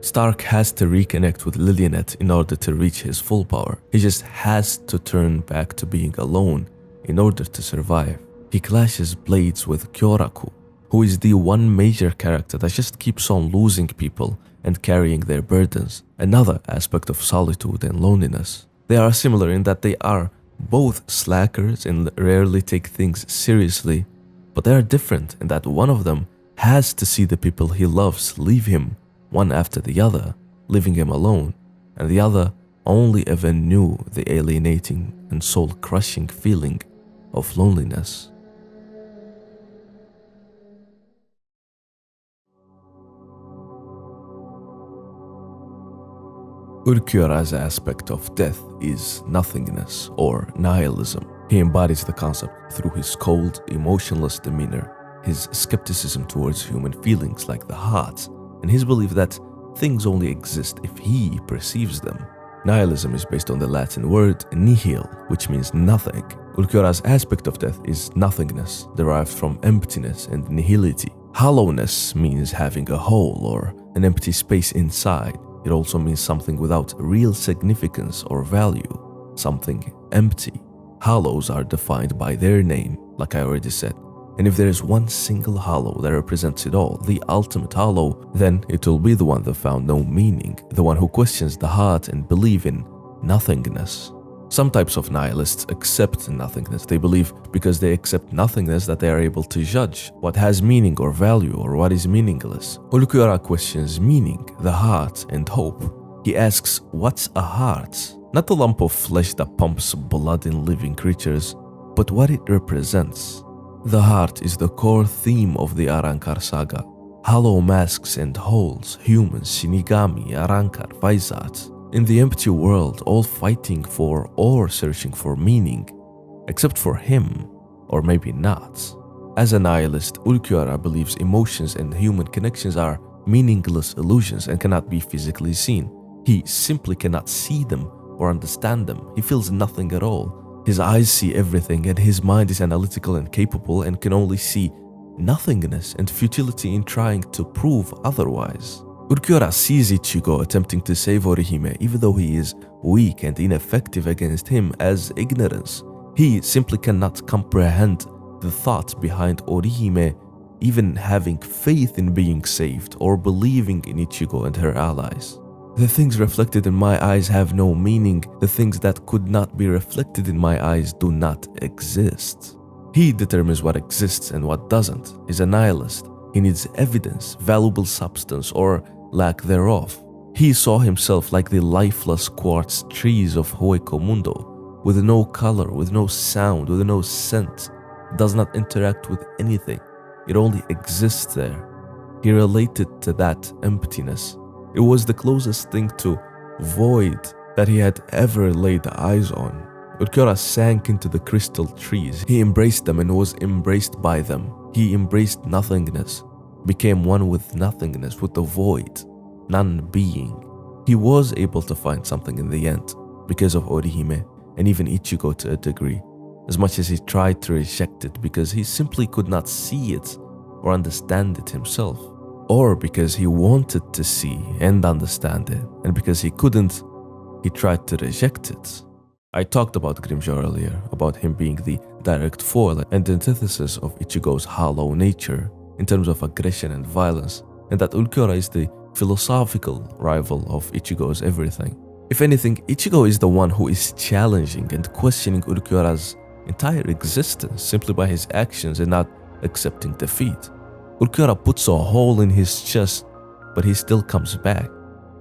Stark has to reconnect with Lilianet in order to reach his full power. He just has to turn back to being alone in order to survive. He clashes blades with Kyoraku, who is the one major character that just keeps on losing people and carrying their burdens, another aspect of solitude and loneliness. They are similar in that they are both slackers and rarely take things seriously, but they are different in that one of them has to see the people he loves leave him one after the other, leaving him alone, and the other only ever knew the alienating and soul-crushing feeling of loneliness. Ulquiorra's aspect of death is nothingness or nihilism. He embodies the concept through his cold, emotionless demeanor, his skepticism towards human feelings like the heart, and his belief that things only exist if he perceives them. Nihilism is based on the Latin word nihil, which means nothing. Ulquiorra's aspect of death is nothingness, derived from emptiness and nihility. Hollowness means having a hole or an empty space inside. It also means something without real significance or value, something empty. Hollows are defined by their name, like I already said. And if there is one single hollow that represents it all, the ultimate hollow, then it will be the one that found no meaning, the one who questions the heart and believe in nothingness. Some types of nihilists accept nothingness. They believe because they accept nothingness that they are able to judge what has meaning or value or what is meaningless. Ulquiorra questions meaning, the heart, and hope. He asks, what's a heart? Not the lump of flesh that pumps blood in living creatures, but what it represents. The heart is the core theme of the Arrancar saga. Hollow masks and holes, humans, Shinigami, Arrancar, Vizat. In the empty world, all fighting for or searching for meaning, except for him, or maybe not. As a nihilist, Ulquiorra believes emotions and human connections are meaningless illusions and cannot be physically seen. He simply cannot see them or understand them. He feels nothing at all. His eyes see everything, and his mind is analytical and capable and can only see nothingness and futility in trying to prove otherwise. Ulquiorra sees Ichigo attempting to save Orihime even though he is weak and ineffective against him as ignorance. He simply cannot comprehend the thought behind Orihime even having faith in being saved or believing in Ichigo and her allies. The things reflected in my eyes have no meaning. The things that could not be reflected in my eyes do not exist. He determines what exists and what doesn't. He's a nihilist. He needs evidence, valuable substance, or lack thereof. He saw himself like the lifeless quartz trees of Hueco with no color, with no sound, with no scent. It does not interact with anything. It only exists there. He related to that emptiness. It was the closest thing to void that he had ever laid eyes on. Ulquiorra sank into the crystal trees. He embraced them and was embraced by them. He embraced nothingness, became one with nothingness, with the void, non-being. He was able to find something in the end because of Orihime and even Ichigo to a degree, as much as he tried to reject it because he simply could not see it or understand it himself, or because he wanted to see and understand it, and because he couldn't, he tried to reject it. I talked about Grimjaw earlier, about him being the direct foil and antithesis of Ichigo's hollow nature in terms of aggression and violence, and that Ulquiorra is the philosophical rival of Ichigo's everything. If anything, Ichigo is the one who is challenging and questioning Ulquiorra's entire existence simply by his actions and not accepting defeat. Ulquiorra puts a hole in his chest, but he still comes back.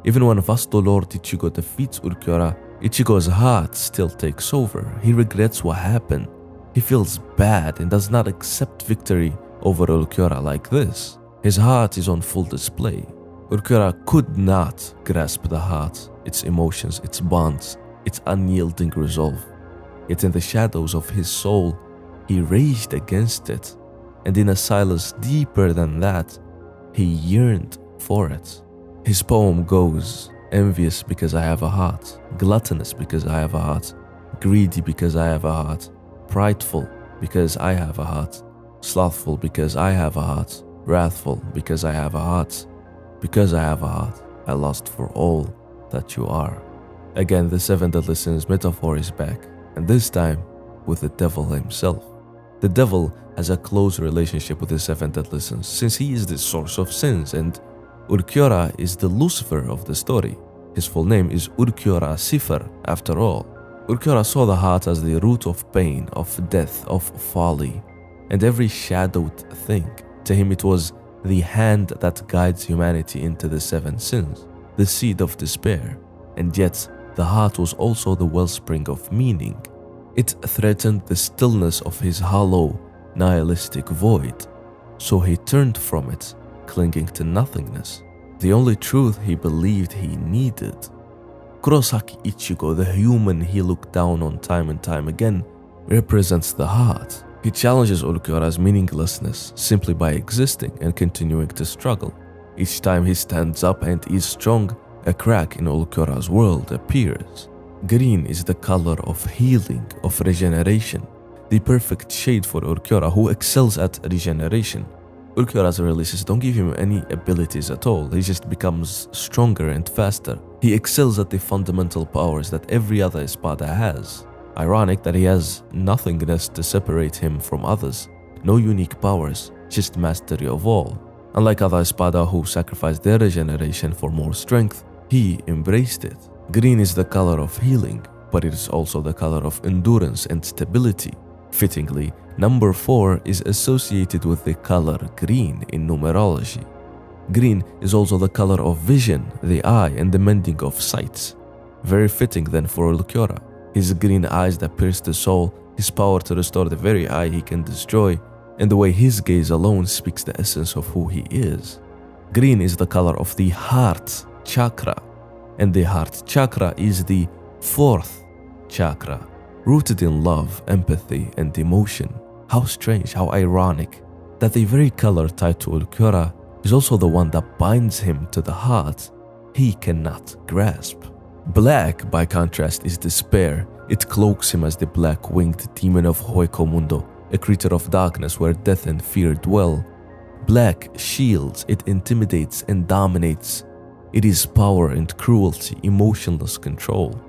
Even when Vasto Lord Ichigo defeats Ulquiorra, Ichigo's heart still takes over. He regrets what happened. He feels bad and does not accept victory over Ulquiorra like this. His heart is on full display. Ulquiorra could not grasp the heart, its emotions, its bonds, its unyielding resolve. Yet in the shadows of his soul, he raged against it, and in a silence deeper than that, he yearned for it. His poem goes, envious because I have a heart, gluttonous because I have a heart, greedy because I have a heart, prideful because I have a heart, slothful because I have a heart, wrathful because I have a heart. Because I have a heart, I lost for all that you are. Again, the seven deadly sins metaphor is back, and this time with the devil himself. The devil has a close relationship with the seven deadly sins since he is the source of sins, and Ulquiorra is the Lucifer of the story. His full name is Ulquiorra Sifar, after all. Ulquiorra saw the heart as the root of pain, of death, of folly, and every shadowed thing. To him it was the hand that guides humanity into the seven sins, the seed of despair, and yet the heart was also the wellspring of meaning. It threatened the stillness of his hollow, nihilistic void, so he turned from it, clinging to nothingness, the only truth he believed he needed. Kurosaki Ichigo, the human he looked down on time and time again, represents the heart. He challenges Ulquiorra's meaninglessness simply by existing and continuing to struggle. Each time he stands up and is strong, a crack in Ulquiorra's world appears. Green is the color of healing, of regeneration, the perfect shade for Ulquiorra, who excels at regeneration. Ulquiorra's releases don't give him any abilities at all, he just becomes stronger and faster. He excels at the fundamental powers that every other espada has. Ironic that he has nothingness to separate him from others, no unique powers, just mastery of all. Unlike other espada who sacrificed their regeneration for more strength, he embraced it. Green is the color of healing, but it is also the color of endurance and stability. Fittingly, number 4 is associated with the color green in numerology. Green is also the color of vision, the eye, and the mending of sights. Very fitting then for Ulquiorra. His green eyes that pierce the soul, his power to restore the very eye he can destroy, and the way his gaze alone speaks the essence of who he is. Green is the color of the heart chakra, and the heart chakra is the fourth chakra, rooted in love, empathy, and emotion. How strange, how ironic, that the very color tied to Ulquiorra is also the one that binds him to the heart he cannot grasp. Black, by contrast, is despair. It cloaks him as the black-winged demon of Hueco a creature of darkness where death and fear dwell. Black shields, it intimidates and dominates. It is power and cruelty, emotionless control.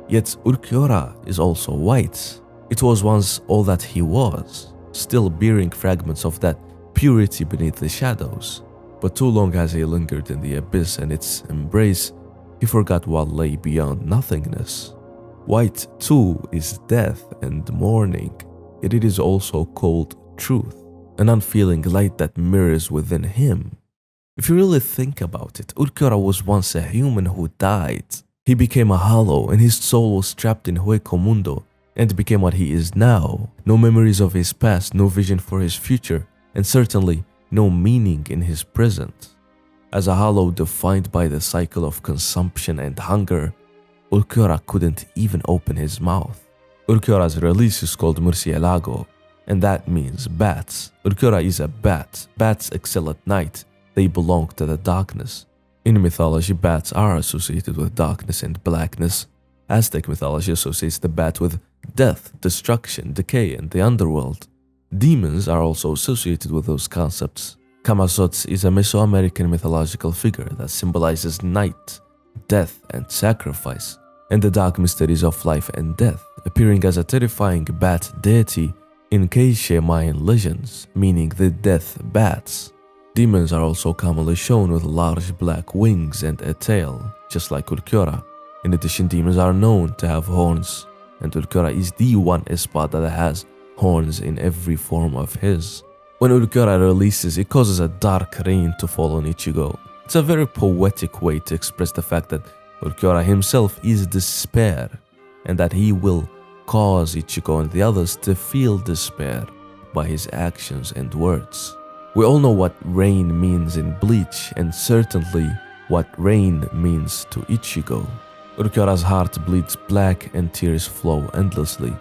Yet Ulquiorra is also white. It was once all that he was, still bearing fragments of that purity beneath the shadows. But too long as he lingered in the abyss and its embrace, he forgot what lay beyond nothingness. White, too, is death and mourning, yet it is also cold truth, an unfeeling light that mirrors within him. If you really think about it, Ulquiorra was once a human who died. He became a hollow, and his soul was trapped in Hueco and became what he is now. No memories of his past, no vision for his future, and certainly no meaning in his present. As a hollow defined by the cycle of consumption and hunger, Ulquiorra couldn't even open his mouth. Ulquiorra's release is called Murcielago, and that means bats. Ulquiorra is a bat. Bats excel at night. They belong to the darkness. In mythology, bats are associated with darkness and blackness. Aztec mythology associates the bat with death, destruction, decay, and the underworld. Demons are also associated with those concepts. Camazotz is a Mesoamerican mythological figure that symbolizes night, death, and sacrifice, and the dark mysteries of life and death, appearing as a terrifying bat deity in Quiche Mayan legends, meaning the death bats. Demons are also commonly shown with large black wings and a tail, just like Ulquiorra. In addition, demons are known to have horns, and Ulquiorra is the one espada that has horns in every form of his. When Ulquiorra releases, it causes a dark rain to fall on Ichigo. It's a very poetic way to express the fact that Ulquiorra himself is despair, and that he will cause Ichigo and the others to feel despair by his actions and words. We all know what rain means in Bleach, and certainly what rain means to Ichigo. Ulquiorra's heart bleeds black and tears flow endlessly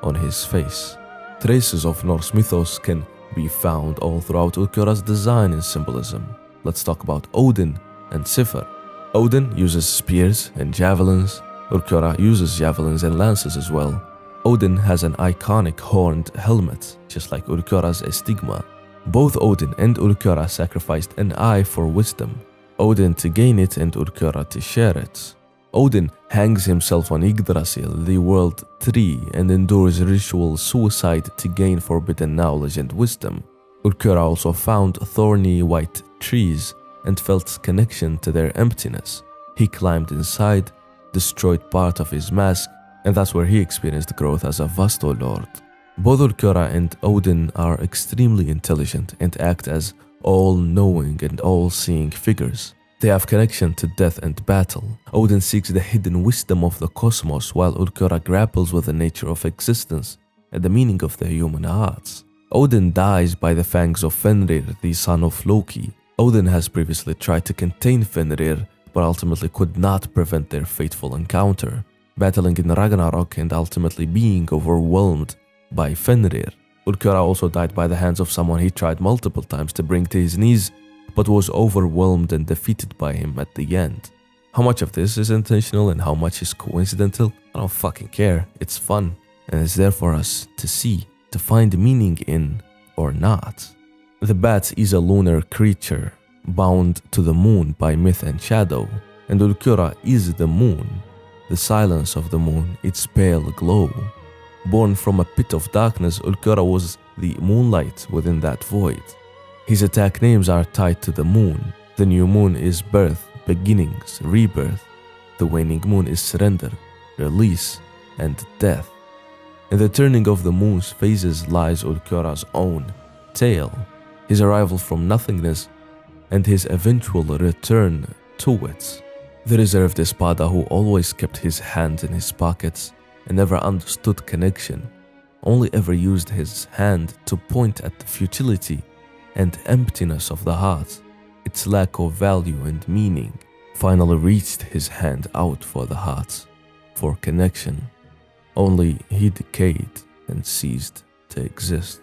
on his face. Traces of Norse mythos can be found all throughout Ulquiorra's design and symbolism. Let's talk about Odin and Sifr. Odin uses spears and javelins. Ulquiorra uses javelins and lances as well. Odin has an iconic horned helmet, just like Ulquiorra's estigma. Both Odin and Ulquiorra sacrificed an eye for wisdom, Odin to gain it and Ulquiorra to share it. Odin hangs himself on Yggdrasil, the world tree, and endures ritual suicide to gain forbidden knowledge and wisdom. Ulquiorra also found thorny white trees and felt connection to their emptiness. He climbed inside, destroyed part of his mask, and that's where he experienced growth as a Vasto Lord. Both Ulquiorra and Odin are extremely intelligent and act as all-knowing and all-seeing figures. They have connection to death and battle. Odin seeks the hidden wisdom of the cosmos, while Ulquiorra grapples with the nature of existence and the meaning of the human hearts. Odin dies by the fangs of Fenrir, the son of Loki. Odin has previously tried to contain Fenrir, but ultimately could not prevent their fateful encounter, battling in Ragnarok and ultimately being overwhelmed by Fenrir. Ulquiorra also died by the hands of someone he tried multiple times to bring to his knees, but was overwhelmed and defeated by him at the end. How much of this is intentional and how much is coincidental? I don't fucking care. It's fun, and it's there for us to see, to find meaning in, or not. The bat is a lunar creature, bound to the moon by myth and shadow, and Ulquiorra is the moon, the silence of the moon, its pale glow. Born from a pit of darkness, Ulquiorra was the moonlight within that void. His attack names are tied to the moon. The new moon is birth, beginnings, rebirth. The waning moon is surrender, release, and death. In the turning of the moon's phases lies Ulquiorra's own tale, his arrival from nothingness, and his eventual return to it. The reserved espada who always kept his hands in his pockets and never understood connection, only ever used his hand to point at the futility and emptiness of the heart, its lack of value and meaning. finally reached his hand out for the heart, for connection. Only he decayed and ceased to exist.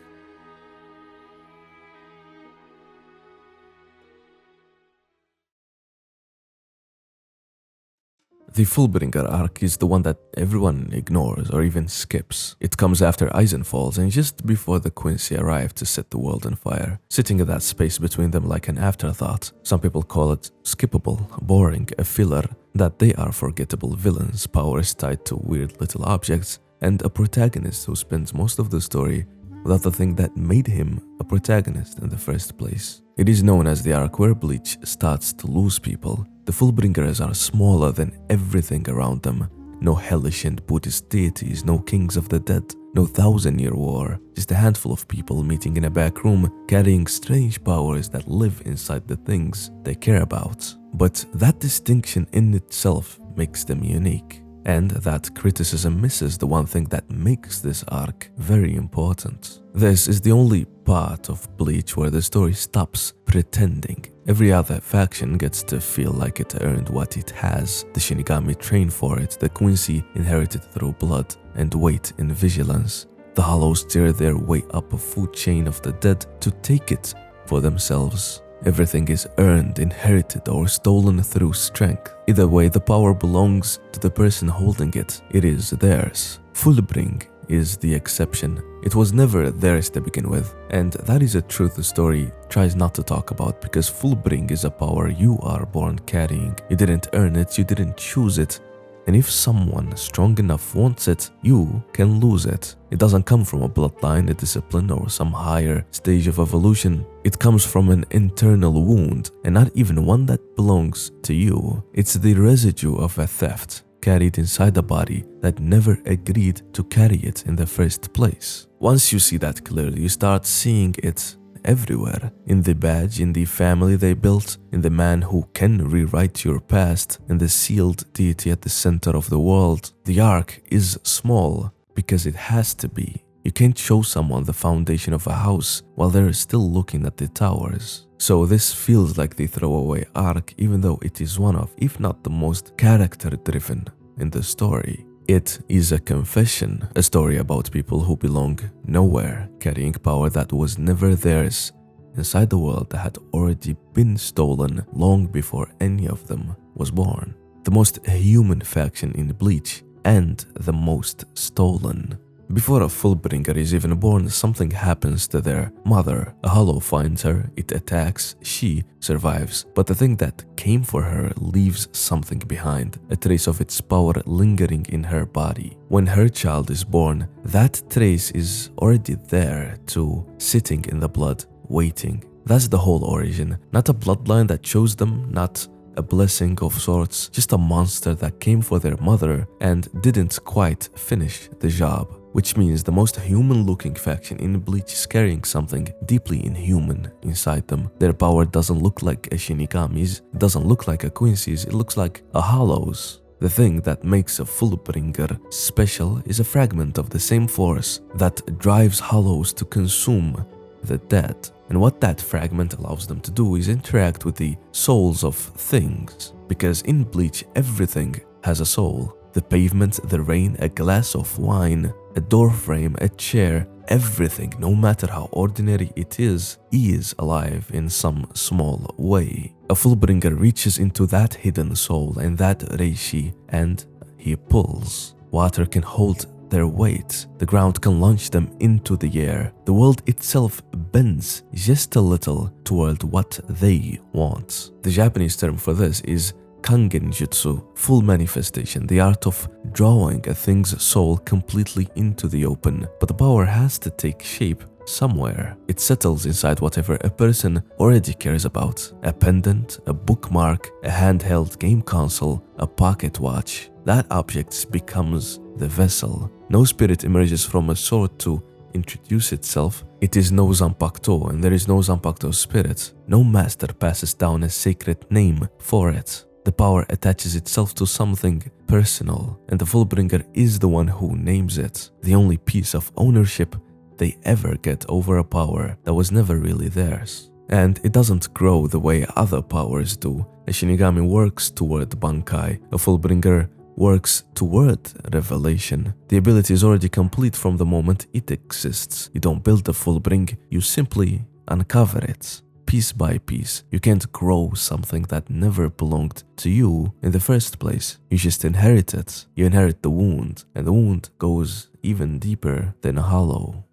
The Fullbringer arc is the one that everyone ignores or even skips. It comes after Eisen falls and just before the Quincy arrive to set the world on fire, sitting in that space between them like an afterthought. Some people call it skippable, boring, a filler, that they are forgettable villains, powers tied to weird little objects, and a protagonist who spends most of the story without the thing that made him a protagonist in the first place. It is known as the arc where Bleach starts to lose people. The Fullbringers are smaller than everything around them. No hellish and Buddhist deities, no kings of the dead, no 1,000-year war. Just a handful of people meeting in a back room, carrying strange powers that live inside the things they care about. But that distinction in itself makes them unique. And that criticism misses the one thing that makes this arc very important. This is the only part of Bleach where the story stops pretending. Every other faction gets to feel like it earned what it has. The Shinigami trained for it, the Quincy inherited through blood and weight in vigilance. The Hollows tear their way up a food chain of the dead to take it for themselves. Everything is earned, inherited, or stolen through strength. Either way, the power belongs to the person holding it. It is theirs. Fullbring is the exception. It was never theirs to begin with, and that is a truth the story tries not to talk about, because Fullbring is a power you are born carrying. You didn't earn it, you didn't choose it. And if someone strong enough wants it, you can lose it. It doesn't come from a bloodline, a discipline, or some higher stage of evolution. It comes from an internal wound, and not even one that belongs to you. It's the residue of a theft carried inside the body that never agreed to carry it in the first place. Once you see that clearly, you start seeing it everywhere. In the badge, in the family they built, in the man who can rewrite your past, in the sealed deity at the center of the world. The arc is small because it has to be. You can't show someone the foundation of a house while they're still looking at the towers. So this feels like the throwaway arc, even though it is one of, if not the most character-driven in the story. It is a confession, a story about people who belong nowhere, carrying power that was never theirs, inside the world that had already been stolen long before any of them was born. The most human faction in Bleach, and the most stolen. Before a Fullbringer is even born, something happens to their mother. A hollow finds her, it attacks, she survives. But the thing that came for her leaves something behind, a trace of its power lingering in her body. When her child is born, that trace is already there too, sitting in the blood, waiting. That's the whole origin, not a bloodline that chose them, not a blessing of sorts, just a monster that came for their mother and didn't quite finish the job. Which means the most human-looking faction in Bleach is carrying something deeply inhuman inside them. Their power doesn't look like a Shinigami's, it doesn't look like a Quincy's, it looks like a Hollow's. The thing that makes a Fullbringer special is a fragment of the same force that drives Hollows to consume the dead. And what that fragment allows them to do is interact with the souls of things. Because in Bleach, everything has a soul. The pavement, the rain, a glass of wine, a door frame, a chair, everything, no matter how ordinary it is alive in some small way. A Fullbringer reaches into that hidden soul and that reishi, and he pulls. Water can hold their weight. The ground can launch them into the air. The world itself bends just a little toward what they want. The Japanese term for this is Kangenjutsu, full manifestation, the art of drawing a thing's soul completely into the open. But the power has to take shape somewhere. It settles inside whatever a person already cares about. A pendant, a bookmark, a handheld game console, a pocket watch. That object becomes the vessel. No spirit emerges from a sword to introduce itself. It is no Zanpakuto, and there is no Zanpakuto spirit. No master passes down a sacred name for it. The power attaches itself to something personal, and the Fullbringer is the one who names it. The only piece of ownership they ever get over a power that was never really theirs. and it doesn't grow the way other powers do. A Shinigami works toward Bankai, a Fullbringer works toward revelation. The ability is already complete from the moment it exists. You don't build the Fullbring, you simply uncover it. Piece by piece. You can't grow something that never belonged to you in the first place. You just inherit it. You inherit the wound, and the wound goes even deeper than a hollow.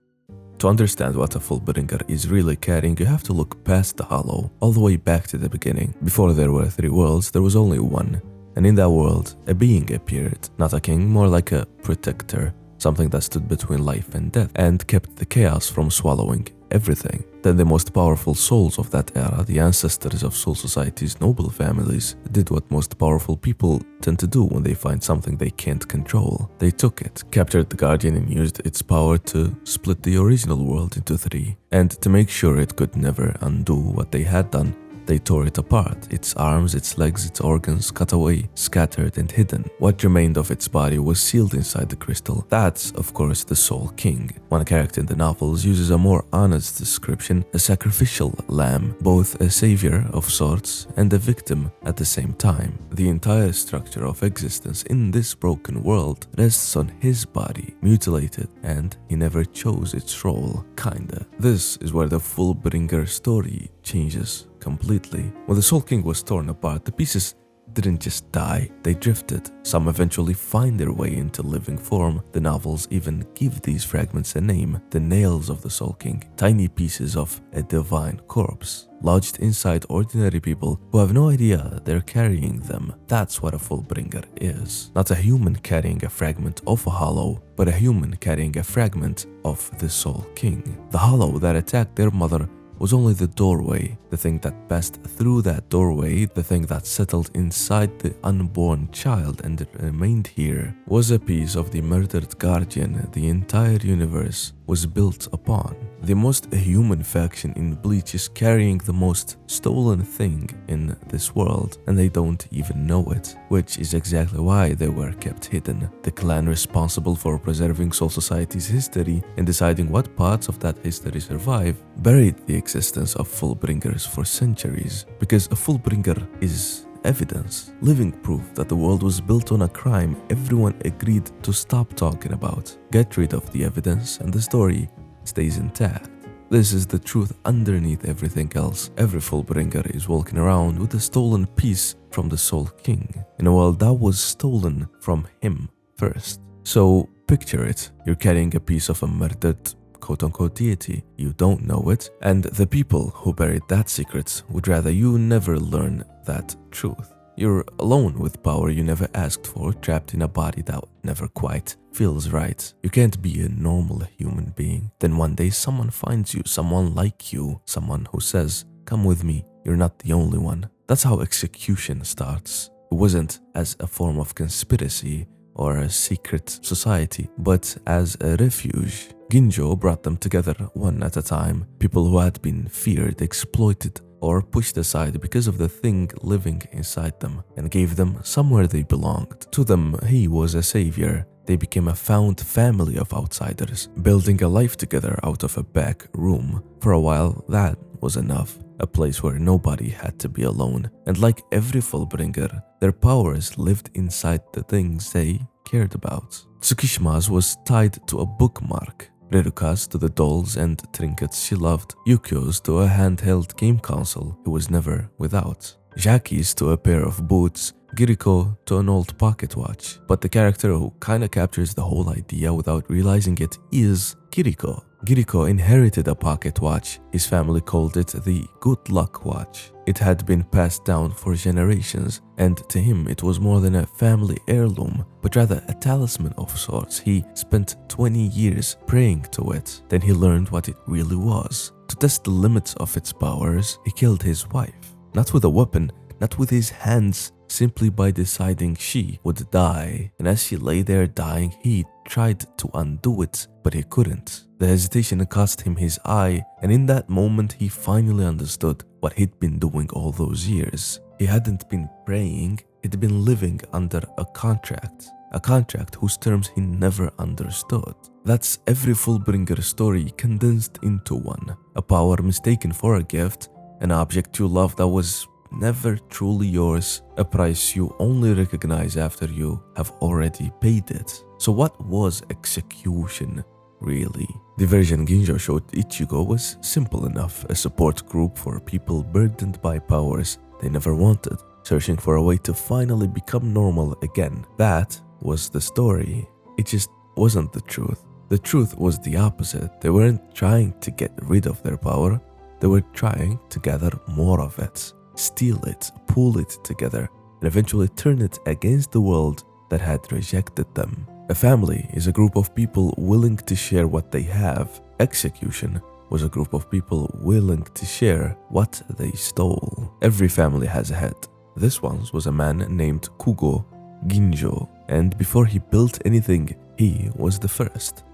To understand what a Fullbringer is really carrying, you have to look past the hollow, all the way back to the beginning. Before there were 3 worlds, there was only one. And in that world, a being appeared. Not a king, more like a protector. Something that stood between life and death and kept the chaos from swallowing everything. Then the most powerful souls of that era, the ancestors of Soul Society's noble families, did what most powerful people tend to do when they find something they can't control. They took it, captured the Guardian, and used its power to split the original world into 3. And to make sure it could never undo what they had done, they tore it apart, its arms, its legs, its organs cut away, scattered and hidden. What remained of its body was sealed inside the crystal. That's, of course, the Soul King. One character in the novels uses a more honest description, a sacrificial lamb, both a savior of sorts and a victim at the same time. The entire structure of existence in this broken world rests on his body, mutilated, and he never chose its role, kinda. This is where the Fullbringer story changes completely. When the Soul King was torn apart, the pieces didn't just die, they drifted. Some eventually find their way into living form. The novels even give these fragments a name, the nails of the Soul King, tiny pieces of a divine corpse, lodged inside ordinary people who have no idea they're carrying them. That's what a Fullbringer is. Not a human carrying a fragment of a hollow, but a human carrying a fragment of the Soul King. The hollow that attacked their mother was only the doorway, the thing that passed through that doorway, the thing that settled inside the unborn child and remained here, was a piece of the murdered guardian the entire universe was built upon. The most human faction in Bleach is carrying the most stolen thing in this world, and they don't even know it, which is exactly why they were kept hidden. The clan responsible for preserving Soul Society's history and deciding what parts of that history survive buried the existence of Fullbringers for centuries, because a Fullbringer is evidence, living proof that the world was built on a crime everyone agreed to stop talking about. Get rid of the evidence and the story stays intact. This is the truth underneath everything else. Every Fullbringer is walking around with a stolen piece from the Soul King, in a world that was stolen from him first. So picture it, you're carrying a piece of a murdered quote-unquote deity. You don't know it, and the people who buried that secret would rather you never learn that truth. You're alone with power you never asked for, trapped in a body that never quite feels right. You can't be a normal human being. Then one day someone finds you, someone like you, someone who says, "Come with me, you're not the only one." That's how execution starts. It wasn't as a form of conspiracy or a secret society, but as a refuge. Ginjo brought them together one at a time, people who had been feared, exploited, or pushed aside because of the thing living inside them, and gave them somewhere they belonged. To them, he was a savior. They became a found family of outsiders, building a life together out of a back room. For a while, that was enough. A place where nobody had to be alone. And like every Fullbringer, their powers lived inside the things they cared about. Tsukishima's was tied to a bookmark, Riruka's to the dolls and trinkets she loved, Yukio's to a handheld game console he was never without, Jackie's to a pair of boots, Giriko to an old pocket watch. But the character who kinda captures the whole idea without realizing it is Kiriko. Giriko inherited a pocket watch. His family called it the good luck watch. It had been passed down for generations, and to him it was more than a family heirloom, but rather a talisman of sorts. He spent 20 years praying to it. Then he learned what it really was. To test the limits of its powers, he killed his wife. Not with a weapon, not with his hands, simply by deciding she would die. And as she lay there dying, he tried to undo it, but he couldn't. The hesitation cost him his eye, and in that moment he finally understood what he'd been doing all those years. He hadn't been praying, he'd been living under a contract whose terms he never understood. That's every Fullbringer story condensed into one. A power mistaken for a gift, an object you love that was never truly yours, a price you only recognize after you have already paid it. So what was execution really? The version Ginjo showed Ichigo was simple enough, a support group for people burdened by powers they never wanted, searching for a way to finally become normal again. That was the story. It just wasn't the truth. The truth was the opposite. They weren't trying to get rid of their power, they were trying to gather more of it, steal it, pull it together, and eventually turn it against the world that had rejected them. A family is a group of people willing to share what they have. Execution was a group of people willing to share what they stole. Every family has a head. This one's was a man named Kugo Ginjo, and before he built anything, he was the first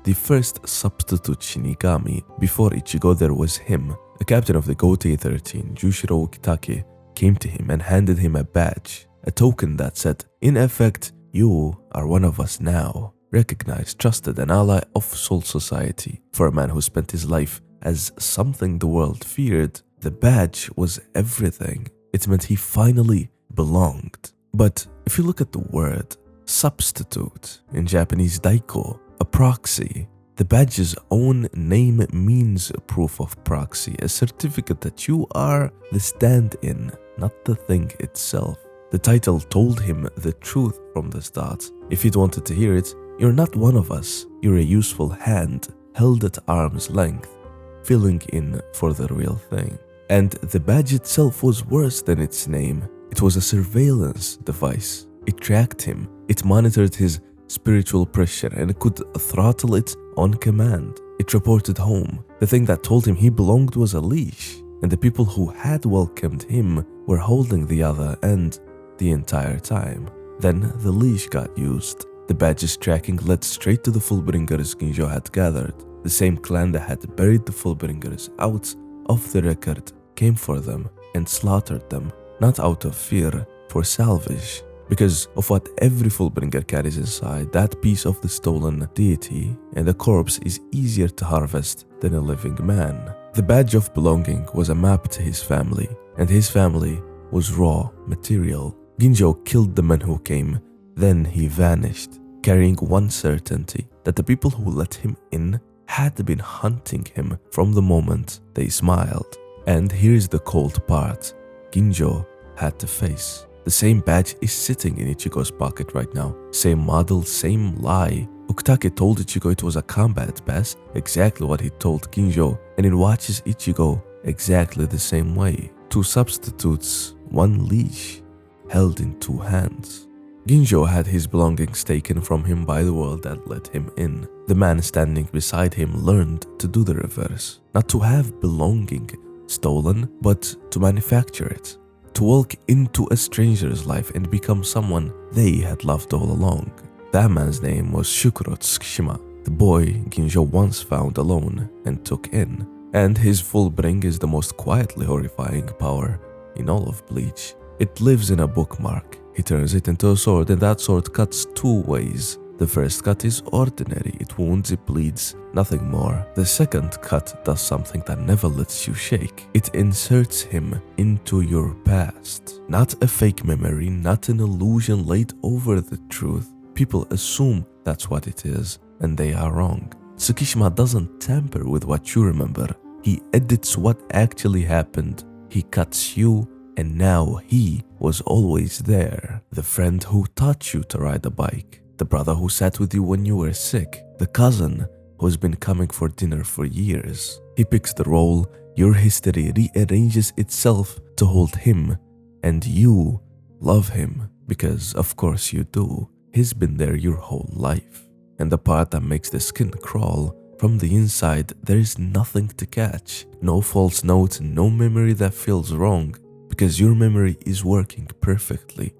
substitute Shinigami. Before Ichigo, there was him. The captain of the Gotei 13, Jushiro Ukitake, came to him and handed him a badge, a token that said, in effect, you are one of us now, recognized, trusted, an ally of Soul Society. For a man who spent his life as something the world feared, the badge was everything. It meant he finally belonged. But if you look at the word substitute, in Japanese daiko, a proxy, the badge's own name means proof of proxy, a certificate that you are the stand-in, not the thing itself. The title told him the truth from the start. If he'd wanted to hear it, you're not one of us, you're a useful hand, held at arm's length, filling in for the real thing. And the badge itself was worse than its name. It was a surveillance device. It tracked him, it monitored his spiritual pressure and could throttle it on command. It reported home. The thing that told him he belonged was a leash, and the people who had welcomed him were holding the other end the entire time. Then the leash got used. The badge's tracking led straight to the Fullbringers Ginjo had gathered. The same clan that had buried the Fullbringers out of the record came for them and slaughtered them, not out of fear, for salvage. Because of what every Fullbringer carries inside, that piece of the stolen deity, and the corpse is easier to harvest than a living man. The badge of belonging was a map to his family, and his family was raw material. Ginjo killed the men who came, then he vanished, carrying one certainty, that the people who let him in had been hunting him from the moment they smiled. And here's the cold part. Ginjo had to face. The same badge is sitting in Ichigo's pocket right now. Same model, same lie. Ukitake told Ichigo it was a combat pass, exactly what he told Ginjo, and it watches Ichigo exactly the same way. Two substitutes, one leash, held in two hands. Ginjo had his belongings taken from him by the world that let him in. The man standing beside him learned to do the reverse. Not to have belonging stolen, but to manufacture it. To walk into a stranger's life and become someone they had loved all along. That man's name was Shukuro Tsukishima, the boy Ginjo once found alone and took in. And his Fullbring is the most quietly horrifying power in all of Bleach. It lives in a bookmark. He turns it into a sword, and that sword cuts two ways. The first cut is ordinary, it wounds, it bleeds, nothing more. The second cut does something that never lets you shake. It inserts him into your past. Not a fake memory, not an illusion laid over the truth. People assume that's what it is, and they are wrong. Tsukishima doesn't tamper with what you remember. He edits what actually happened. He cuts you, and now he was always there. The friend who taught you to ride a bike. The brother who sat with you when you were sick. The cousin who's been coming for dinner for years. He picks the role, your history rearranges itself to hold him, and you love him because of course you do. He's been there your whole life. And the part that makes the skin crawl, from the inside there is nothing to catch. No false note, no memory that feels wrong, because your memory is working perfectly.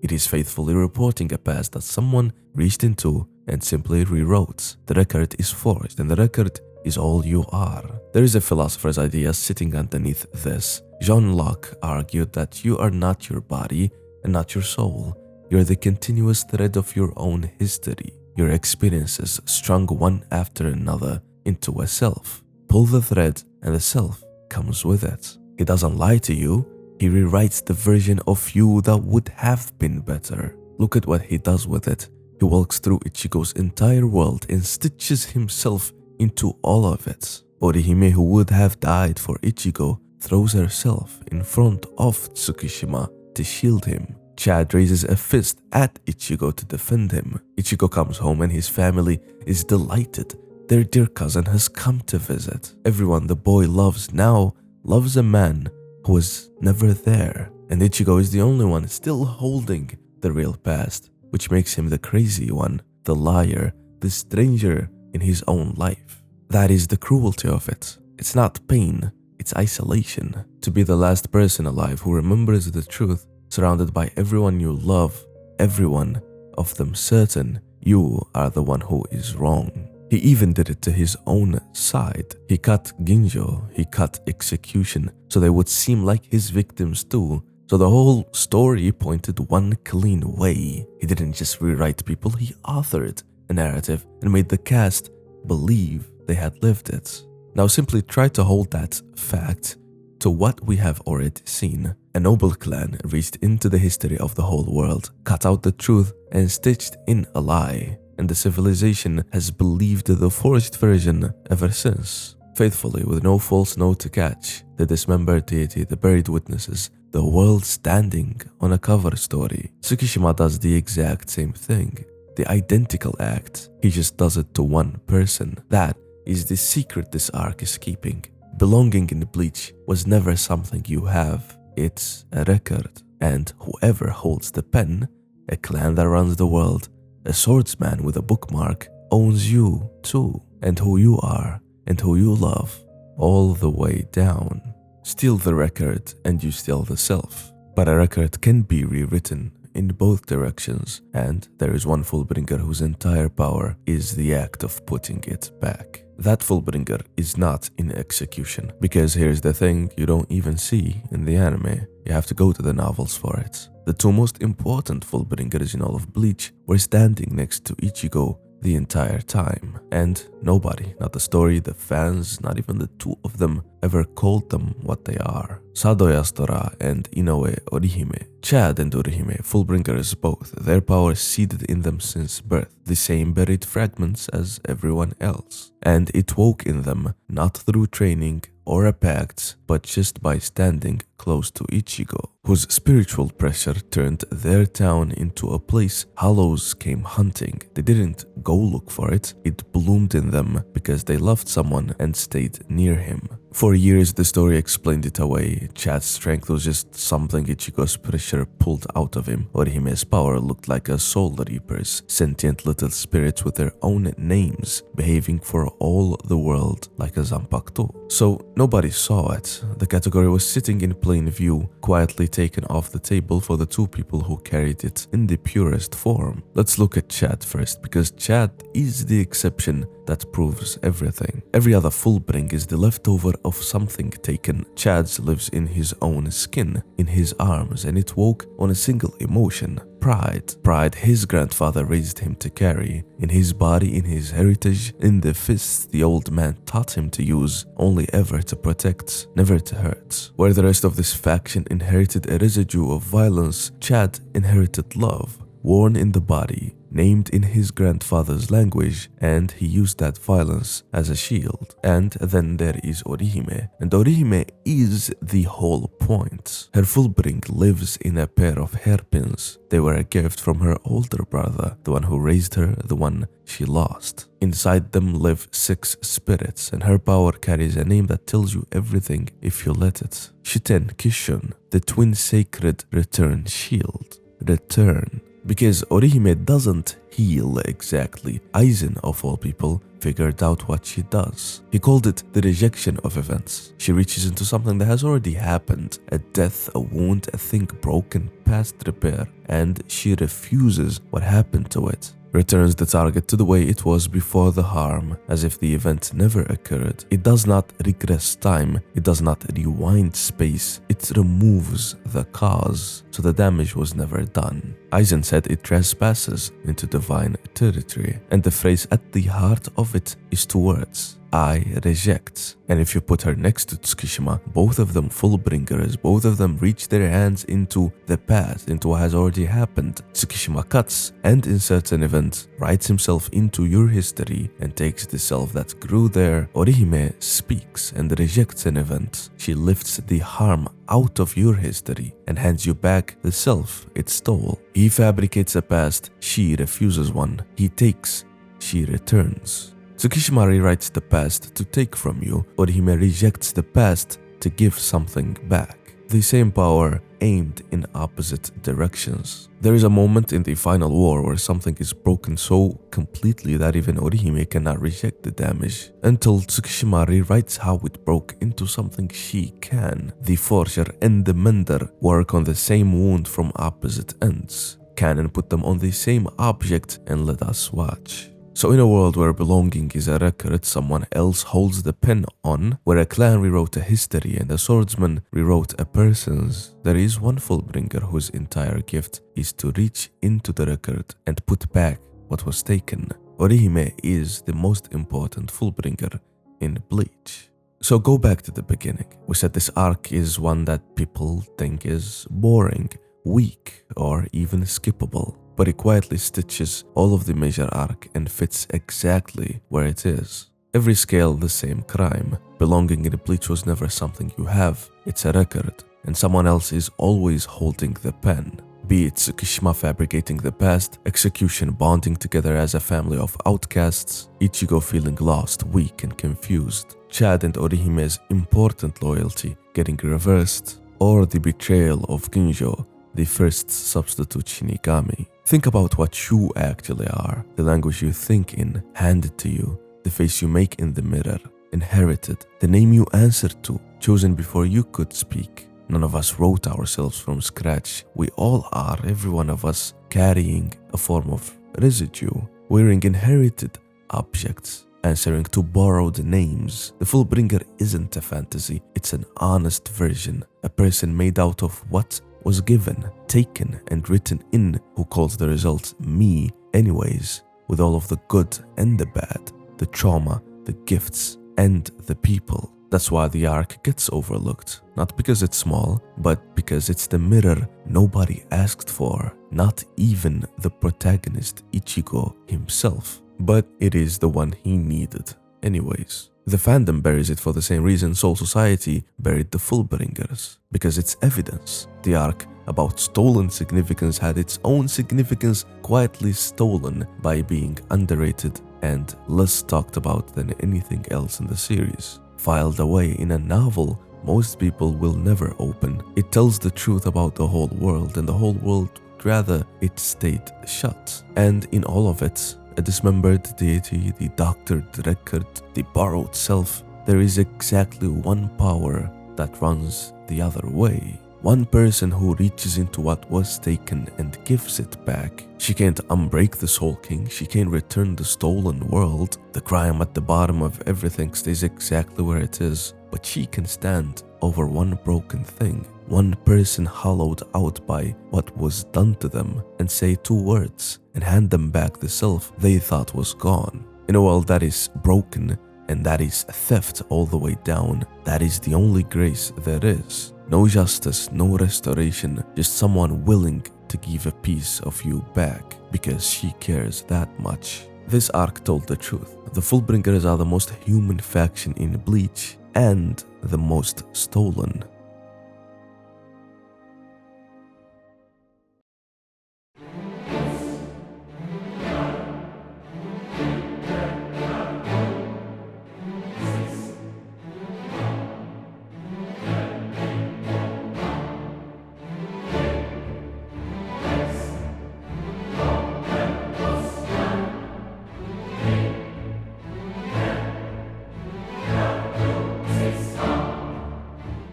It is faithfully reporting a past that someone reached into and simply rewrote. The record is forged, and the record is all you are. There is a philosopher's idea sitting underneath this. John Locke argued that you are not your body and not your soul. You're the continuous thread of your own history, your experiences strung one after another into a self. Pull the thread and the self comes with it. He doesn't lie to you, he rewrites the version of you that would have been better. Look at what he does with it. He walks through Ichigo's entire world and stitches himself into all of it. Orihime, who would have died for Ichigo, throws herself in front of Tsukishima to shield him. Chad raises a fist at Ichigo to defend him. Ichigo comes home and his family is delighted. Their dear cousin has come to visit. Everyone the boy loves now loves a man who was never there. And Ichigo is the only one still holding the real past, which makes him the crazy one, the liar, the stranger in his own life. That is the cruelty of it. It's not pain, it's isolation. To be the last person alive who remembers the truth, surrounded by everyone you love, everyone of them certain you are the one who is wrong. He even did it to his own side. He cut Ginjo, he cut Execution, so they would seem like his victims too. So the whole story pointed one clean way. He didn't just rewrite people, he authored a narrative and made the cast believe they had lived it. Now simply try to hold that fact to what we have already seen. A noble clan reached into the history of the whole world, cut out the truth and stitched in a lie. And the civilization has believed the forged version ever since. Faithfully, with no false note to catch, the dismembered deity, the buried witnesses, the world standing on a cover story. Tsukishima does the exact same thing, the identical act. He just does it to one person. That is the secret this arc is keeping. Belonging in Bleach was never something you have, it's a record. And whoever holds the pen, a clan that runs the world, a swordsman with a bookmark, owns you too, and who you are, and who you love, all the way down. Steal the record and you steal the self. But a record can be rewritten in both directions, and there is one Fullbringer whose entire power is the act of putting it back. That Fullbringer is not in Execution, because here's the thing you don't even see in the anime. You have to go to the novels for it. The two most important Fullbringers in all of Bleach were standing next to Ichigo the entire time, and nobody, not the story, the fans, not even the two of them, ever called them what they are. Sado Yastora and Inoue Orihime. Chad and Orihime, Fullbringers both, their power seeded in them since birth, the same buried fragments as everyone else. And it woke in them, not through training or a pact, but just by standing close to Ichigo, whose spiritual pressure turned their town into a place hollows came hunting. They didn't go look for it, it bloomed in them because they loved someone and stayed near him. For years the story explained it away. Chad's strength was just something Ichigo's pressure pulled out of him. Orihime's power looked like a soul reapers, sentient little spirits with their own names, behaving for all the world like a Zanpakuto. So nobody saw it. The category was sitting in plain view, quietly taken off the table for the two people who carried it in the purest form. Let's look at Chad first, because Chad is the exception that proves everything. Every other Fullbring is the leftover of something taken. Chad's lives in his own skin, in his arms, and it woke on a single emotion: pride. Pride his grandfather raised him to carry, in his body, in his heritage, in the fists the old man taught him to use, only ever to protect, never to hurt. Where the rest of this faction inherited a residue of violence, Chad inherited love, worn in the body, named in his grandfather's language, and he used that violence as a shield. And then there is Orihime, and Orihime is the whole point. Her Fullbring lives in a pair of hairpins. They were a gift from her older brother, the one who raised her, the one she lost. Inside them live 6 spirits, and her power carries a name that tells you everything if you let it. Shiten Kishun, the twin sacred return shield. Return. Because Orihime doesn't heal exactly. Aizen, of all people, figured out what she does. He called it the rejection of events. She reaches into something that has already happened, a death, a wound, a thing broken past repair, and she refuses what happened to it. Returns the target to the way it was before the harm, as if the event never occurred. It does not regress time, it does not rewind space, it removes the cause. so the damage was never done. Aizen said it trespasses into divine territory, and the phrase at the heart of it is two words: I reject. And if you put her next to Tsukishima, both of them Fullbringers, both of them reach their hands into the past, into what has already happened. Tsukishima cuts and inserts an event, writes himself into your history, and takes the self that grew there. Orihime speaks and rejects an event. She lifts the harm out of your history and hands you back the self it stole. He fabricates a past, she refuses one. He takes, she returns. Tsukishima rewrites the past to take from you, Orihime rejects the past to give something back. The same power aimed in opposite directions. There is a moment in the final war where something is broken so completely that even Orihime cannot reject the damage, until Tsukishima rewrites how it broke into something she can. The forger and the mender work on the same wound from opposite ends. Canon put them on the same object and let us watch. So in a world where belonging is a record someone else holds the pen on, where a clan rewrote a history and a swordsman rewrote a person's, there is one Fullbringer whose entire gift is to reach into the record and put back what was taken. Orihime is the most important Fullbringer in Bleach. So go back to the beginning. We said this arc is one that people think is boring, weak, or even skippable. But it quietly stitches all of the major arc and fits exactly where it is. Every scale the same crime. Belonging in a Bleach was never something you have, it's a record, and someone else is always holding the pen. Be it Tsukishima fabricating the past, Execution bonding together as a family of outcasts, Ichigo feeling lost, weak and confused, Chad and Orihime's important loyalty getting reversed, or the betrayal of Ginjo, the first substitute Shinigami. Think about what you actually are, the language you think in, handed to you, the face you make in the mirror, inherited, the name you answer to, chosen before you could speak. None of us wrote ourselves from scratch. We all are, every one of us, carrying a form of residue, wearing inherited objects, answering to borrowed names. The Fullbringer isn't a fantasy, it's an honest version, a person made out of what was given, taken, and written in, who calls the result me anyways, with all of the good and the bad, the trauma, the gifts, and the people. That's why the arc gets overlooked, not because it's small, but because it's the mirror nobody asked for, not even the protagonist Ichigo himself, but it is the one he needed anyways. The fandom buries it for the same reason Soul Society buried the Fullbringers, because it's evidence. The arc about stolen significance had its own significance quietly stolen by being underrated and less talked about than anything else in the series. Filed away in a novel most people will never open. It tells the truth about the whole world, and the whole world would rather it stayed shut. And in all of it, a dismembered deity, the doctored record, the borrowed self, there is exactly one power that runs the other way. One person who reaches into what was taken and gives it back. She can't unbreak the Soul King, she can't return the stolen world. The crime at the bottom of everything stays exactly where it is, but she can stand over one broken thing, one person hollowed out by what was done to them, and say two words and hand them back the self they thought was gone. In a world that is broken and that is theft all the way down, that is the only grace there is. No justice, no restoration, just someone willing to give a piece of you back because she cares that much. This arc told the truth. The Fullbringers are the most human faction in Bleach and the most stolen.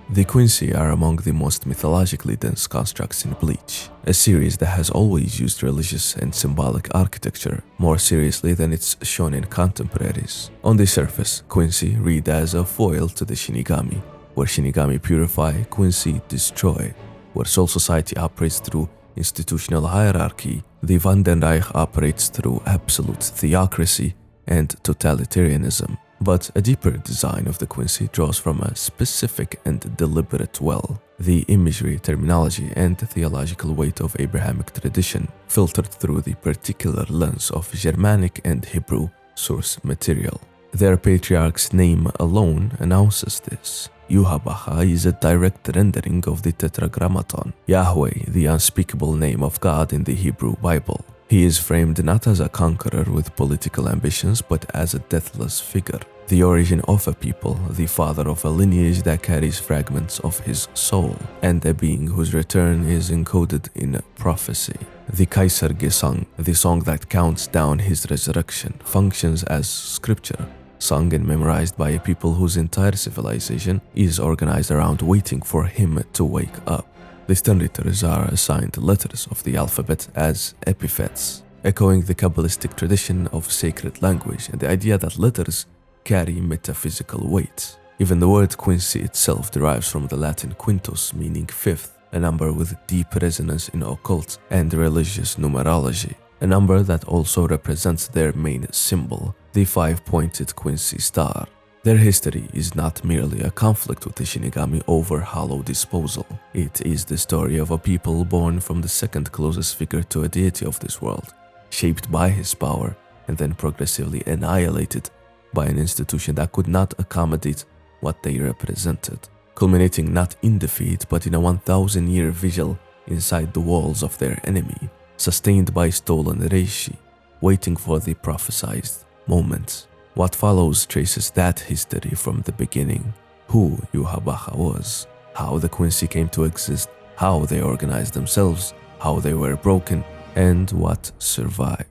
The Quincy are among the most mythologically dense constructs in Bleach, a series that has always used religious and symbolic architecture more seriously than its shonen contemporaries. On the surface, Quincy read as a foil to the Shinigami, where Shinigami purify, Quincy destroy, Where Soul Society operates through institutional hierarchy, the Vandenreich operates through absolute theocracy and totalitarianism. But a deeper design of the Quincy draws from a specific and deliberate well. The imagery, terminology, and theological weight of Abrahamic tradition, filtered through the particular lens of Germanic and Hebrew source material. Their patriarch's name alone announces this. Yuhabaha is a direct rendering of the Tetragrammaton, Yahweh, the unspeakable name of God in the Hebrew Bible. He is framed not as a conqueror with political ambitions, but as a deathless figure, the origin of a people, the father of a lineage that carries fragments of his soul, and a being whose return is encoded in prophecy. The Kaiser Gesang, the song that counts down his resurrection, functions as scripture, sung and memorized by a people whose entire civilization is organized around waiting for him to wake up. The stenritors are assigned letters of the alphabet as epithets, echoing the Kabbalistic tradition of sacred language and the idea that letters carry metaphysical weight. Even the word Quincy itself derives from the Latin quintus, meaning fifth, a number with deep resonance in occult and religious numerology, a number that also represents their main symbol, the five-pointed Quincy star. Their history is not merely a conflict with the Shinigami over hollow disposal. It is the story of a people born from the second closest figure to a deity of this world, shaped by his power and then progressively annihilated by an institution that could not accommodate what they represented, culminating not in defeat but in a 1,000-year vigil inside the walls of their enemy, sustained by stolen reishi, waiting for the prophesied moment. What follows traces that history from the beginning: who Yuhabaha was, how the Quincy came to exist, how they organized themselves, how they were broken, and what survived.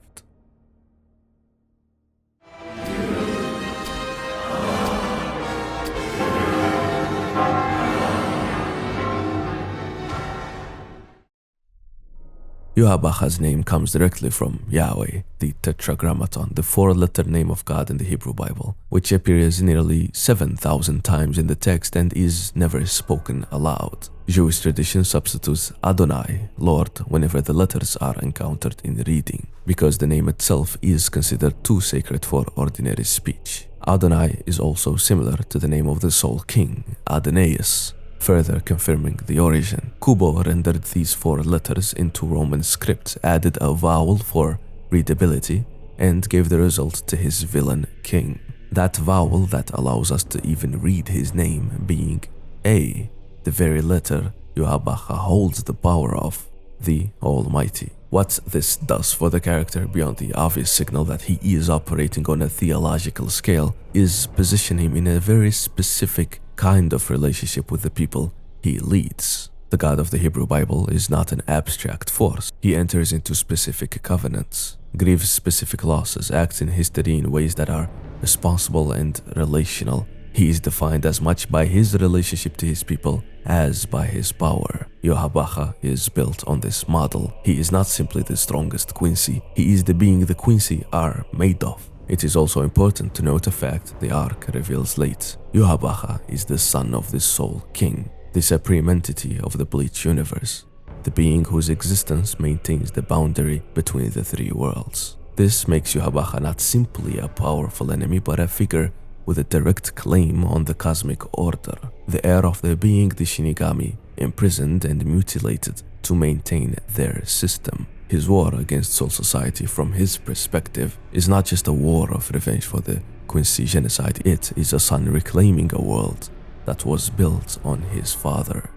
Yuhabaha's name comes directly from Yahweh, the Tetragrammaton, the four-letter name of God in the Hebrew Bible, which appears nearly 7,000 times in the text and is never spoken aloud. Jewish tradition substitutes Adonai, Lord, whenever the letters are encountered in reading, because the name itself is considered too sacred for ordinary speech. Adonai is also similar to the name of the Soul King, Adonaios, further confirming the origin. Kubo rendered these four letters into Roman script, added a vowel for readability, and gave the result to his villain king. That vowel that allows us to even read his name being A, the very letter Yuhabaha holds the power of, the Almighty. What this does for the character, beyond the obvious signal that he is operating on a theological scale, is position him in a very specific kind of relationship with the people he leads. The God of the Hebrew Bible is not an abstract force. He enters into specific covenants, grieves specific losses, acts in history in ways that are responsible and relational. He is defined as much by his relationship to his people as by his power. Yuhabaha is built on this model. He is not simply the strongest Quincy, he is the being the Quincy are made of. It is also important to note a fact the arc reveals late. Yuhabaha is the son of the Soul King, the supreme entity of the Bleach universe, the being whose existence maintains the boundary between the three worlds. This makes Yuhabaha not simply a powerful enemy, but a figure with a direct claim on the cosmic order, the heir of the being the Shinigami, imprisoned and mutilated to maintain their system. His war against Soul Society, from his perspective, is not just a war of revenge for the Quincy genocide, it is a son reclaiming a world that was built on his father.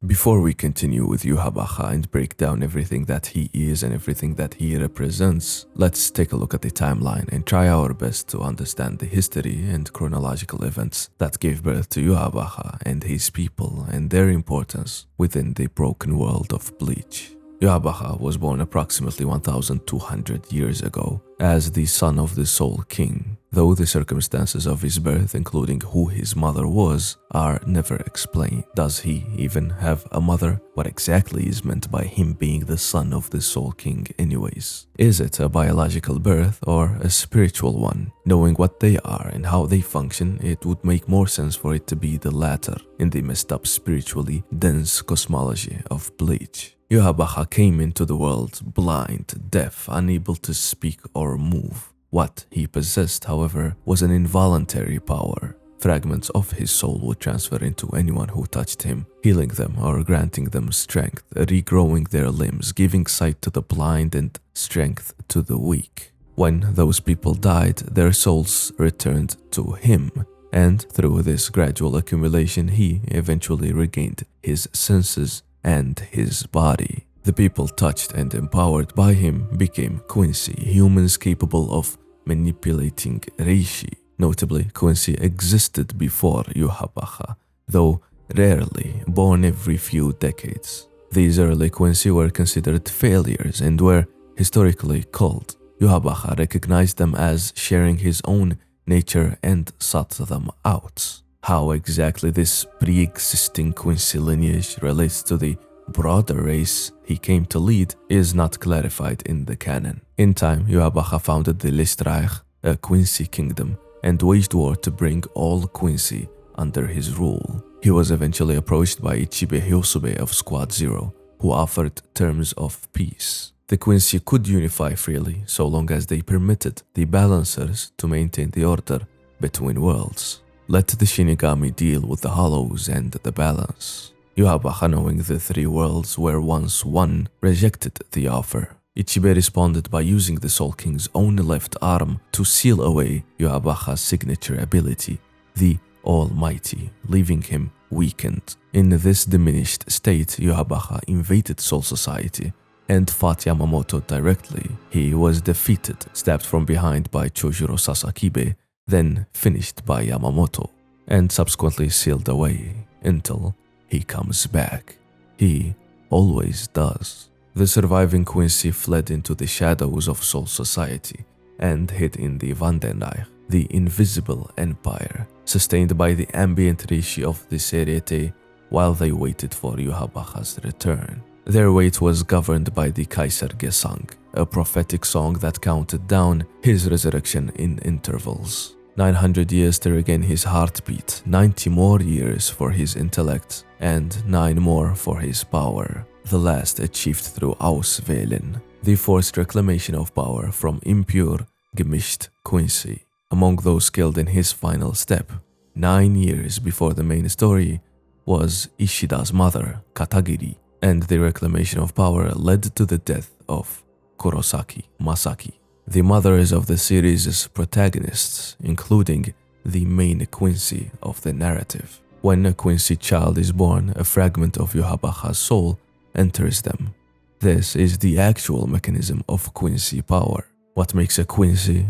Before we continue with Yuhabaha and break down everything that he is and everything that he represents, let's take a look at the timeline and try our best to understand the history and chronological events that gave birth to Yuhabaha and his people and their importance within the broken world of Bleach. Yuhabaha was born approximately 1,200 years ago as the son of the Soul King. though the circumstances of his birth, including who his mother was, are never explained. Does he even have a mother? What exactly is meant by him being the son of the Soul King anyways? Is it a biological birth or a spiritual one? Knowing what they are and how they function, it would make more sense for it to be the latter in the messed up spiritually dense cosmology of Bleach. Yuhabaha came into the world blind, deaf, unable to speak or move. What he possessed, however, was an involuntary power. Fragments of his soul would transfer into anyone who touched him, healing them or granting them strength, regrowing their limbs, giving sight to the blind and strength to the weak. When those people died, their souls returned to him, and through this gradual accumulation, he eventually regained his senses and his body. The people touched and empowered by him became Quincy, humans capable of manipulating Reishi. Notably, Quincy existed before Yuhabaha, though rarely, born every few decades. These early Quincy were considered failures and were historically called. Yuhabaha recognized them as sharing his own nature and sought them out. How exactly this pre-existing Quincy lineage relates to the broader race he came to lead is not clarified in the canon. In time, Yuhabaha founded the Listreich, a Quincy kingdom, and waged war to bring all Quincy under his rule. He was eventually approached by Ichibe Hyosube of Squad Zero, who offered terms of peace. The Quincy could unify freely so long as they permitted the Balancers to maintain the order between worlds. Let the Shinigami deal with the Hollows and the balance. Yuhabaha, knowing the three worlds were once one, rejected the offer. Ichibe responded by using the Soul King's own left arm to seal away Yuhabaha's signature ability, the Almighty, leaving him weakened. In this diminished state, Yuhabaha invaded Soul Society and fought Yamamoto directly. He was defeated, stabbed from behind by Chojuro Sasakibe, then finished by Yamamoto, and subsequently sealed away until he comes back. He always does. The surviving Quincy fled into the shadows of Soul Society and hid in the Vandenreich, the invisible empire, sustained by the ambient Rishi of the Seriete while they waited for Yuhabaha's return. Their wait was governed by the Kaiser Gesang, a prophetic song that counted down his resurrection in intervals. 900 years to regain his heartbeat, 90 more years for his intellect, and 9 more for his power, the last achieved through Auswählen, the forced reclamation of power from impure, gemischt Quincy. Among those killed in his final step, 9 years before the main story, was Ishida's mother, Katagiri, and the reclamation of power led to the death of Kurosaki Masaki. The mothers of the series' protagonists, including the main Quincy of the narrative. When a Quincy child is born, a fragment of Yuhabaha's soul enters them. This is the actual mechanism of Quincy power. What makes a Quincy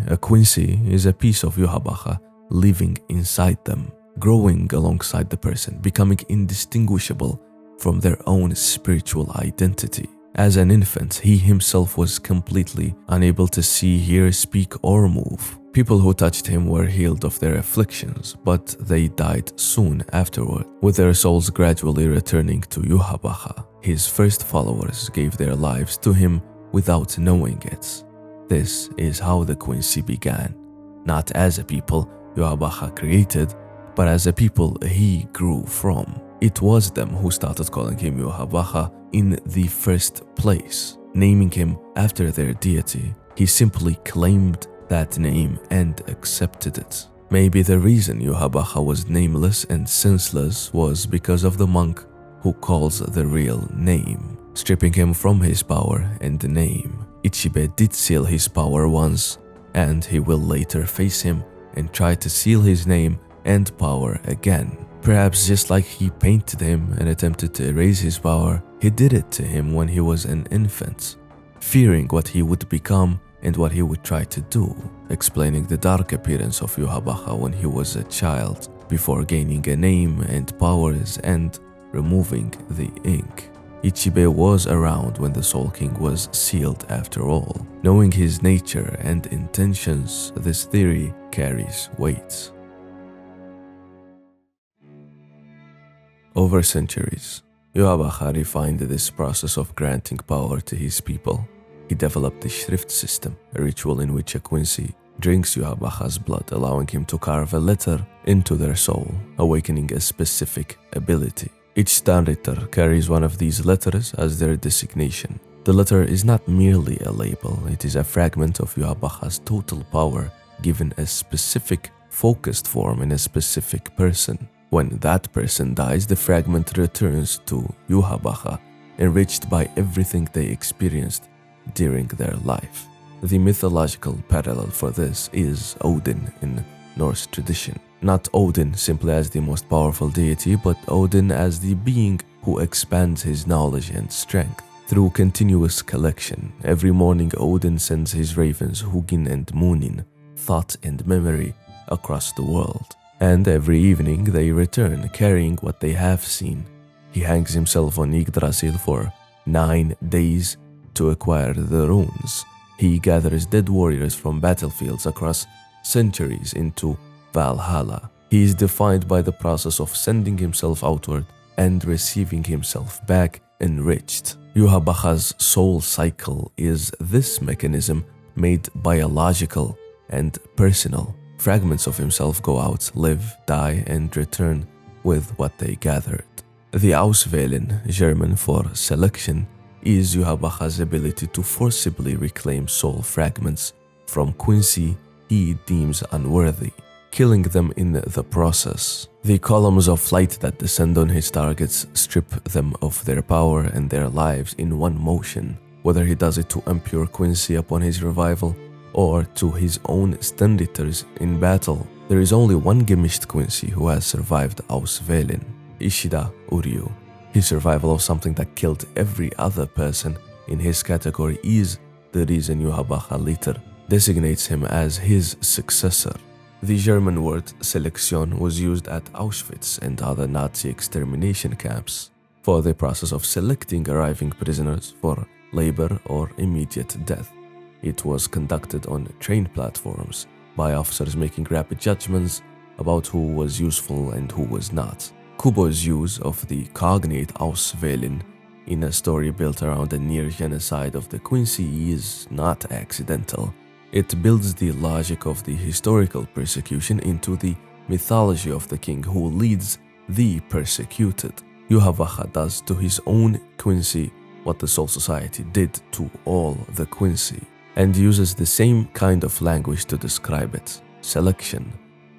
is a piece of Yuhabaha living inside them, growing alongside the person, becoming indistinguishable from their own spiritual identity. As an infant, he himself was completely unable to see, hear, speak, or move. People who touched him were healed of their afflictions, but they died soon afterward, with their souls gradually returning to Yuhabaha. His first followers gave their lives to him without knowing it. This is how the Quincy began, not as a people Yuhabaha created, but as a people he grew from. It was them who started calling him Yuhabaha in the first place, naming him after their deity. He simply claimed that name and accepted it. Maybe the reason Yuhabaha was nameless and senseless was because of the monk who calls the real name, stripping him from his power and name. Ichibe did seal his power once, and he will later face him and try to seal his name and power again. Perhaps just like he painted him and attempted to erase his power, he did it to him when he was an infant, fearing what he would become and what he would try to do, explaining the dark appearance of Yuhabaha when he was a child, before gaining a name and powers and removing the ink. Ichibe was around when the Soul King was sealed after all. Knowing his nature and intentions, this theory carries weight. Over centuries, Yuhabaha refined this process of granting power to his people. He developed the Schrift system, a ritual in which a Quincy drinks Yuhabaha's blood, allowing him to carve a letter into their soul, awakening a specific ability. Each Stanritter carries one of these letters as their designation. The letter is not merely a label, it is a fragment of Yuhabaha's total power given a specific, focused form in a specific person. When that person dies, the fragment returns to Yuhabaha, enriched by everything they experienced during their life. The mythological parallel for this is Odin in Norse tradition. Not Odin simply as the most powerful deity, but Odin as the being who expands his knowledge and strength through continuous collection. Every morning Odin sends his ravens Hugin and Munin, thought and memory, across the world. And every evening they return carrying what they have seen. He hangs himself on Yggdrasil for 9 days to acquire the runes. He gathers dead warriors from battlefields across centuries into Valhalla. He is defined by the process of sending himself outward and receiving himself back enriched. Yuhabaha's soul cycle is this mechanism made biological and personal. Fragments of himself go out, live, die, and return with what they gathered. The Auswählen, German for selection, is Yuhabaha's ability to forcibly reclaim soul fragments from Quincy he deems unworthy, killing them in the process. The columns of light that descend on his targets strip them of their power and their lives in one motion, whether he does it to impure Quincy upon his revival or to his own Stenritters in battle. There is only one Gemisht Quincy who has survived Auswählen, Ishida Uryu. His survival of something that killed every other person in his category is the reason Yuhabaha later designates him as his successor. The German word Selektion was used at Auschwitz and other Nazi extermination camps for the process of selecting arriving prisoners for labor or immediate death. It was conducted on train platforms by officers making rapid judgments about who was useful and who was not. Kubo's use of the cognate Auswählen in a story built around the near genocide of the Quincy is not accidental. It builds the logic of the historical persecution into the mythology of the king who leads the persecuted. Yuhabaha does to his own Quincy what the Soul Society did to all the Quincy, and uses the same kind of language to describe it. Selection,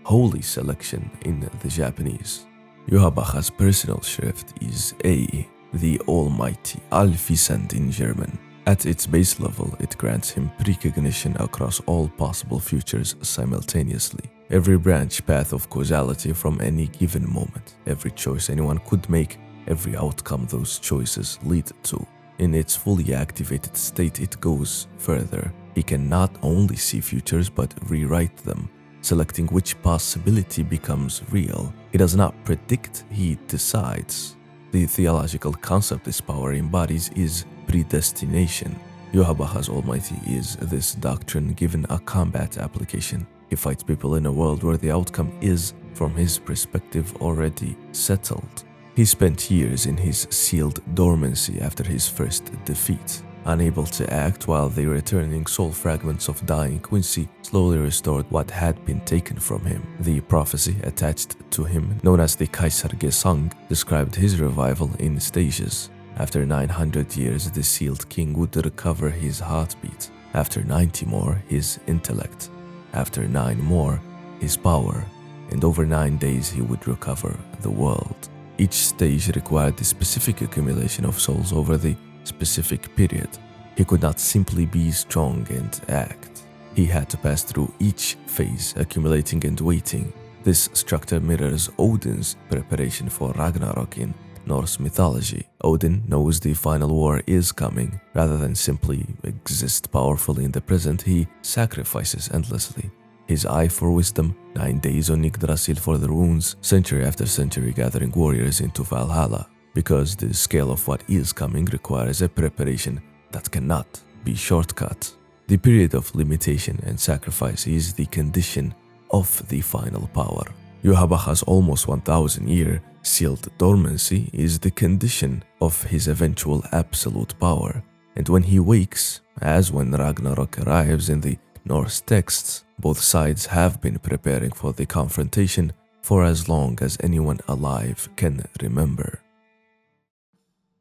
holy selection in the Japanese. Yuhabaha's personal Schrift is A, the Almighty, Allwissend in German. At its base level, it grants him precognition across all possible futures simultaneously. Every branch path of causality from any given moment, every choice anyone could make, every outcome those choices lead to. In its fully activated state, it goes further. He can not only see futures but rewrite them, selecting which possibility becomes real. He does not predict, he decides. The theological concept this power embodies is predestination. Yuhabaha's Almighty is this doctrine given a combat application. He fights people in a world where the outcome is, from his perspective, already settled. He spent years in his sealed dormancy after his first defeat, unable to act while the returning soul fragments of dying Quincy slowly restored what had been taken from him. The prophecy attached to him, known as the Kaiser Gesang, described his revival in stages. After 900 years, the sealed king would recover his heartbeat. After 90 more, his intellect. After 9 more, his power. And over 9 days, he would recover the world. Each stage required the specific accumulation of souls over the specific period. He could not simply be strong and act. He had to pass through each phase, accumulating and waiting. This structure mirrors Odin's preparation for Ragnarok in Norse mythology. Odin knows the final war is coming. Rather than simply exist powerfully in the present, he sacrifices endlessly. His eye for wisdom, 9 days on Yggdrasil for the runes, century after century gathering warriors into Valhalla. because the scale of what is coming requires a preparation that cannot be shortcut. The period of limitation and sacrifice is the condition of the final power. Yuhabaha's almost 1,000-year sealed dormancy is the condition of his eventual absolute power, and when he wakes, as when Ragnarok arrives in the Norse texts, both sides have been preparing for the confrontation for as long as anyone alive can remember.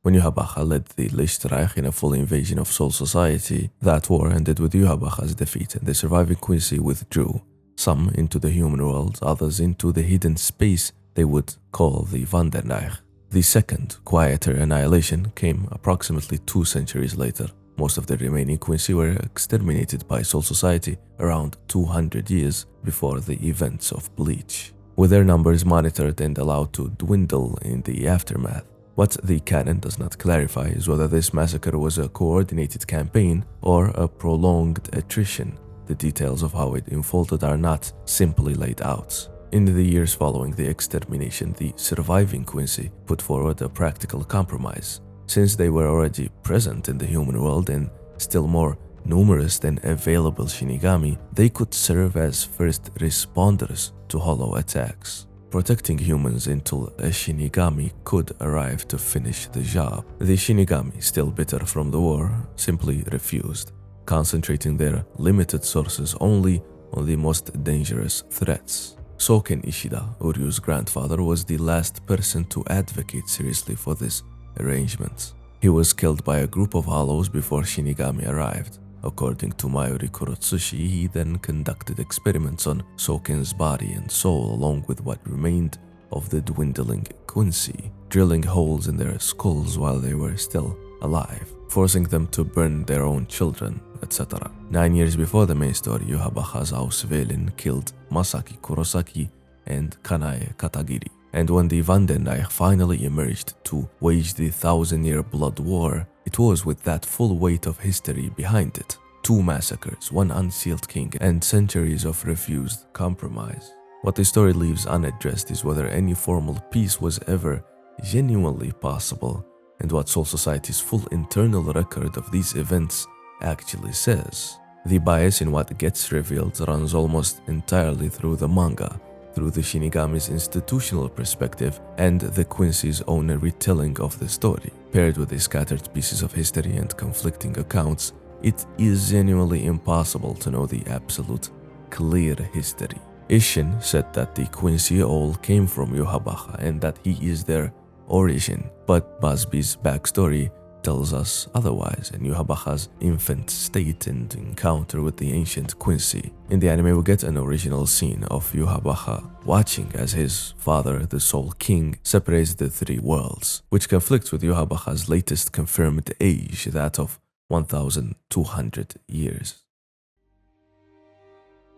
When Yuhabaha led the Lichtreich in a full invasion of Soul Society, that war ended with Yuhabaha's defeat and the surviving Quincy withdrew, some into the human world, others into the hidden space they would call the Vandenreich. The second, quieter annihilation came approximately 2 centuries later. Most of the remaining Quincy were exterminated by Soul Society around 200 years before the events of Bleach, with their numbers monitored and allowed to dwindle in the aftermath. What the canon does not clarify is whether this massacre was a coordinated campaign or a prolonged attrition. The details of how it unfolded are not simply laid out. In the years following the extermination, the surviving Quincy put forward a practical compromise. Since they were already present in the human world and still more numerous than available Shinigami, they could serve as first responders to hollow attacks, protecting humans until a Shinigami could arrive to finish the job. The Shinigami, still bitter from the war, simply refused, concentrating their limited sources only on the most dangerous threats. Soken Ishida, Uryu's grandfather, was the last person to advocate seriously for this arrangement. He was killed by a group of hollows before Shinigami arrived. According to Mayuri Kurotsushi, he then conducted experiments on Soken's body and soul along with what remained of the dwindling Quincy, drilling holes in their skulls while they were still alive, forcing them to burn their own children, etc. 9 years before the main story, Yuhabaha's Auswählen killed Masaki Kurosaki and Kanae Katagiri. And when the Vandenreich finally emerged to wage the 1,000-year blood war, it was with that full weight of history behind it. 2 massacres, 1 unsealed king, and centuries of refused compromise. What the story leaves unaddressed is whether any formal peace was ever genuinely possible, and what Soul Society's full internal record of these events actually says. The bias in what gets revealed runs almost entirely through the manga, through the Shinigami's institutional perspective and the Quincy's own retelling of the story. Paired with the scattered pieces of history and conflicting accounts, it is genuinely impossible to know the absolute clear history. Isshin said that the Quincy all came from Yuhabaha and that he is their origin, but Busby's backstory tells us otherwise in Yuhabaha's infant state and encounter with the ancient Quincy. In the anime, we get an original scene of Yuhabaha watching as his father, the Soul King, separates the 3 worlds, which conflicts with Yuhabaha's latest confirmed age, that of 1,200 years.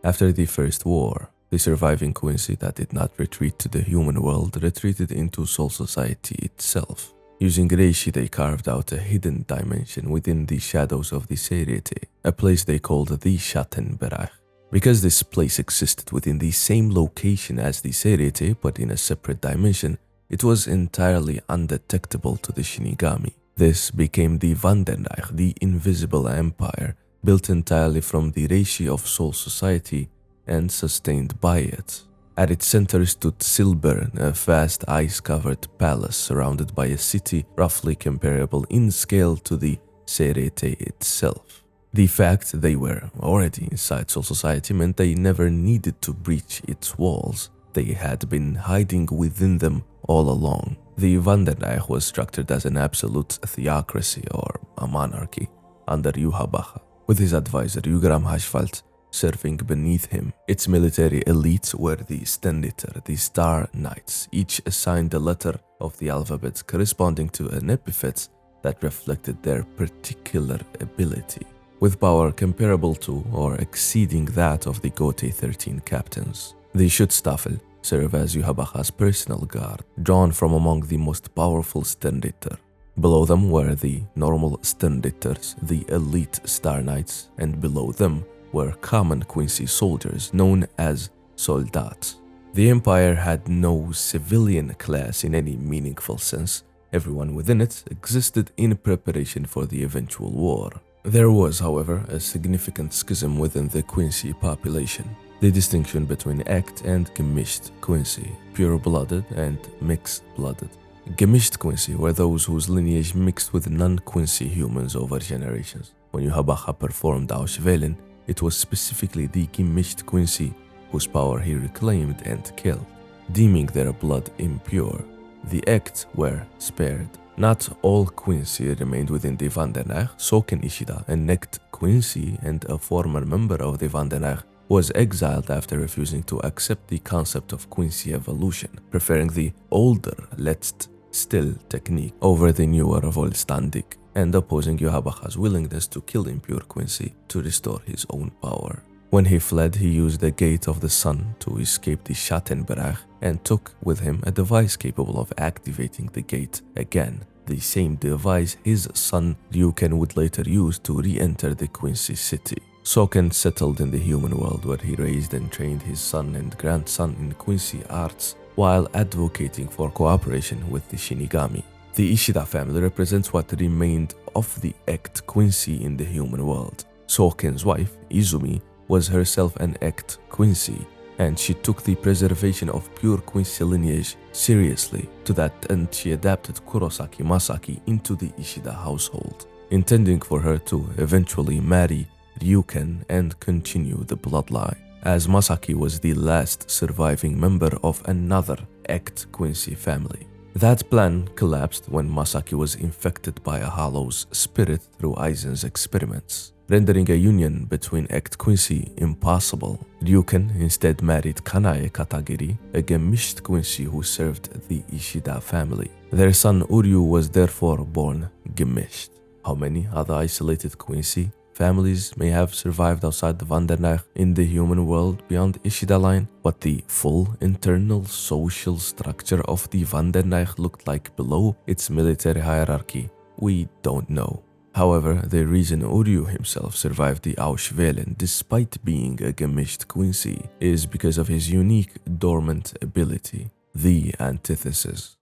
After the First War, the surviving Quincy that did not retreat to the human world retreated into Soul Society itself. Using reishi, they carved out a hidden dimension within the shadows of the Seriete, a place they called the Schattenbereich. Because this place existed within the same location as the Seriete, but in a separate dimension, it was entirely undetectable to the Shinigami. This became the Vandenreich, the Invisible Empire, built entirely from the reishi of Soul Society and sustained by it. At its center stood Silbern, a vast ice-covered palace surrounded by a city roughly comparable in scale to the Seriete itself. The fact they were already inside Soul Society meant they never needed to breach its walls. They had been hiding within them all along. The Vandenreich was structured as an absolute theocracy or a monarchy under Yuhabaha, with his advisor Yugram Hashvalt serving beneath him. Its military elites were the Stenditter, the Star Knights, each assigned a letter of the alphabet corresponding to an epithet that reflected their particular ability, with power comparable to or exceeding that of the Gote 13 captains. The Schutzstaffel serve as Yuhabaha's personal guard, drawn from among the most powerful Stenditter. Below them were the normal Stenditters, the elite Star Knights, and below them were common Quincy soldiers known as Soldats. The Empire had no civilian class in any meaningful sense, Everyone within it existed in preparation for the eventual war. There was, however, a significant schism within the Quincy population. The distinction between Echt and gemischt Quincy, pure-blooded and mixed-blooded. Gemischt Quincy were those whose lineage mixed with non-Quincy humans over generations. When Yuhabacha performed Auschwellen, it was specifically the gemischt Quincy whose power he reclaimed and killed, deeming their blood impure. The Echt were spared. Not all Quincy remained within the Vandenach. Soken Ishida, a Echt Quincy and a former member of the Vandenach, was exiled after refusing to accept the concept of Quincy evolution, preferring the older Letzt still technique over the newer Vollständig, and opposing Yuhabacha's willingness to kill impure Quincy to restore his own power. When he fled, he used the Gate of the Sun to escape the Schattenberg and took with him a device capable of activating the gate again, the same device his son Ryuken would later use to re-enter the Quincy city. Soken settled in the human world where he raised and trained his son and grandson in Quincy arts while advocating for cooperation with the Shinigami. The Ishida family represents what remained of the Echt Quincy in the human world. Soken's wife, Izumi, was herself an Echt Quincy, and she took the preservation of pure Quincy lineage seriously. To that end, she adapted Kurosaki Masaki into the Ishida household, intending for her to eventually marry Ryuken and continue the bloodline, as Masaki was the last surviving member of another Echt Quincy family. That plan collapsed when Masaki was infected by a Hollow's spirit through Aizen's experiments, rendering a union between Echt Quincy impossible. Ryuken instead married Kanae Katagiri, a gemischt Quincy who served the Ishida family. Their son Uryu was therefore born gemischt. How many other isolated Quincy families may have survived outside the Vandenach in the human world beyond Ishida line? What the full internal social structure of the Vandenach looked like below its military hierarchy, we don't know. However, the reason Uryu himself survived the Auschwellen despite being a gemischt Quincy is because of his unique dormant ability, the antithesis.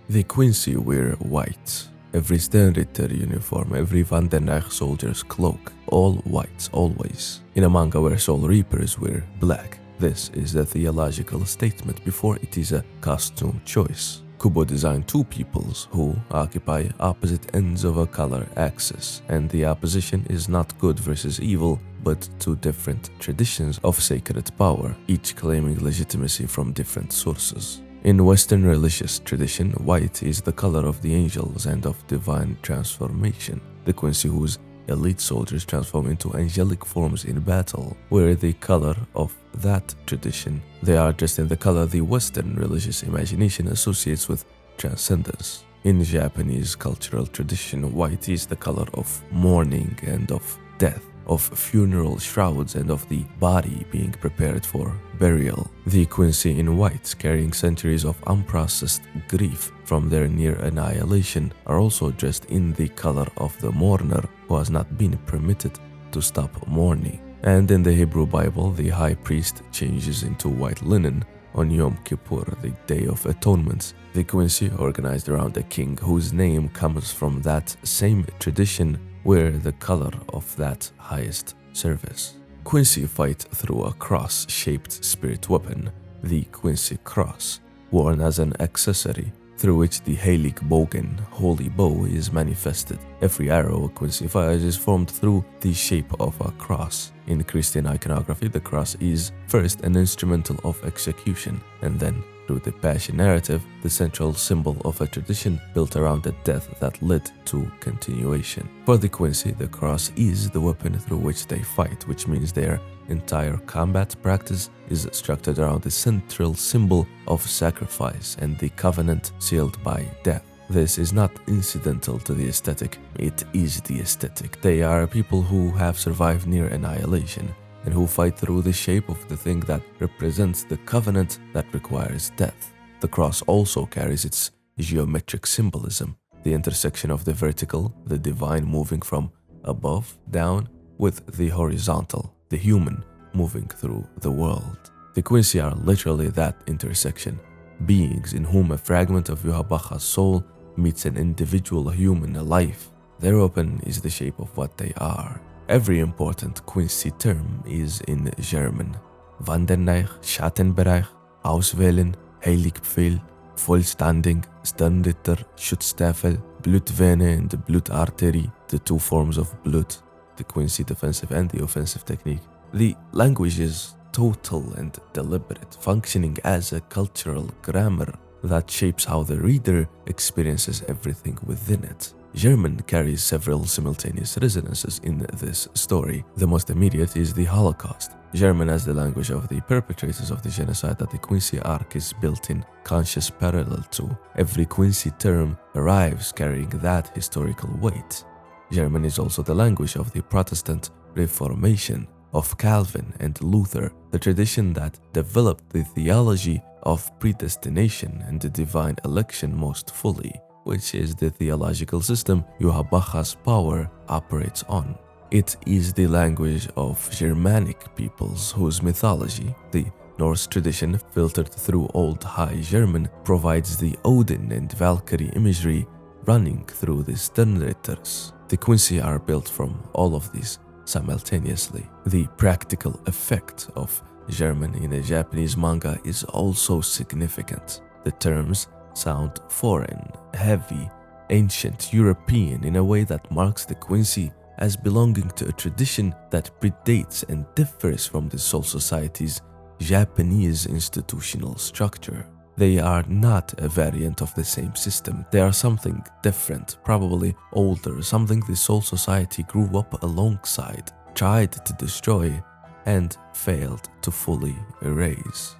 The Quincy wear white. Every Sternritter uniform, every Vandenach soldier's cloak, all white, always. In a manga where Soul Reapers wear black, this is a theological statement before it is a costume choice. Kubo designed two peoples who occupy opposite ends of a color axis, and the opposition is not good versus evil, but two different traditions of sacred power, each claiming legitimacy from different sources. In Western religious tradition, white is the color of the angels and of divine transformation. The Quincy whose elite soldiers transform into angelic forms in battle were the color of that tradition. They are dressed in the color the Western religious imagination associates with transcendence. In Japanese cultural tradition, white is the color of mourning and of death, of funeral shrouds and of the body being prepared for burial. The Quincy in white, carrying centuries of unprocessed grief from their near annihilation, are also dressed in the color of the mourner who has not been permitted to stop mourning. And in the Hebrew Bible, the high priest changes into white linen on Yom Kippur, the Day of Atonement. The Quincy, organized around a king whose name comes from that same tradition, wear the color of that highest service. Quincy fight through a cross-shaped spirit weapon, the Quincy cross, worn as an accessory through which the Heilig Bogen, holy bow, is manifested. Every arrow a Quincy fires is formed through the shape of a cross. In Christian iconography, the cross is first an instrumental of execution, and then, through the Passion narrative, the central symbol of a tradition built around the death that led to continuation. For the Quincy, the cross is the weapon through which they fight, which means their entire combat practice is structured around the central symbol of sacrifice and the covenant sealed by death. This is not incidental to the aesthetic, it is the aesthetic. They are people who have survived near annihilation and who fight through the shape of the thing that represents the covenant that requires death. The cross also carries its geometric symbolism, the intersection of the vertical, the divine moving from above down, with the horizontal, the human moving through the world. The Quincy are literally that intersection, beings in whom a fragment of Yuhabacha's soul meets an individual human life. Their weapon is the shape of what they are. Every important Quincy term is in German. Wanderneich, Schattenbereich, Auswählen, Heiligbefehl, Vollstanding, Sternritter, Schutzstaffel, Blutvene and Blutarterie, the two forms of blood, the Quincy defensive and the offensive technique. The language is total and deliberate, functioning as a cultural grammar that shapes how the reader experiences everything within it. German carries several simultaneous resonances in this story. The most immediate is the Holocaust. German as the language of the perpetrators of the genocide that the Quincy arc is built in conscious parallel to. Every Quincy term arrives carrying that historical weight. German is also the language of the Protestant Reformation, of Calvin and Luther, the tradition that developed the theology of predestination and the divine election most fully, which is the theological system Yuhabacha's power operates on. It is the language of Germanic peoples whose mythology, the Norse tradition filtered through Old High German, provides the Odin and Valkyrie imagery running through the Sternritters. The Quincy are built from all of these simultaneously. The practical effect of German in a Japanese manga is also significant. The terms sound foreign, heavy, ancient, European in a way that marks the Quincy as belonging to a tradition that predates and differs from the Soul Society's Japanese institutional structure. They are not a variant of the same system. They are something different, probably older, something the Soul Society grew up alongside, tried to destroy, and failed to fully erase.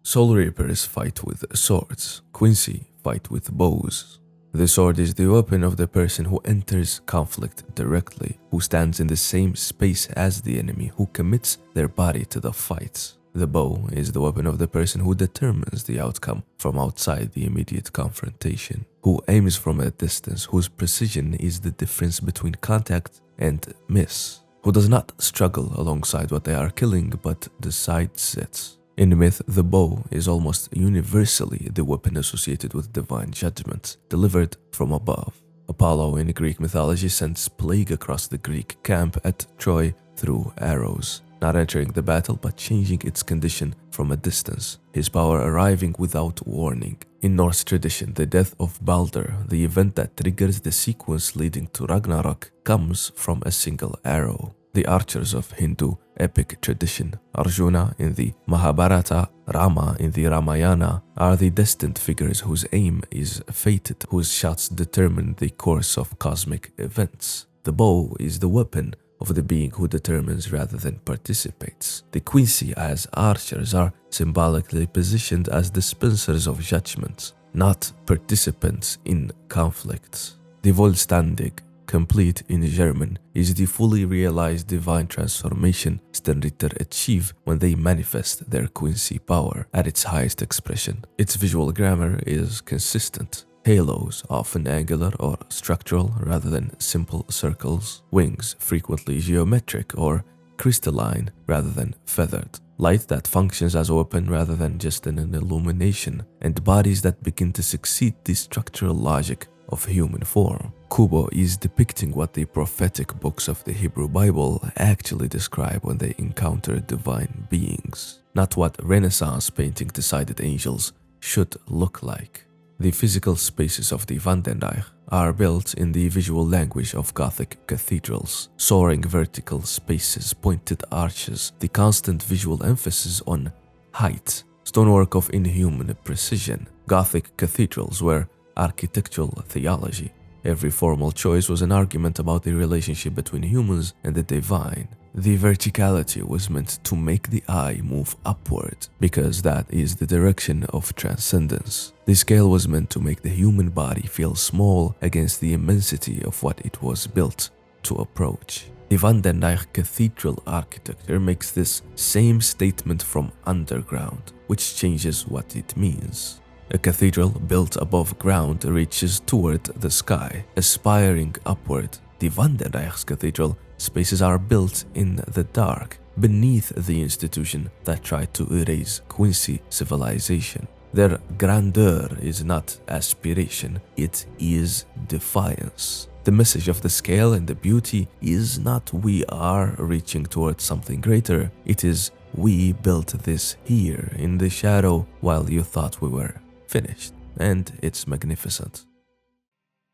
Soul Reapers fight with swords. Quincy fight with bows. The sword is the weapon of the person who enters conflict directly, who stands in the same space as the enemy, who commits their body to the fight. The bow is the weapon of the person who determines the outcome from outside the immediate confrontation, who aims from a distance, whose precision is the difference between contact and miss, who does not struggle alongside what they are killing but decides it. In myth, the bow is almost universally the weapon associated with divine judgment, delivered from above. Apollo in Greek mythology sends plague across the Greek camp at Troy through arrows, not entering the battle but changing its condition from a distance, his power arriving without warning. In Norse tradition, the death of Balder, the event that triggers the sequence leading to Ragnarok, comes from a single arrow. The archers of Hindu epic tradition, Arjuna in the Mahabharata, Rama in the Ramayana, are the destined figures whose aim is fated, whose shots determine the course of cosmic events. The bow is the weapon of the being who determines rather than participates. The Quincy as archers are symbolically positioned as dispensers of judgment, not participants in conflicts. The Vollständig, complete in German, is the fully realized divine transformation Sternritter achieve when they manifest their Quincy power at its highest expression. Its visual grammar is consistent. Halos, often angular or structural rather than simple circles. Wings, frequently geometric or crystalline rather than feathered. Light that functions as a weapon rather than just an illumination. And bodies that begin to succeed the structural logic of human form. Kubo is depicting what the prophetic books of the Hebrew Bible actually describe when they encounter divine beings, not what Renaissance painting decided angels should look like. The physical spaces of the Wanderneich are built in the visual language of Gothic cathedrals, soaring vertical spaces, pointed arches, the constant visual emphasis on height, stonework of inhuman precision. Gothic cathedrals were architectural theology. Every formal choice was an argument about the relationship between humans and the divine. The verticality was meant to make the eye move upward, because that is the direction of transcendence. The scale was meant to make the human body feel small against the immensity of what it was built to approach. The Wanderneich cathedral architecture makes this same statement from underground, which changes what it means. A cathedral built above ground reaches toward the sky, aspiring upward. The Wanderreich's cathedral spaces are built in the dark, beneath the institution that tried to erase Quincy civilization. Their grandeur is not aspiration, it is defiance. The message of the scale and the beauty is not we are reaching towards something greater, it is we built this here in the shadow while you thought we were finished, and it's magnificent.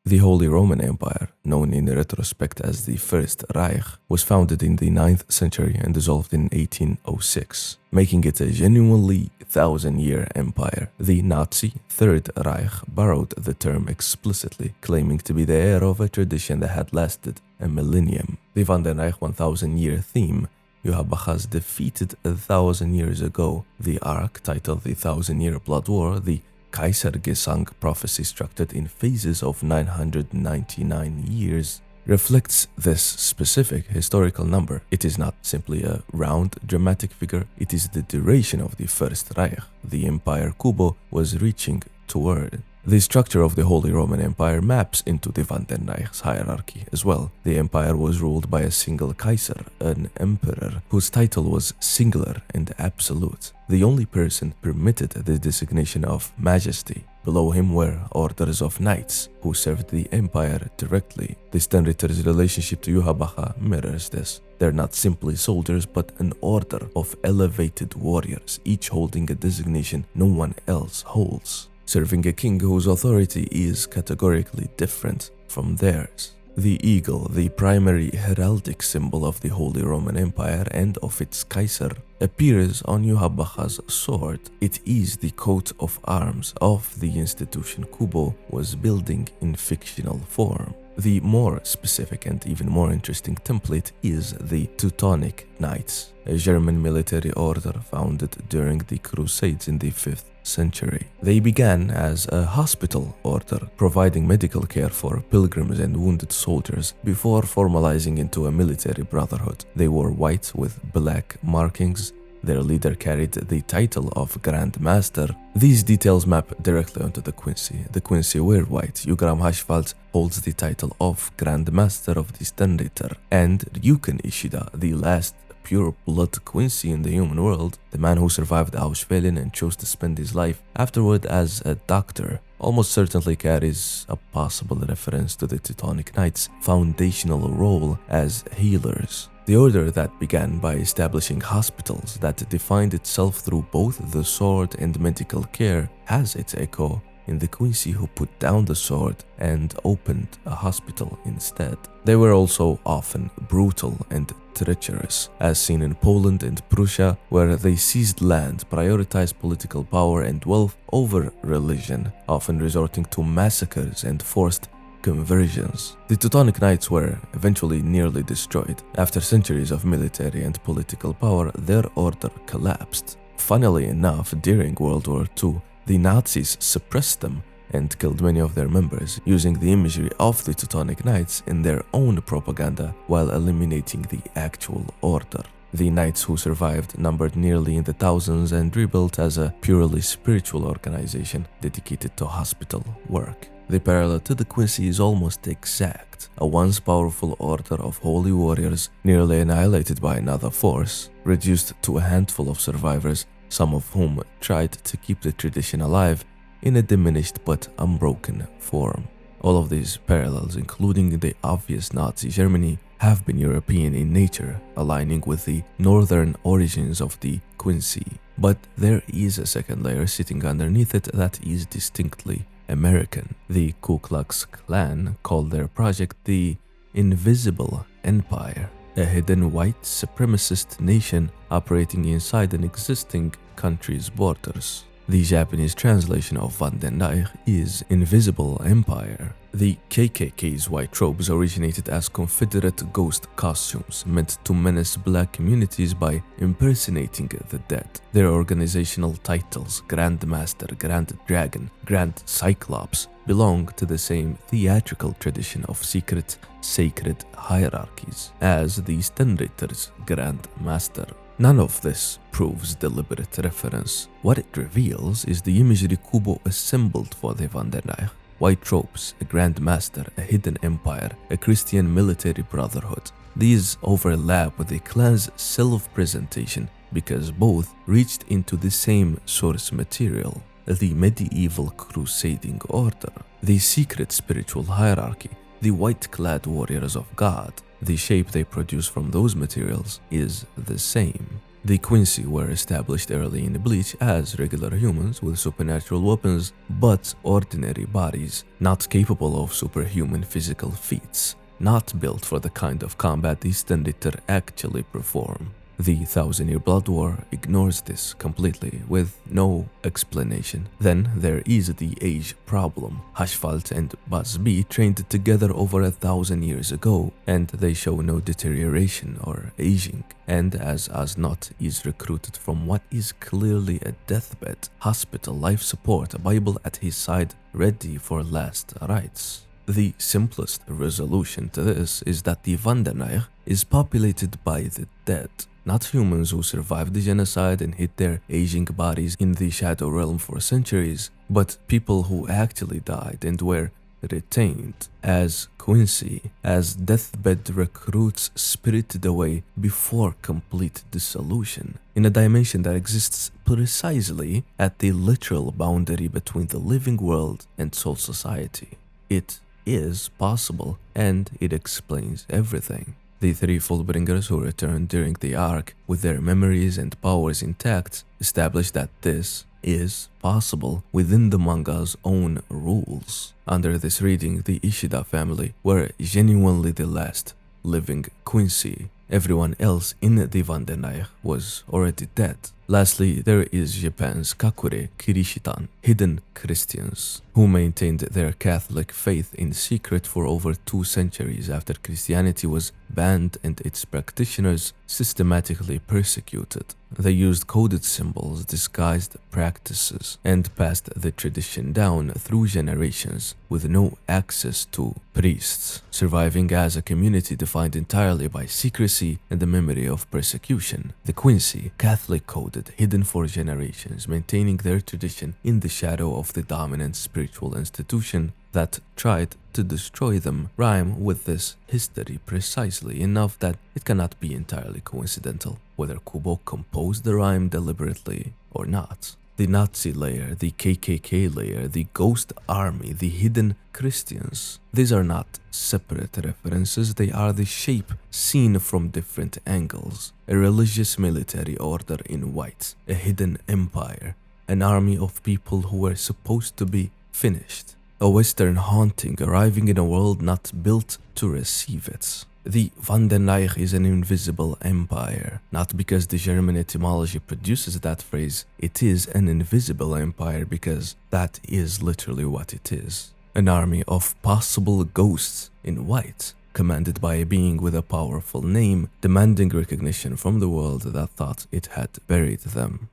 The Holy Roman Empire, known in retrospect as the First Reich, was founded in the 9th century and dissolved in 1806, making it a genuinely thousand-year empire. The Nazi Third Reich borrowed the term explicitly, claiming to be the heir of a tradition that had lasted a millennium. The Van den Reich 1000-year theme, Yuhabachas defeated 1,000 years ago. The arc, titled the Thousand-Year Blood War, the Kaisergesang prophecy structured in phases of 999 years, reflects this specific historical number. It is not simply a round dramatic figure, it is the duration of the First Reich the Empire Kubo was reaching toward. The structure of the Holy Roman Empire maps into the Van den Reich's hierarchy as well. The empire was ruled by a single Kaiser, an emperor, whose title was singular and absolute. The only person permitted the designation of majesty. Below him were orders of knights, who served the empire directly. The Stenritter's relationship to Yuhabacha mirrors this. They're not simply soldiers, but an order of elevated warriors, each holding a designation no one else holds, serving a king whose authority is categorically different from theirs. The eagle, the primary heraldic symbol of the Holy Roman Empire and of its Kaiser, appears on Yuhabacha's sword. It is the coat of arms of the institution Kubo was building in fictional form. The more specific and even more interesting template is the Teutonic Knights, a German military order founded during the Crusades in the 5th century. They began as a hospital order, providing medical care for pilgrims and wounded soldiers before formalizing into a military brotherhood. They wore white with black markings. Their leader carried the title of Grand Master. These details map directly onto the Quincy. The Quincy wear white. Yugram Hashvald holds the title of Grand Master of the Stenritter, and Ryuken Ishida, the last pure-blood Quincy in the human world, the man who survived Auschwitz and chose to spend his life afterward as a doctor, almost certainly carries a possible reference to the Teutonic Knights' foundational role as healers. The order that began by establishing hospitals that defined itself through both the sword and medical care has its echo in the Quincy who put down the sword and opened a hospital instead. They were also often brutal and treacherous, as seen in Poland and Prussia, where they seized land, prioritized political power and wealth over religion, often resorting to massacres and forced conversions. The Teutonic Knights were eventually nearly destroyed. After centuries of military and political power, their order collapsed. Funnily enough, during World War II, the Nazis suppressed them and killed many of their members, using the imagery of the Teutonic Knights in their own propaganda while eliminating the actual order. The knights who survived numbered nearly in the thousands and rebuilt as a purely spiritual organization dedicated to hospital work. The parallel to the Quincy is almost exact. A once powerful order of holy warriors, nearly annihilated by another force, reduced to a handful of survivors, some of whom tried to keep the tradition alive in a diminished but unbroken form. All of these parallels, including the obvious Nazi Germany, have been European in nature, aligning with the northern origins of the Quincy. But there is a second layer sitting underneath it that is distinctly American. The Ku Klux Klan called their project the Invisible Empire, a hidden white supremacist nation operating inside an existing country's borders. The Japanese translation of Van den Reich is Invisible Empire. The KKK's white robes originated as Confederate ghost costumes meant to menace black communities by impersonating the dead. Their organizational titles, Grand Master, Grand Dragon, Grand Cyclops, belong to the same theatrical tradition of secret, sacred hierarchies as the Stenritter's Grand Master. None of this proves deliberate reference. What it reveals is the imagery Kubo assembled for the Van den Reich. White robes, a Grand Master, a hidden empire, a Christian military brotherhood. These overlap with the clan's self-presentation because both reached into the same source material, the medieval crusading order, the secret spiritual hierarchy, the white-clad warriors of God. The shape they produce from those materials is the same. The Quincy were established early in Bleach as regular humans with supernatural weapons but ordinary bodies, not capable of superhuman physical feats, not built for the kind of combat the Stenritter actually perform. The Thousand-Year Blood War ignores this completely, with no explanation. Then there is the age problem. Hashfalt and Busby trained together over 1,000 years ago, and they show no deterioration or aging. And as Aznot is recruited from what is clearly a deathbed, hospital, life support, a Bible at his side, ready for last rites. The simplest resolution to this is that the Vandermeer is populated by the dead, not humans who survived the genocide and hid their aging bodies in the Shadow Realm for centuries, but people who actually died and were retained as Quincy, as deathbed recruits spirited away before complete dissolution, in a dimension that exists precisely at the literal boundary between the living world and soul society. It is possible, and it explains everything. The three Fullbringers who returned during the arc with their memories and powers intact establish that this is possible within the manga's own rules. Under this reading, the Ishida family were genuinely the last living Quincy. Everyone else in the Vandermeer was already dead. Lastly, there is Japan's Kakure Kirishitan, hidden Christians, who maintained their Catholic faith in secret for over 2 centuries after Christianity was banned and its practitioners systematically persecuted. They used coded symbols, disguised practices, and passed the tradition down through generations with no access to priests, surviving as a community defined entirely by secrecy and the memory of persecution. The Quincy, Catholic-coded, hidden for generations, maintaining their tradition in the shadow of the dominant spiritual institution that tried to destroy them, rhyme with this history precisely enough that it cannot be entirely coincidental, whether Kubo composed the rhyme deliberately or not. The Nazi layer, the KKK layer, the Ghost Army, the hidden Christians. These are not separate references, they are the shape seen from different angles. A religious military order in white, a hidden empire, an army of people who were supposed to be finished. A Western haunting arriving in a world not built to receive it. The Vandermeer is an invisible empire, not because the German etymology produces that phrase. It is an invisible empire because that is literally what it is. An army of possible ghosts in white, commanded by a being with a powerful name, demanding recognition from the world that thought it had buried them.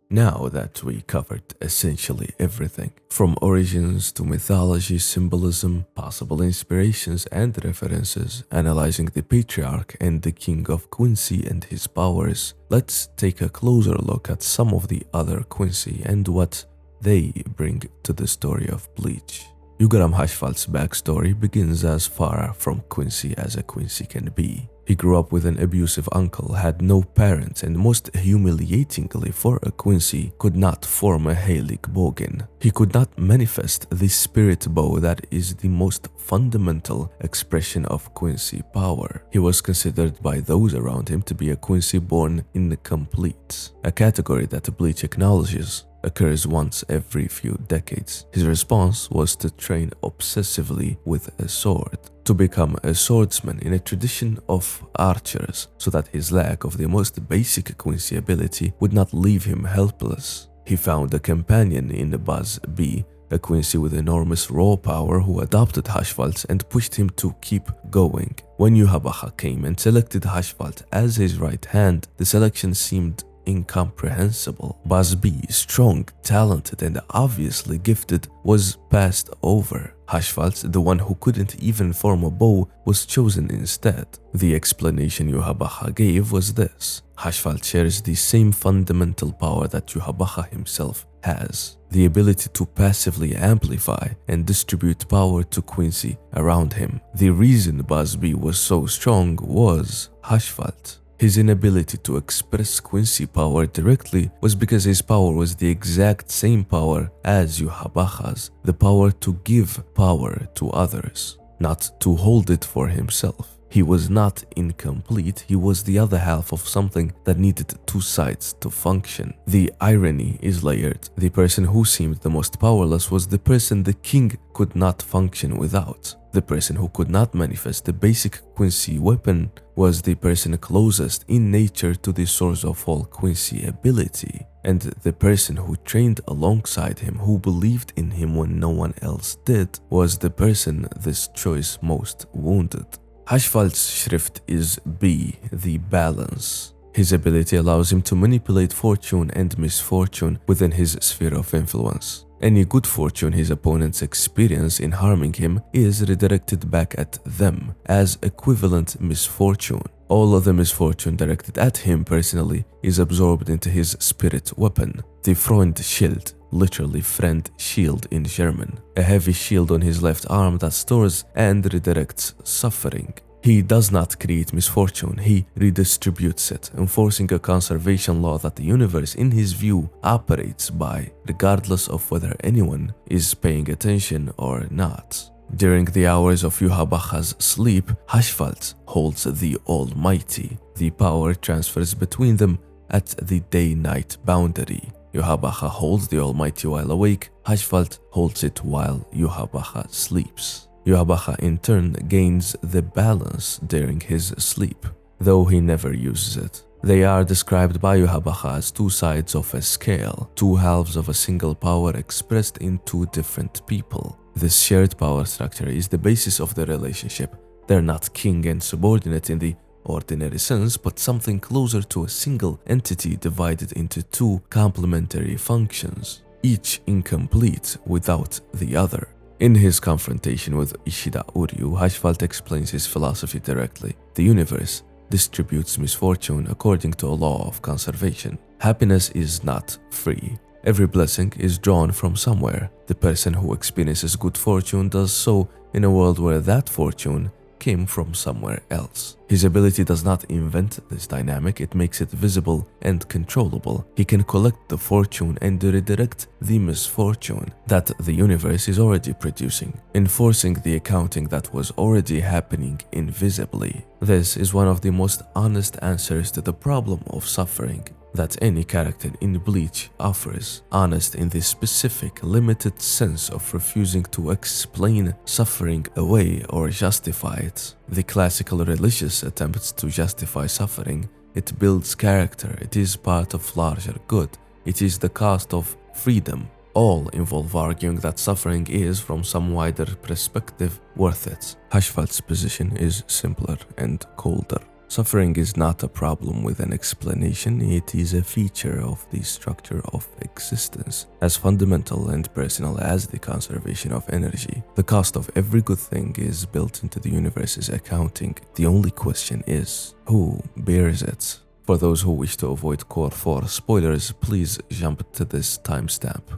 Now that we covered essentially everything, from origins to mythology, symbolism, possible inspirations and references, analyzing the patriarch and the king of Quincy and his powers, let's take a closer look at some of the other Quincy and what they bring to the story of Bleach. Yugaram Hashfalt's backstory begins as far from Quincy as a Quincy can be. He grew up with an abusive uncle, had no parents, and most humiliatingly for a Quincy, could not form a Heilig Bogen. He could not manifest the spirit bow that is the most fundamental expression of Quincy power. He was considered by those around him to be a Quincy born incomplete, a category that Bleach acknowledges occurs once every few decades. His response was to train obsessively with a sword, to become a swordsman in a tradition of archers, so that his lack of the most basic Quincy ability would not leave him helpless. He found a companion in Buzz B, a Quincy with enormous raw power who adopted Hashfalt and pushed him to keep going. When Yuhabaha came and selected Hashfalt as his right hand, the selection seemed incomprehensible. Buzz B, strong, talented, and obviously gifted, was passed over. Hashfalt, the one who couldn't even form a bow, was chosen instead. The explanation Yuhabaha gave was this: Hashfalt shares the same fundamental power that Yuhabaha himself has. The ability to passively amplify and distribute power to Quincy around him. The reason Busby was so strong was Hashfalt. His inability to express Quincy power directly was because his power was the exact same power as Yuhabacha's, the power to give power to others, not to hold it for himself. He was not incomplete, he was the other half of something that needed two sides to function. The irony is layered. The person who seemed the most powerless was the person the king could not function without. The person who could not manifest the basic Quincy weapon was the person closest in nature to the source of all Quincy ability, and the person who trained alongside him, who believed in him when no one else did, was the person this choice most wounded. Hashfalt's shrift is B, the balance. His ability allows him to manipulate fortune and misfortune within his sphere of influence. Any good fortune his opponents experience in harming him is redirected back at them as equivalent misfortune. All of the misfortune directed at him personally is absorbed into his spirit weapon, the Freundschild, literally friend shield in German, a heavy shield on his left arm that stores and redirects suffering. He does not create misfortune, he redistributes it, enforcing a conservation law that the universe, in his view, operates by, regardless of whether anyone is paying attention or not. During the hours of Yuhabacha's sleep, Hashfalt holds the Almighty. The power transfers between them at the day-night boundary. Yuhabacha holds the Almighty while awake, Hashfalt holds it while Yuhabacha sleeps. Yuhabacha in turn gains the balance during his sleep, though he never uses it. They are described by Yuhabacha as two sides of a scale, two halves of a single power expressed in two different people. This shared power structure is the basis of the relationship. They're not king and subordinate in the ordinary sense, but something closer to a single entity divided into two complementary functions, each incomplete without the other. In his confrontation with Ishida Uryu, Hashfalt explains his philosophy directly. The universe distributes misfortune according to a law of conservation. Happiness is not free. Every blessing is drawn from somewhere. The person who experiences good fortune does so in a world where that fortune came from somewhere else. His ability does not invent this dynamic, it makes it visible and controllable. He can collect the fortune and redirect the misfortune that the universe is already producing, enforcing the accounting that was already happening invisibly. This is one of the most honest answers to the problem of suffering that any character in Bleach offers, honest in the specific, limited sense of refusing to explain suffering away or justify it. The classical religious attempts to justify suffering, it builds character, it is part of larger good, it is the cost of freedom. All involve arguing that suffering is, from some wider perspective, worth it. Hashfalt's position is simpler and colder. Suffering is not a problem with an explanation, it is a feature of the structure of existence, as fundamental and personal as the conservation of energy. The cost of every good thing is built into the universe's accounting. The only question is, who bears it? For those who wish to avoid Core 4 spoilers, please jump to this timestamp.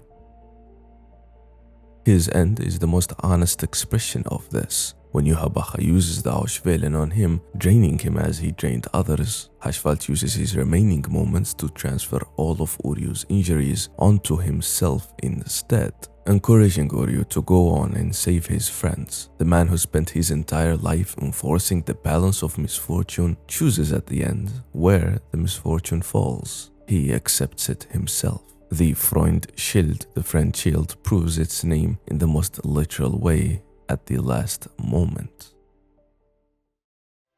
His end is the most honest expression of this. When Yuhabacha uses the Auschwellen on him, draining him as he drained others, Hashfalt uses his remaining moments to transfer all of Uryu's injuries onto himself instead, encouraging Uryu to go on and save his friends. The man who spent his entire life enforcing the balance of misfortune chooses at the end where the misfortune falls. He accepts it himself. The Freundschild, the friend shield, proves its name in the most literal way at the last moment.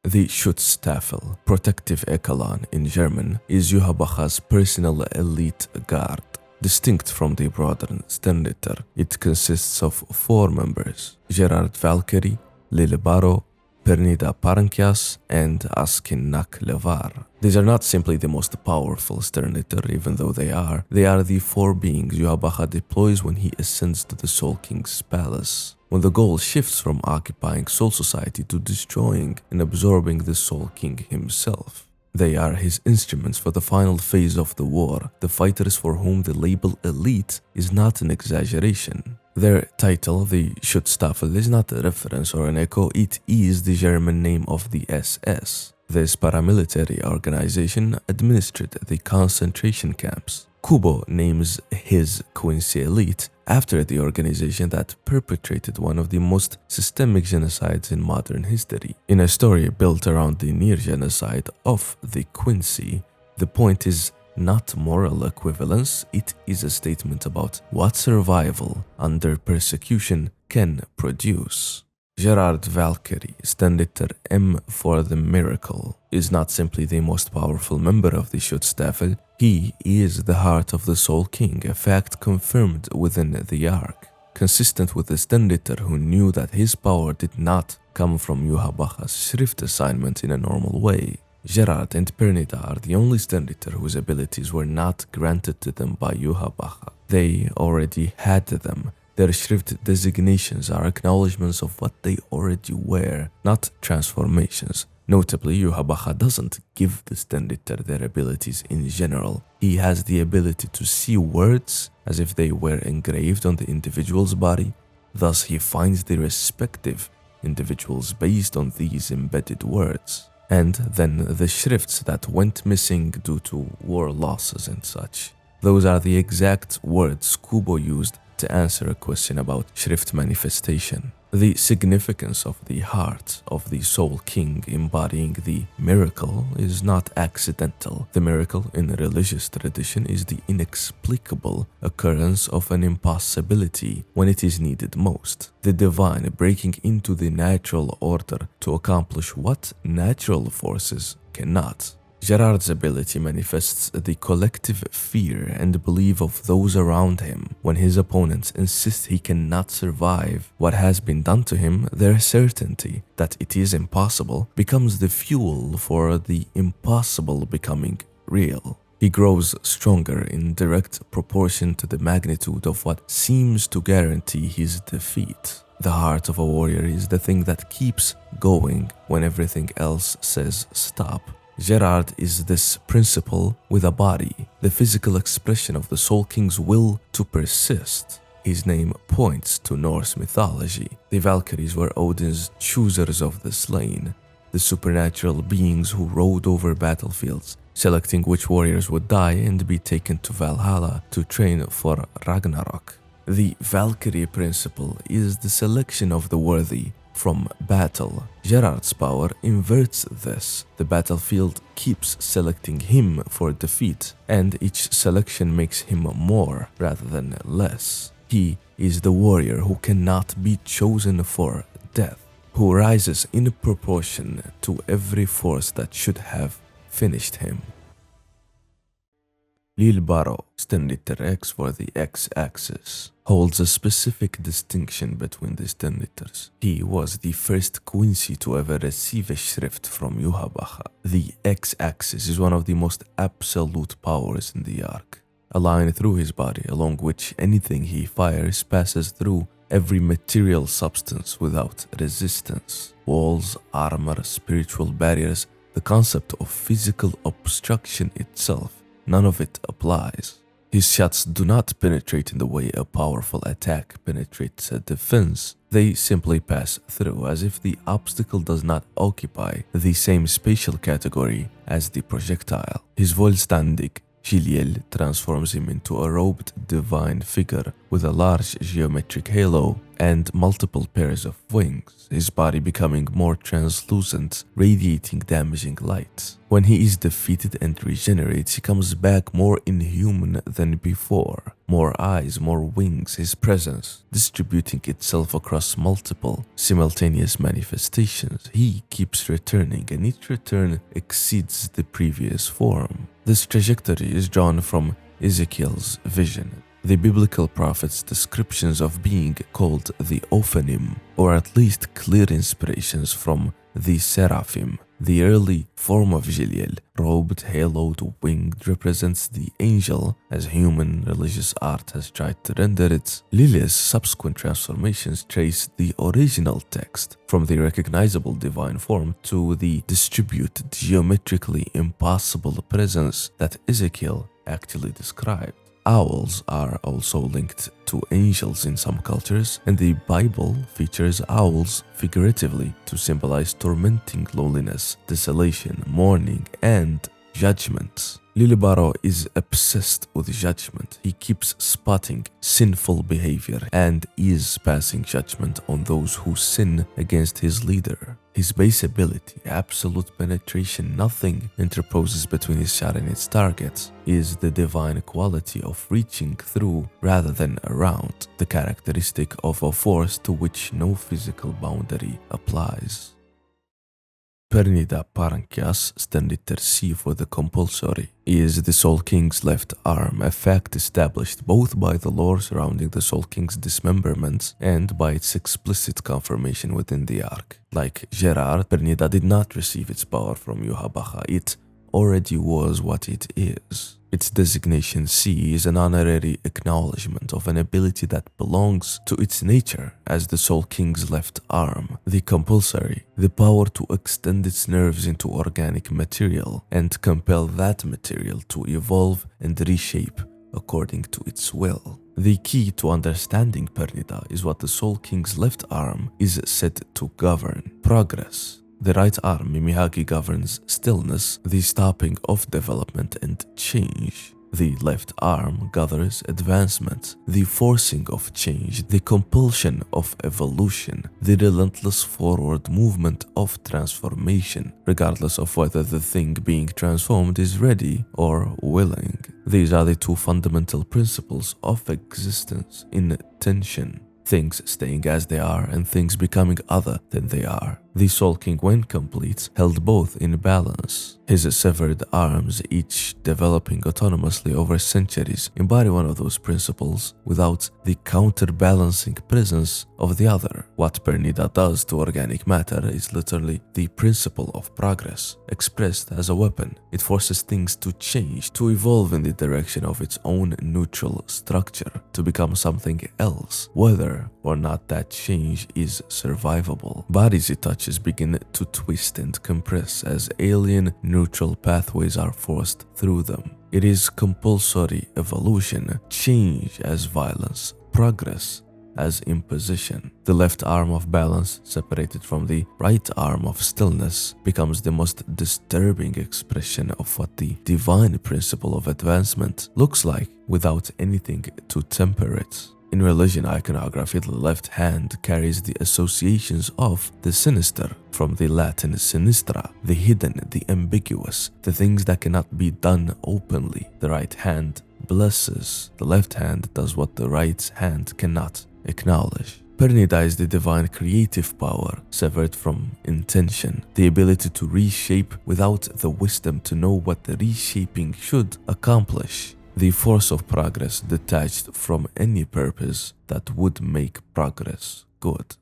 The Schutzstaffel, protective echelon in German, is Yuhabacha's personal elite guard. Distinct from the broader Sternritter, it consists of 4 members: Gerard Valkyrie, Lilibaro, Pernida Parankias, and Askinnak Levar. These are not simply the most powerful Sternritter, even though they are the 4 beings Yuhabacha deploys when he ascends to the Soul King's palace, when the goal shifts from occupying Soul Society to destroying and absorbing the Soul King himself. They are his instruments for the final phase of the war, the fighters for whom the label elite is not an exaggeration. Their title, the Schutzstaffel, is not a reference or an echo, it is the German name of the SS. This paramilitary organization administered the concentration camps. Kubo names his Quincy elite after the organization that perpetrated one of the most systemic genocides in modern history. In a story built around the near genocide of the Quincy, the point is not moral equivalence, it is a statement about what survival under persecution can produce. Gerard Valkyrie, Standitter M for the Miracle, is not simply the most powerful member of the Schutzstaffel, he is the heart of the Soul King, a fact confirmed within the arc. Consistent with the Standitter who knew that his power did not come from Yuhabacha's Schrift assignment in a normal way. Gerard and Pernida are the only Standitter whose abilities were not granted to them by Yuhabacha. They already had them. Their Schrift designations are acknowledgements of what they already were, not transformations. Notably, Yuhabacha doesn't give the Standitter their abilities in general. He has the ability to see words as if they were engraved on the individual's body. Thus, he finds the respective individuals based on these embedded words. And then the Schrifts that went missing due to war losses and such. Those are the exact words Kubo used to answer a question about Schrift manifestation. The significance of the heart of the Soul King embodying the miracle is not accidental. The miracle in religious tradition is the inexplicable occurrence of an impossibility when it is needed most. The divine breaking into the natural order to accomplish what natural forces cannot. Gerard's ability manifests the collective fear and belief of those around him. When his opponents insist he cannot survive what has been done to him, their certainty that it is impossible becomes the fuel for the impossible becoming real. He grows stronger in direct proportion to the magnitude of what seems to guarantee his defeat. The heart of a warrior is the thing that keeps going when everything else says stop. Gerard is this principle with a body, the physical expression of the Soul King's will to persist. His name points to Norse mythology. The Valkyries were Odin's choosers of the slain, the supernatural beings who rode over battlefields, selecting which warriors would die and be taken to Valhalla to train for Ragnarok. The Valkyrie principle is the selection of the worthy from battle. Gerard's power inverts this. The battlefield keeps selecting him for defeat, and each selection makes him more rather than less. He is the warrior who cannot be chosen for death, who rises in proportion to every force that should have finished him. Lil Baro, Standitter X for the X-axis, holds a specific distinction between the Standitters. He was the first Quincy to ever receive a Schrift from Yuhabacha. The X-axis is one of the most absolute powers in the arc. A line through his body along which anything he fires passes through every material substance without resistance. Walls, armor, spiritual barriers, the concept of physical obstruction itself. None of it applies. His shots do not penetrate in the way a powerful attack penetrates a defense. They simply pass through as if the obstacle does not occupy the same spatial category as the projectile. His Vollständig Giliel transforms him into a robed divine figure with a large geometric halo and multiple pairs of wings, his body becoming more translucent, radiating damaging light. When he is defeated and regenerates, he comes back more inhuman than before. More eyes, more wings, his presence distributing itself across multiple simultaneous manifestations. He keeps returning, and each return exceeds the previous form. This trajectory is drawn from Ezekiel's vision, the biblical prophet's descriptions of being called the Ophanim, or at least clear inspirations from the Seraphim. The early form of Jiliel, robed, haloed, winged, represents the angel, as human religious art has tried to render it. Lilia's subsequent transformations trace the original text from the recognizable divine form to the distributed, geometrically impossible presence that Ezekiel actually described. Owls are also linked to angels in some cultures, and the Bible features owls figuratively to symbolize tormenting loneliness, desolation, mourning, and judgment. Lilibaro is obsessed with judgment. He keeps spotting sinful behavior and is passing judgment on those who sin against his leader. His base ability, absolute penetration, nothing interposes between his shot and its target, is the divine quality of reaching through rather than around, the characteristic of a force to which no physical boundary applies. Pernida Parankias standiter C for the compulsory is the Soul King's left arm, a fact established both by the lore surrounding the Soul King's dismemberment and by its explicit confirmation within the arc. Like Gerard, Pernida did not receive its power from Yuhabaha, it already was what it is. Its designation C is an honorary acknowledgement of an ability that belongs to its nature as the Soul King's left arm, the compulsory, the power to extend its nerves into organic material and compel that material to evolve and reshape according to its will. The key to understanding Pernida is what the Soul King's left arm is said to govern: progress. The right arm, Mimihagi, governs stillness, the stopping of development and change. The left arm gathers advancement, the forcing of change, the compulsion of evolution, the relentless forward movement of transformation, regardless of whether the thing being transformed is ready or willing. These are the two fundamental principles of existence in tension: things staying as they are and things becoming other than they are. The Soul King, when complete, held both in balance. His severed arms, each developing autonomously over centuries, embody one of those principles without the counterbalancing presence of the other. What Pernida does to organic matter is literally the principle of progress, expressed as a weapon. It forces things to change, to evolve in the direction of its own neutral structure, to become something else, whether or not that change is survivable. Bodies it touches begin to twist and compress as alien neutral pathways are forced through them. It is compulsory evolution, change as violence, progress as imposition. The left arm of balance, separated from the right arm of stillness, becomes the most disturbing expression of what the divine principle of advancement looks like without anything to temper it. In religion iconography, the left hand carries the associations of the sinister, from the Latin sinistra, the hidden, the ambiguous, the things that cannot be done openly. The right hand blesses, the left hand does what the right hand cannot acknowledge. Pernida is the divine creative power, severed from intention, the ability to reshape without the wisdom to know what the reshaping should accomplish. The force of progress detached from any purpose that would make progress good.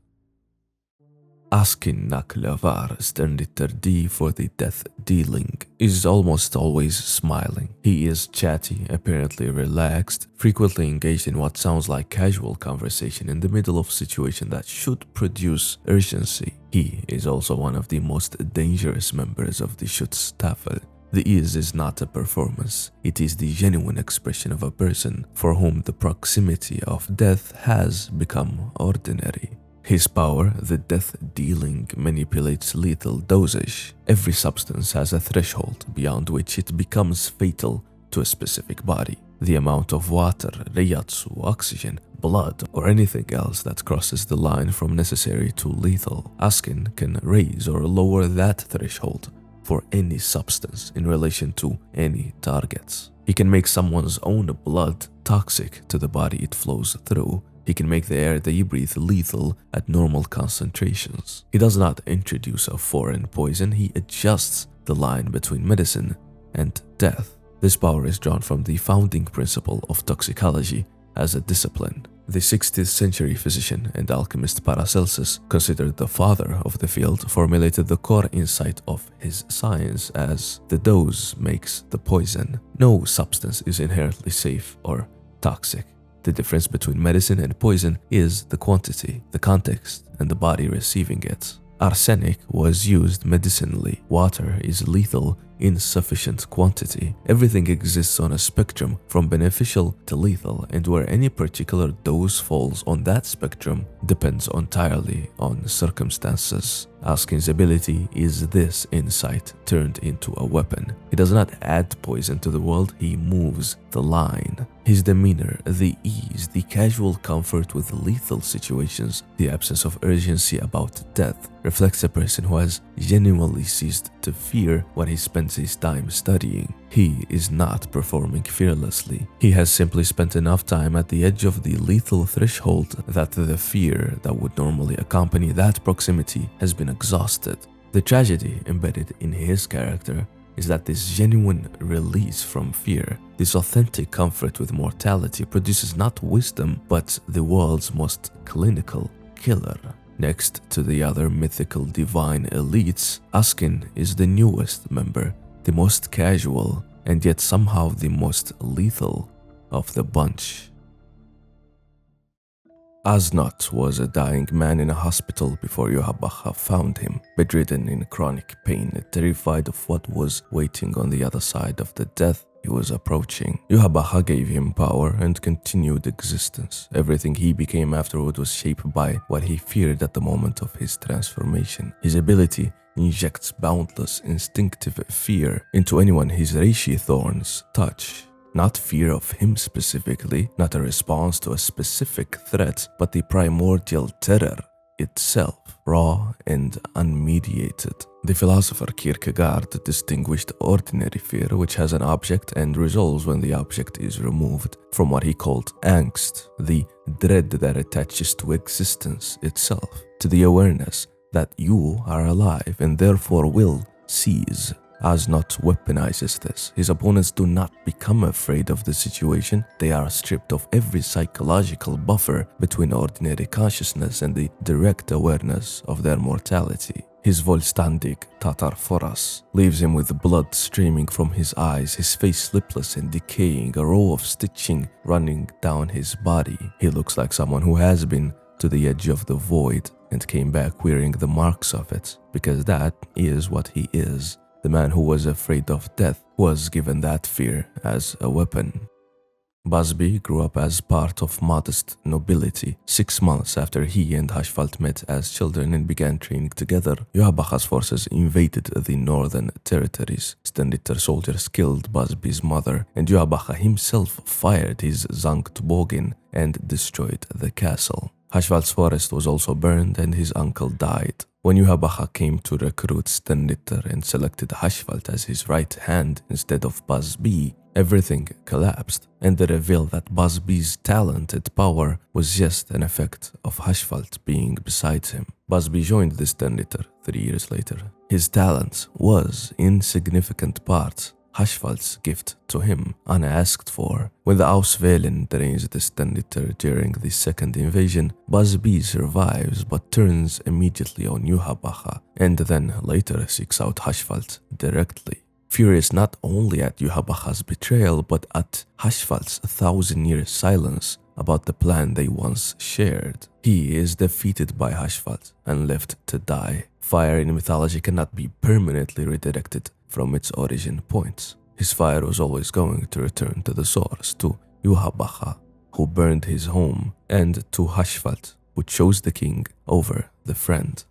Askin Naklavar, Sternritter D for the death dealing, is almost always smiling. He is chatty, apparently relaxed, frequently engaged in what sounds like casual conversation in the middle of a situation that should produce urgency. He is also one of the most dangerous members of the Schutzstaffel. The is not a performance, it is the genuine expression of a person for whom the proximity of death has become ordinary. His power, the death dealing, manipulates lethal dosage. Every substance has a threshold beyond which it becomes fatal to a specific body. The amount of water, reiatsu, oxygen, blood, or anything else that crosses the line from necessary to lethal. Askin can raise or lower that threshold for any substance in relation to any targets. He can make someone's own blood toxic to the body it flows through. He can make the air they breathe lethal at normal concentrations. He does not introduce a foreign poison, he adjusts the line between medicine and death. This power is drawn from the founding principle of toxicology, as a discipline. The 16th century physician and alchemist Paracelsus, considered the father of the field, formulated the core insight of his science as the dose makes the poison. No substance is inherently safe or toxic. The difference between medicine and poison is the quantity, the context, and the body receiving it. Arsenic was used medicinally. Water is lethal in sufficient quantity. Everything exists on a spectrum from beneficial to lethal, and where any particular dose falls on that spectrum depends entirely on circumstances. Askin's ability is this insight turned into a weapon. He does not add poison to the world, he moves the line. His demeanor, the ease, the casual comfort with lethal situations, the absence of urgency about death, reflects a person who has genuinely ceased to fear when he spends his time studying. He is not performing fearlessly. He has simply spent enough time at the edge of the lethal threshold that the fear that would normally accompany that proximity has been exhausted. The tragedy embedded in his character is that this genuine release from fear, this authentic comfort with mortality, produces not wisdom, but the world's most clinical killer. Next to the other mythical divine elites, Askin is the newest member, the most casual, and yet somehow the most lethal of the bunch. Aznot was a dying man in a hospital before Yuhabaha found him, bedridden in chronic pain, terrified of what was waiting on the other side of the death he was approaching. Yuhabaha gave him power and continued existence. Everything he became afterward was shaped by what he feared at the moment of his transformation. His ability injects boundless instinctive fear into anyone his reishi thorns touch. Not fear of him specifically, not a response to a specific threat, but the primordial terror itself, raw and unmediated. The philosopher Kierkegaard distinguished ordinary fear, which has an object and resolves when the object is removed, from what he called angst, the dread that attaches to existence itself, to the awareness that you are alive and therefore will cease. Aznot weaponizes this. His opponents do not become afraid of the situation. They are stripped of every psychological buffer between ordinary consciousness and the direct awareness of their mortality. His Volstandig Tatar Foras leaves him with blood streaming from his eyes, his face lipless and decaying, a row of stitching running down his body. He looks like someone who has been to the edge of the void and came back wearing the marks of it, because that is what he is. The man who was afraid of death was given that fear as a weapon. Busby grew up as part of modest nobility. 6 months after he and Hashvalt met as children and began training together, Yuhabacha's forces invaded the northern territories. Stenritter soldiers killed Busby's mother, and Yuhabacha himself fired his Zangtbogen and destroyed the castle. Hashvalt's forest was also burned and his uncle died. When Yuhabacha came to recruit Stenritter and selected Hashvalt as his right hand instead of Busby, everything collapsed, and the reveal that Busby's talent and power was just an effect of Hashvalt being beside him. Busby joined the Stenritter 3 years later. His talent was, in significant part, Hashvalt's gift to him, unasked for. When the Auswählen drains the Stenritter during the second invasion, Busby survives but turns immediately on Yuhabacha, and then later seeks out Hashvalt directly. Furious not only at Yuhabacha's betrayal, but at Hashvalt's 1,000-year silence about the plan they once shared. He is defeated by Hashvalt and left to die. Fire in mythology cannot be permanently redirected from its origin points. His fire was always going to return to the source, to Yuhabacha, who burned his home, and to Hashvalt, who chose the king over the friend.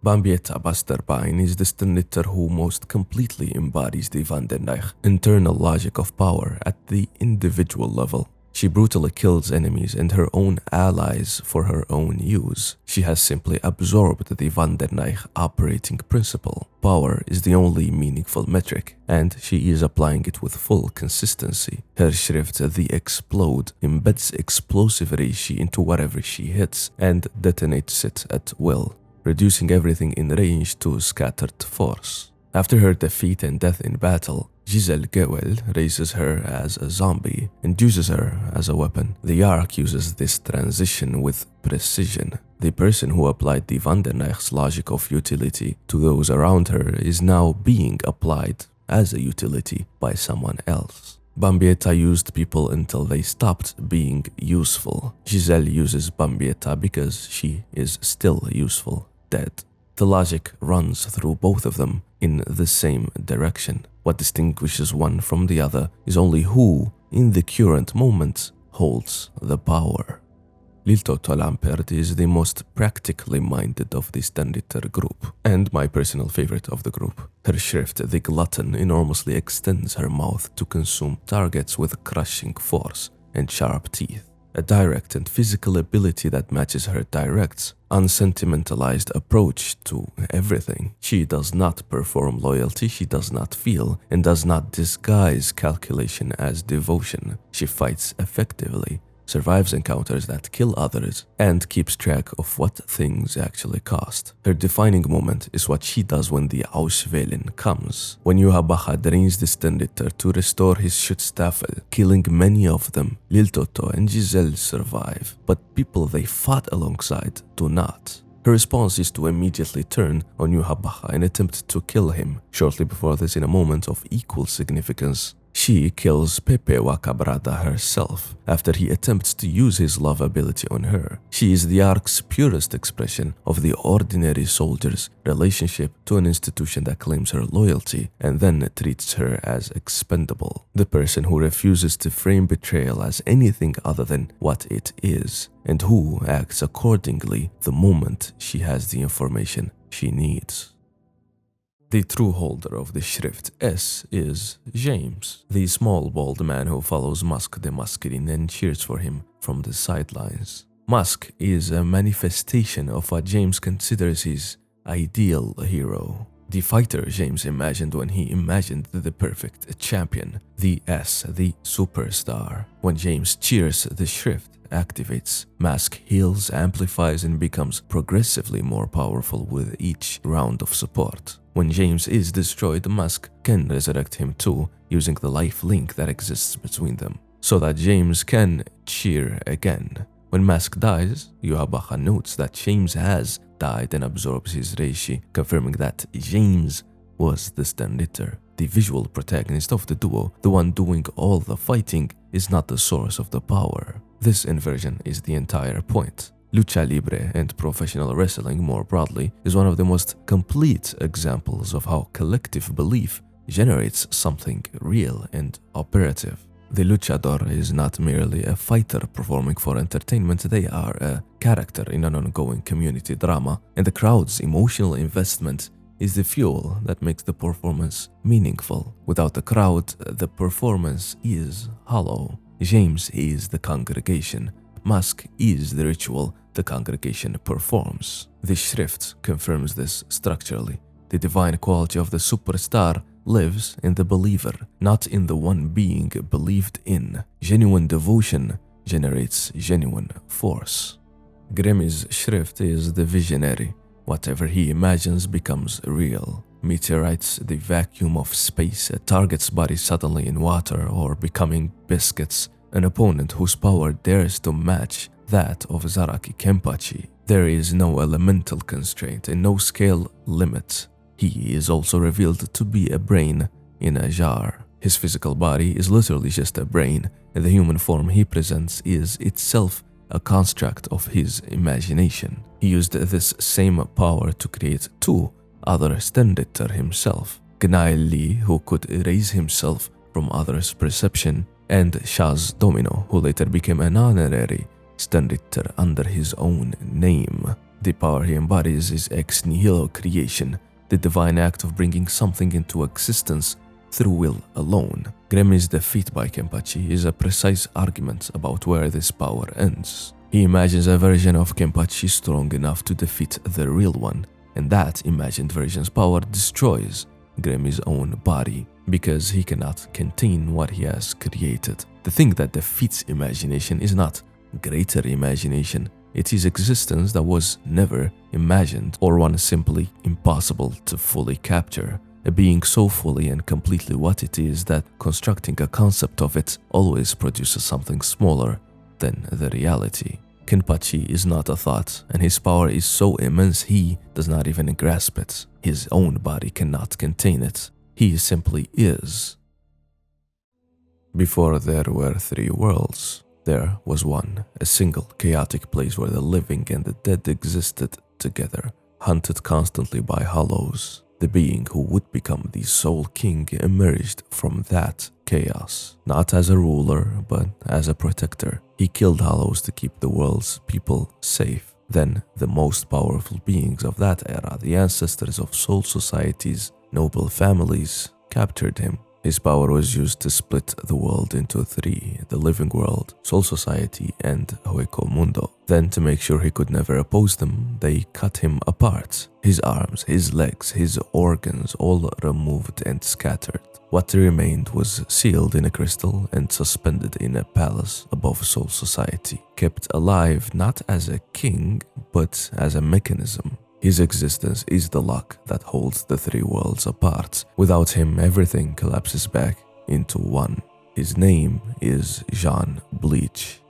Bambietta Basterbine is the Stenritter who most completely embodies the Van den Reich internal logic of power at the individual level. She brutally kills enemies and her own allies for her own use. She has simply absorbed the Van den Reich operating principle. Power is the only meaningful metric, and she is applying it with full consistency. Her Schrift, the Explode, embeds explosive reishi into whatever she hits and detonates it at will, reducing everything in range to scattered force. After her defeat and death in battle, Giselle Gewel raises her as a zombie and uses her as a weapon. The arc uses this transition with precision. The person who applied the Van der Nijg's logic of utility to those around her is now being applied as a utility by someone else. Bambietta used people until they stopped being useful. Giselle uses Bambietta because she is still useful, dead. The logic runs through both of them in the same direction. What distinguishes one from the other is only who, in the current moment, holds the power. Lil Toto Lampert is the most practically minded of the Stenritter group, and my personal favorite of the group. Her Schrift, the Glutton, enormously extends her mouth to consume targets with crushing force and sharp teeth. A direct and physical ability that matches her direct, unsentimentalized approach to everything. She does not perform loyalty, she does not feel, and does not disguise calculation as devotion. She fights effectively, survives encounters that kill others, and keeps track of what things actually cost. Her defining moment is what she does when the Auswählen comes, when Yuhabacha drains the Stenritter to restore his Schutzstaffel, killing many of them. Lil Toto and Giselle survive, but people they fought alongside do not. Her response is to immediately turn on Yuhabacha and attempt to kill him. Shortly before this, in a moment of equal significance, she kills Pepe Wakabrada herself after he attempts to use his love ability on her. She is the arc's purest expression of the ordinary soldier's relationship to an institution that claims her loyalty and then treats her as expendable. The person who refuses to frame betrayal as anything other than what it is, and who acts accordingly the moment she has the information she needs. The true holder of the Schrift S is James, the small bald man who follows Musk the Masculine and cheers for him from the sidelines. Musk is a manifestation of what James considers his ideal hero. The fighter James imagined when he imagined the perfect champion, the S, the superstar. When James cheers, the Schrift activates. Mask heals, amplifies, and becomes progressively more powerful with each round of support. When James is destroyed, Mask can resurrect him too, using the life link that exists between them, so that James can cheer again. When Mask dies, Yuhabacha notes that James has died and absorbs his reishi, confirming that James was the Stenritter. The visual protagonist of the duo, the one doing all the fighting, is not the source of the power. This inversion is the entire point. Lucha Libre and professional wrestling more broadly is one of the most complete examples of how collective belief generates something real and operative. The luchador is not merely a fighter performing for entertainment, they are a character in an ongoing community drama, and the crowd's emotional investment is the fuel that makes the performance meaningful. Without the crowd, the performance is hollow. James is the congregation. Mask is the ritual the congregation performs. The Schrift confirms this structurally. The divine quality of the superstar lives in the believer, not in the one being believed in. Genuine devotion generates genuine force. Grimmy's Schrift is the visionary. Whatever he imagines becomes real. Meteorites, the vacuum of space, a target's body suddenly in water, or becoming biscuits, an opponent whose power dares to match that of Zaraki Kenpachi. There is no elemental constraint and no scale limit. He is also revealed to be a brain in a jar. His physical body is literally just a brain, and the human form he presents is itself a construct of his imagination. He used this same power to create two other Stenritter himself, Gnail Li, who could erase himself from others' perception, and Shaz Domino, who later became an honorary Stenritter under his own name. The power he embodies is ex nihilo creation, the divine act of bringing something into existence through will alone. Grimmy's defeat by Kenpachi is a precise argument about where this power ends. He imagines a version of Kenpachi strong enough to defeat the real one, and that imagined version's power destroys Grimmy's own body, because he cannot contain what he has created. The thing that defeats imagination is not greater imagination, it is existence that was never imagined, or one simply impossible to fully capture. a being so fully and completely what it is that constructing a concept of it always produces something smaller than the reality. Kenpachi is not a thought, and his power is so immense he does not even grasp it. His own body cannot contain it. He simply is. Before there were three worlds, there was one, a single chaotic place where the living and the dead existed together, hunted constantly by hollows. The being who would become the Soul King emerged from that chaos, not as a ruler, but as a protector. He killed hollows to keep the world's people safe. Then the most powerful beings of that era, the ancestors of soul societies, noble families, captured him. His power was used to split the world into three, the living world, Soul Society, and Hueco Mundo. Then, to make sure he could never oppose them, they cut him apart. His arms, his legs, his organs, all removed and scattered. What remained was sealed in a crystal and suspended in a palace above Soul Society, kept alive not as a king, but as a mechanism. His existence is the lock that holds the three worlds apart. Without him, everything collapses back into one. His name is Jean Bleach.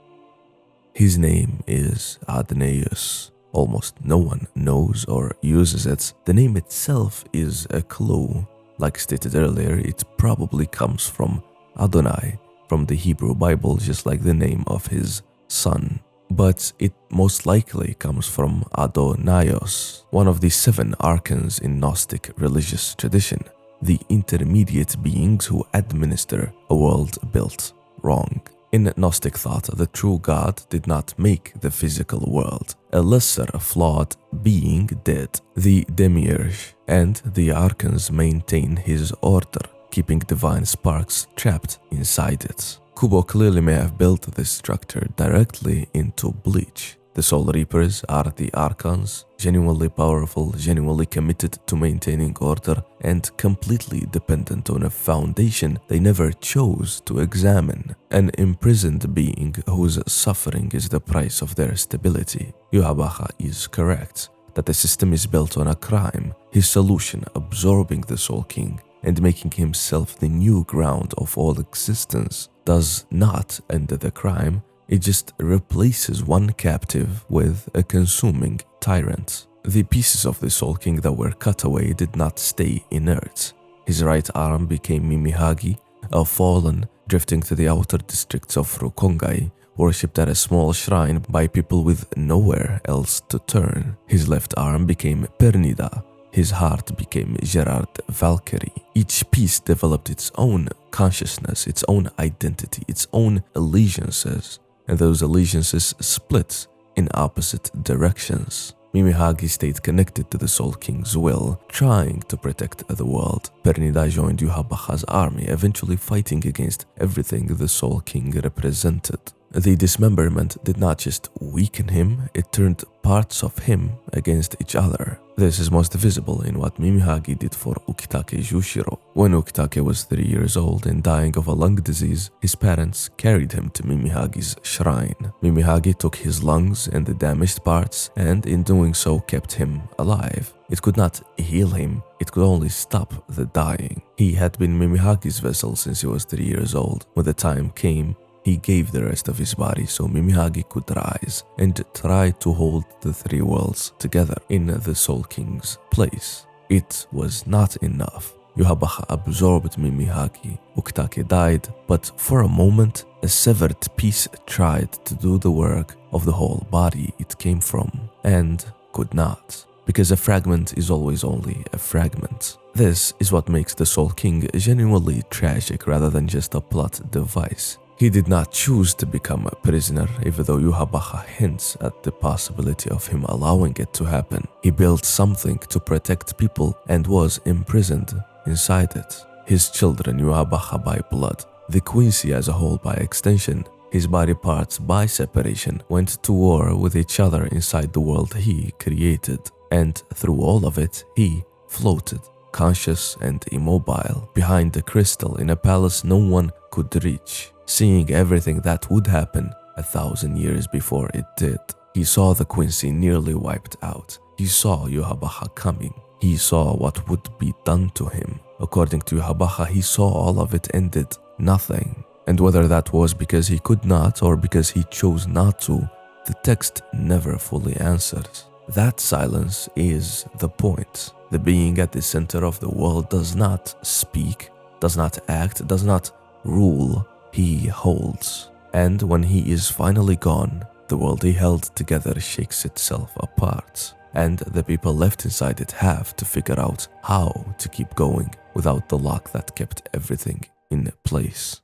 His name is Adneus. Almost no one knows or uses it. The name itself is a clue. Like stated earlier, it probably comes from Adonai, from the Hebrew Bible, just like the name of his son. But it most likely comes from Adonaios, one of the 7 archons in Gnostic religious tradition, the intermediate beings who administer a world built wrong. In Gnostic thought, the true God did not make the physical world. A lesser flawed being did, the demiurge, and the archons maintain his order, keeping divine sparks trapped inside it. Kubo clearly may have built this structure directly into Bleach. The Soul Reapers are the Archons, genuinely powerful, genuinely committed to maintaining order, and completely dependent on a foundation they never chose to examine. An imprisoned being whose suffering is the price of their stability. Yuhabaha is correct that the system is built on a crime, his solution absorbing the Soul King and making himself the new ground of all existence does not end the crime, it just replaces one captive with a consuming tyrant. The pieces of the Soul King that were cut away did not stay inert. His right arm became Mimihagi, a fallen, drifting to the outer districts of Rukongai, worshipped at a small shrine by people with nowhere else to turn. His left arm became Pernida. His heart became Gerard Valkyrie. Each piece developed its own consciousness, its own identity, its own allegiances, and those allegiances split in opposite directions. Mimihagi stayed connected to the Soul King's will, trying to protect the world. Pernida joined Yuhabaha's army, eventually fighting against everything the Soul King represented. The dismemberment did not just weaken him, it turned parts of him against each other. This is most visible in what Mimihagi did for Ukitake Jushiro. When Ukitake was 3 years old and dying of a lung disease, his parents carried him to Mimihagi's shrine. Mimihagi took his lungs and the damaged parts, and in doing so kept him alive. It could not heal him, it could only stop the dying. He had been Mimihagi's vessel since he was 3 years old. When the time came, he gave the rest of his body so Mimihagi could rise and try to hold the three worlds together in the Soul King's place. It was not enough. Yuhabaha absorbed Mimihagi. Ukitake died, but for a moment, a severed piece tried to do the work of the whole body it came from, and could not. Because a fragment is always only a fragment. This is what makes the Soul King genuinely tragic rather than just a plot device. He did not choose to become a prisoner, even though Yuhabaha hints at the possibility of him allowing it to happen. He built something to protect people and was imprisoned inside it. His children, Yuhabaha by blood, the Quincy as a whole by extension, his body parts by separation, went to war with each other inside the world he created. And through all of it, he floated, conscious and immobile, behind the crystal in a palace no one could reach, seeing everything that would happen 1,000 years before it did. He saw the Quincy nearly wiped out. He saw Yuhabaha coming. He saw what would be done to him. According to Yuhabaha, he saw all of it and did nothing. And whether that was because he could not or because he chose not to, the text never fully answers. That silence is the point. The being at the center of the world does not speak, does not act, does not rule. He holds. And when he is finally gone, the world he held together shakes itself apart. And the people left inside it have to figure out how to keep going without the lock that kept everything in place.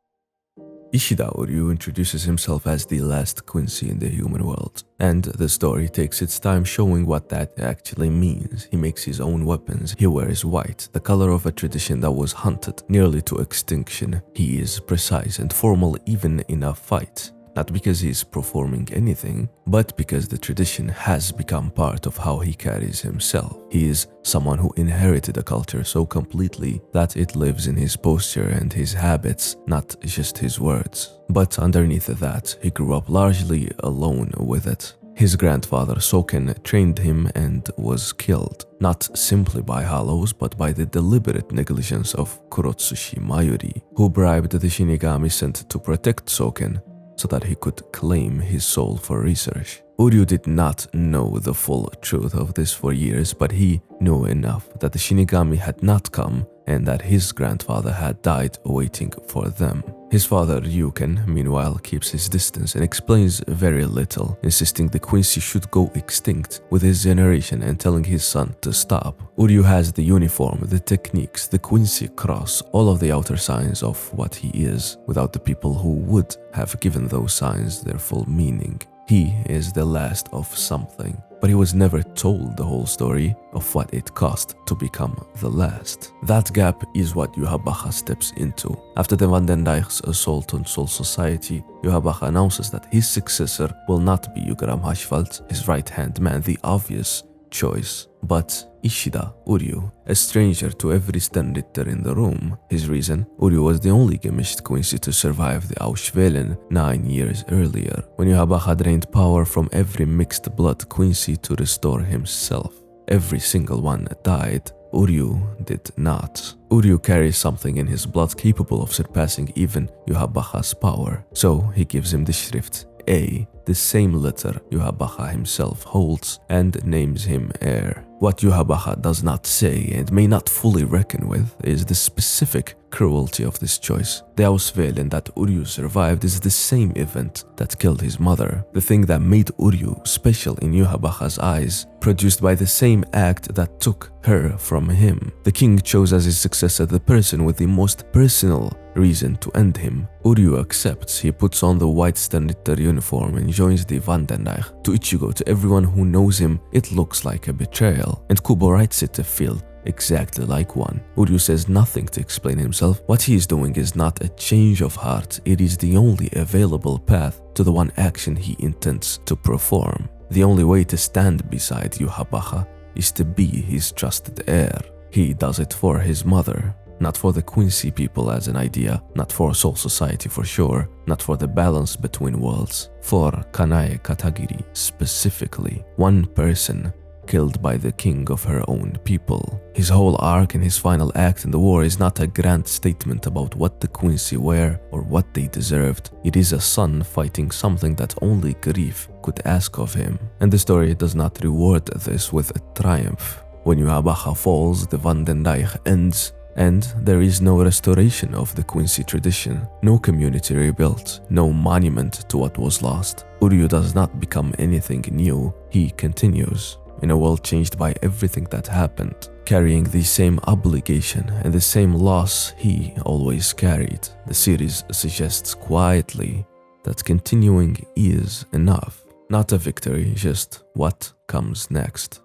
Ishida Uryu introduces himself as the last Quincy in the human world, and the story takes its time showing what that actually means. He makes his own weapons, he wears white, the color of a tradition that was hunted nearly to extinction. He is precise and formal even in a fight. Not because he is performing anything, but because the tradition has become part of how he carries himself. He is someone who inherited a culture so completely that it lives in his posture and his habits, not just his words. But underneath that, he grew up largely alone with it. His grandfather Soken trained him and was killed, not simply by Hollows, but by the deliberate negligence of Kurotsushi Mayuri, who bribed the Shinigami sent to protect Soken so that he could claim his soul for research. Uryu did not know the full truth of this for years, but he knew enough that the Shinigami had not come and that his grandfather had died waiting for them. His father, Ryuken, meanwhile, keeps his distance and explains very little, insisting the Quincy should go extinct with his generation and telling his son to stop. Uryu has the uniform, the techniques, the Quincy cross, all of the outer signs of what he is, without the people who would have given those signs their full meaning. He is the last of something, but he was never told the whole story of what it cost to become the last. That gap is what Yuhabaha steps into. After the Van den Dijk's assault on Soul Society, Yuhabaha announces that his successor will not be Yugram Hashvalt, his right-hand man, the obvious choice, but Ishida Uryu, a stranger to every Sternritter in the room. His reason? Uryu was the only Gemished Quincy to survive the Auschwellen 9 years earlier, when Yuhabaha drained power from every mixed blood Quincy to restore himself. Every single one died. Uryu did not. Uryu carries something in his blood capable of surpassing even Yuhabaha's power, so he gives him the Schrift A, the same letter Yuhabaha himself holds, and names him heir. What Yuhabaha does not say and may not fully reckon with is the specific cruelty of this choice. The Auswählen that Uryu survived is the same event that killed his mother, the thing that made Uryu special in Yuhabaha's eyes, produced by the same act that took her from him. The king chose as his successor the person with the most personal reason to end him. Uryu accepts. He puts on the white Sternritter uniform and joins the Van den Dijk. To Ichigo, to everyone who knows him, it looks like a betrayal, and Kubo writes it to feel exactly like one. Uryu says nothing to explain himself. What he is doing is not a change of heart, it is the only available path to the one action he intends to perform. The only way to stand beside Yuhabaha is to be his trusted heir. He does it for his mother, not for the Quincy people as an idea, not for Soul Society for sure, not for the balance between worlds, for Kanae Katagiri specifically, one person killed by the king of her own people. His whole arc and his final act in the war is not a grand statement about what the Quincy were or what they deserved. It is a son fighting something that only grief could ask of him. And the story does not reward this with a triumph. When Yuhabaha falls, the Van den Dijk ends, and there is no restoration of the Quincy tradition, no community rebuilt, no monument to what was lost. Uryu does not become anything new, he continues. In a world changed by everything that happened, carrying the same obligation and the same loss he always carried. The series suggests quietly that continuing is enough. Not a victory, just what comes next.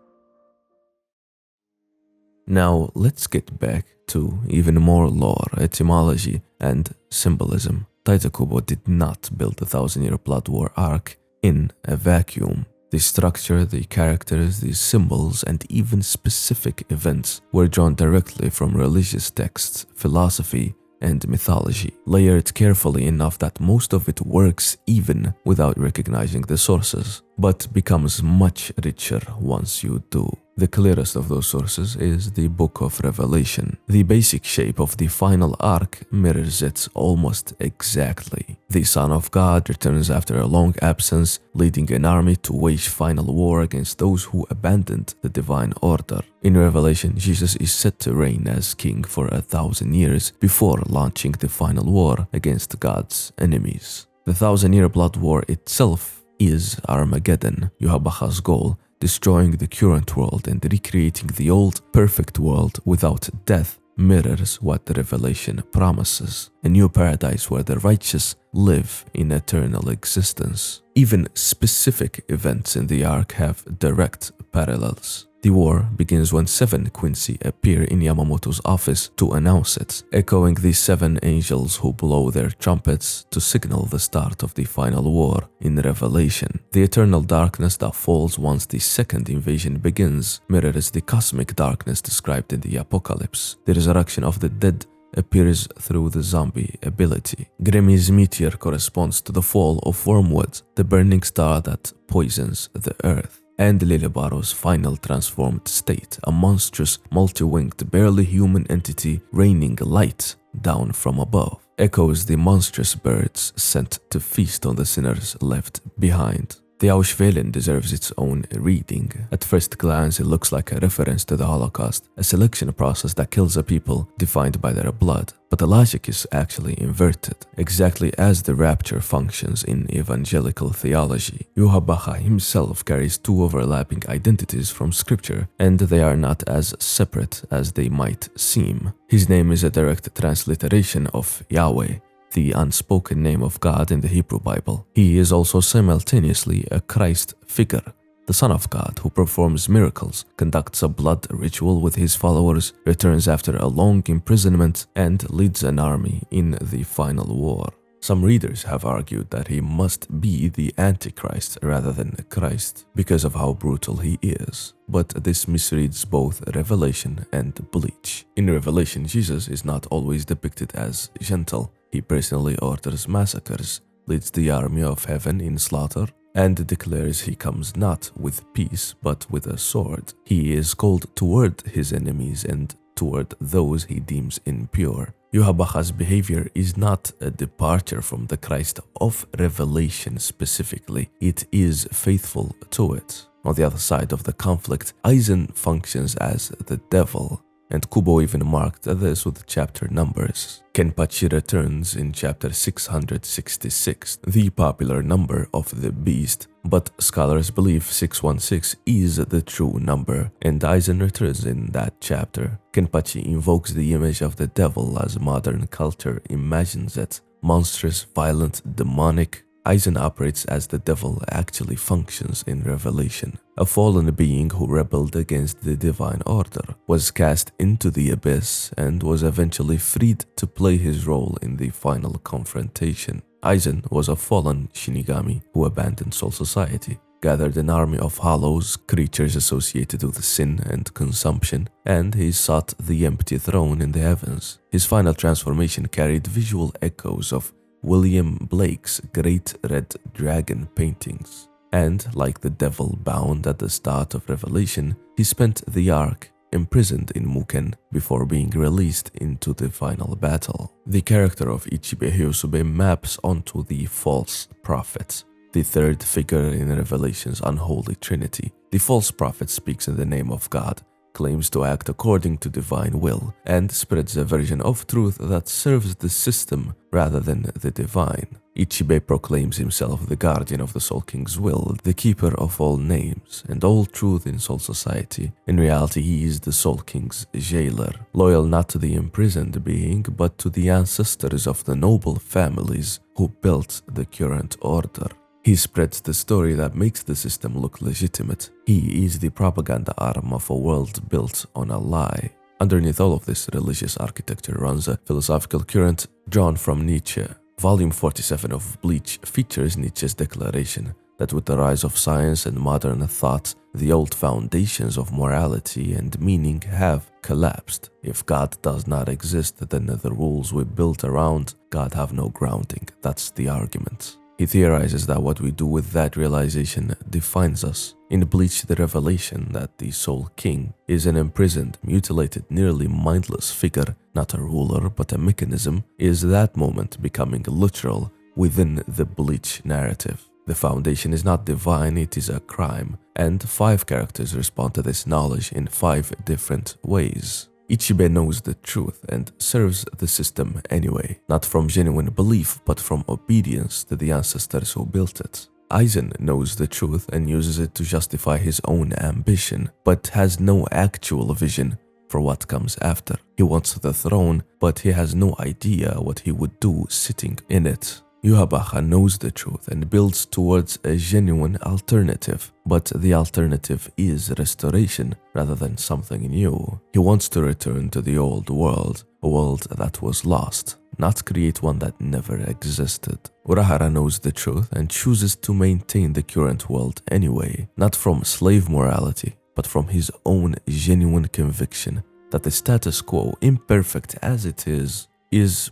Now let's get back to even more lore, etymology, and symbolism. Taita Kubo did not build the 1000-year Blood War arc in a vacuum. The structure, the characters, the symbols, and even specific events were drawn directly from religious texts, philosophy, and mythology, layered carefully enough that most of it works even without recognizing the sources. but becomes much richer once you do. The clearest of those sources is the Book of Revelation. The basic shape of the final arc mirrors it almost exactly. The Son of God returns after a long absence, leading an army to wage final war against those who abandoned the divine order. In Revelation, Jesus is set to reign as king for 1,000 years before launching the final war against God's enemies. The 1,000-year blood war itself is Armageddon, Yuhabacha's goal, destroying the current world and recreating the old, perfect world without death mirrors what the Revelation promises, a new paradise where the righteous live in eternal existence. Even specific events in the arc have direct parallels. The war begins when 7 Quincy appear in Yamamoto's office to announce it, echoing the 7 angels who blow their trumpets to signal the start of the final war in Revelation. The eternal darkness that falls once the second invasion begins mirrors the cosmic darkness described in the Apocalypse. The resurrection of the dead appears through the zombie ability. Grimmy's meteor corresponds to the fall of Wormwood, the burning star that poisons the earth. And Lilibaro's final transformed state, a monstrous, multi-winged, barely human entity raining light down from above, echoes the monstrous birds sent to feast on the sinners left behind. The Auschwitz deserves its own reading. At first glance, it looks like a reference to the Holocaust, a selection process that kills a people defined by their blood. But the logic is actually inverted, exactly as the rapture functions in evangelical theology. Yuhabacha himself carries 2 overlapping identities from scripture, and they are not as separate as they might seem. His name is a direct transliteration of Yahweh, the unspoken name of God in the Hebrew Bible. He is also simultaneously a Christ figure, the Son of God who performs miracles, conducts a blood ritual with his followers, returns after a long imprisonment, and leads an army in the final war. Some readers have argued that he must be the Antichrist rather than Christ because of how brutal he is, but this misreads both Revelation and Bleach. In Revelation, Jesus is not always depicted as gentle. He personally orders massacres, leads the army of heaven in slaughter, and declares he comes not with peace but with a sword. He is cold toward his enemies and toward those he deems impure. Yuhabacha's behavior is not a departure from the Christ of Revelation specifically. It is faithful to it. On the other side of the conflict, Aizen functions as the devil, and Kubo even marked this with chapter numbers. Kenpachi returns in chapter 666, the popular number of the beast, but scholars believe 616 is the true number, and Aizen returns in that chapter. Kenpachi invokes the image of the devil as modern culture imagines it, monstrous, violent, demonic. Aizen operates as the devil actually functions in Revelation. A fallen being who rebelled against the divine order, was cast into the abyss, and was eventually freed to play his role in the final confrontation. Aizen was a fallen Shinigami who abandoned Soul Society, gathered an army of hollows, creatures associated with sin and consumption, and he sought the empty throne in the heavens. His final transformation carried visual echoes of William Blake's Great Red Dragon paintings. And, like the devil bound at the start of Revelation, he spent the arc imprisoned in Muken before being released into the final battle. The character of Ichibe Hyosube maps onto the false prophet, the third figure in Revelation's unholy trinity. The false prophet speaks in the name of God, claims to act according to divine will, and spreads a version of truth that serves the system rather than the divine. Ichibe proclaims himself the guardian of the Soul King's will, the keeper of all names and all truth in Soul Society. In reality, he is the Soul King's jailer, loyal not to the imprisoned being, but to the ancestors of the noble families who built the current order. He spreads the story that makes the system look legitimate. He is the propaganda arm of a world built on a lie. Underneath all of this religious architecture runs a philosophical current drawn from Nietzsche. Volume 47 of Bleach features Nietzsche's declaration that with the rise of science and modern thought, the old foundations of morality and meaning have collapsed. If God does not exist, then the rules we built around God have no grounding. That's the argument. He theorizes that what we do with that realization defines us. In Bleach, the revelation that the Soul King is an imprisoned, mutilated, nearly mindless figure, not a ruler but a mechanism, is that moment becoming literal within the Bleach narrative. The foundation is not divine, it is a crime, and 5 characters respond to this knowledge in 5 different ways. Ichibe knows the truth and serves the system anyway, not from genuine belief but from obedience to the ancestors who built it. Aizen knows the truth and uses it to justify his own ambition, but has no actual vision for what comes after. He wants the throne, but he has no idea what he would do sitting in it. Yuhabaha knows the truth and builds towards a genuine alternative, but the alternative is restoration rather than something new. He wants to return to the old world, a world that was lost, not create one that never existed. Urahara knows the truth and chooses to maintain the current world anyway, not from slave morality, but from his own genuine conviction that the status quo, imperfect as it is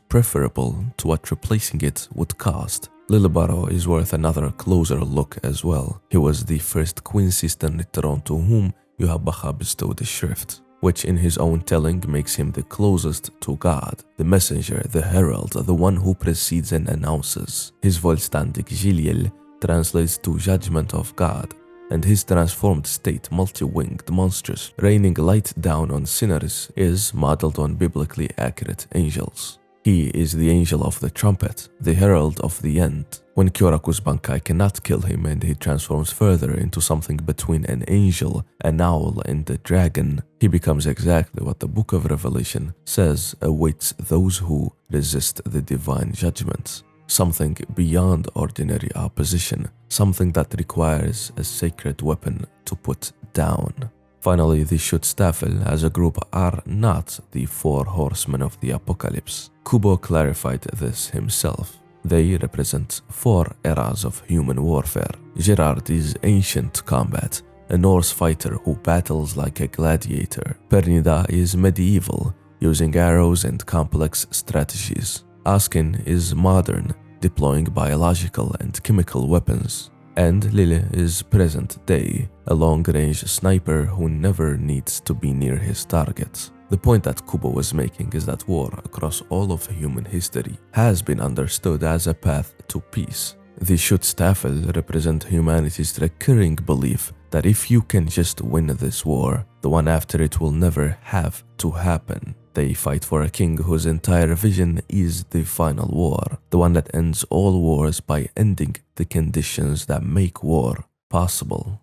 preferable to what replacing it would cost. Lilibaro is worth another closer look as well. He was the first Quincy Stanliteron to whom Yuhabaha bestowed the shrift, which in his own telling makes him the closest to God, the messenger, the herald, the one who precedes and announces. His Volstandig Giliel translates to judgment of God, and his transformed state, multi-winged, monstrous, raining light down on sinners, is modeled on biblically accurate angels. He is the angel of the trumpet, the herald of the end. When Kyoraku's Bankai cannot kill him and he transforms further into something between an angel, an owl, and a dragon, he becomes exactly what the Book of Revelation says awaits those who resist the divine judgments. Something beyond ordinary opposition, something that requires a sacred weapon to put down. Finally, the Schutzstaffel as a group are not the 4 horsemen of the apocalypse. Kubo clarified this himself. They represent 4 eras of human warfare. Gerard is ancient combat, a Norse fighter who battles like a gladiator. Pernida is medieval, using arrows and complex strategies. Askin is modern, deploying biological and chemical weapons. And Lily is present day, a long-range sniper who never needs to be near his target. The point that Kubo was making is that war across all of human history has been understood as a path to peace. The Schutzstaffel represent humanity's recurring belief that if you can just win this war, the one after it will never have to happen. They fight for a king whose entire vision is the final war, the one that ends all wars by ending the conditions that make war possible.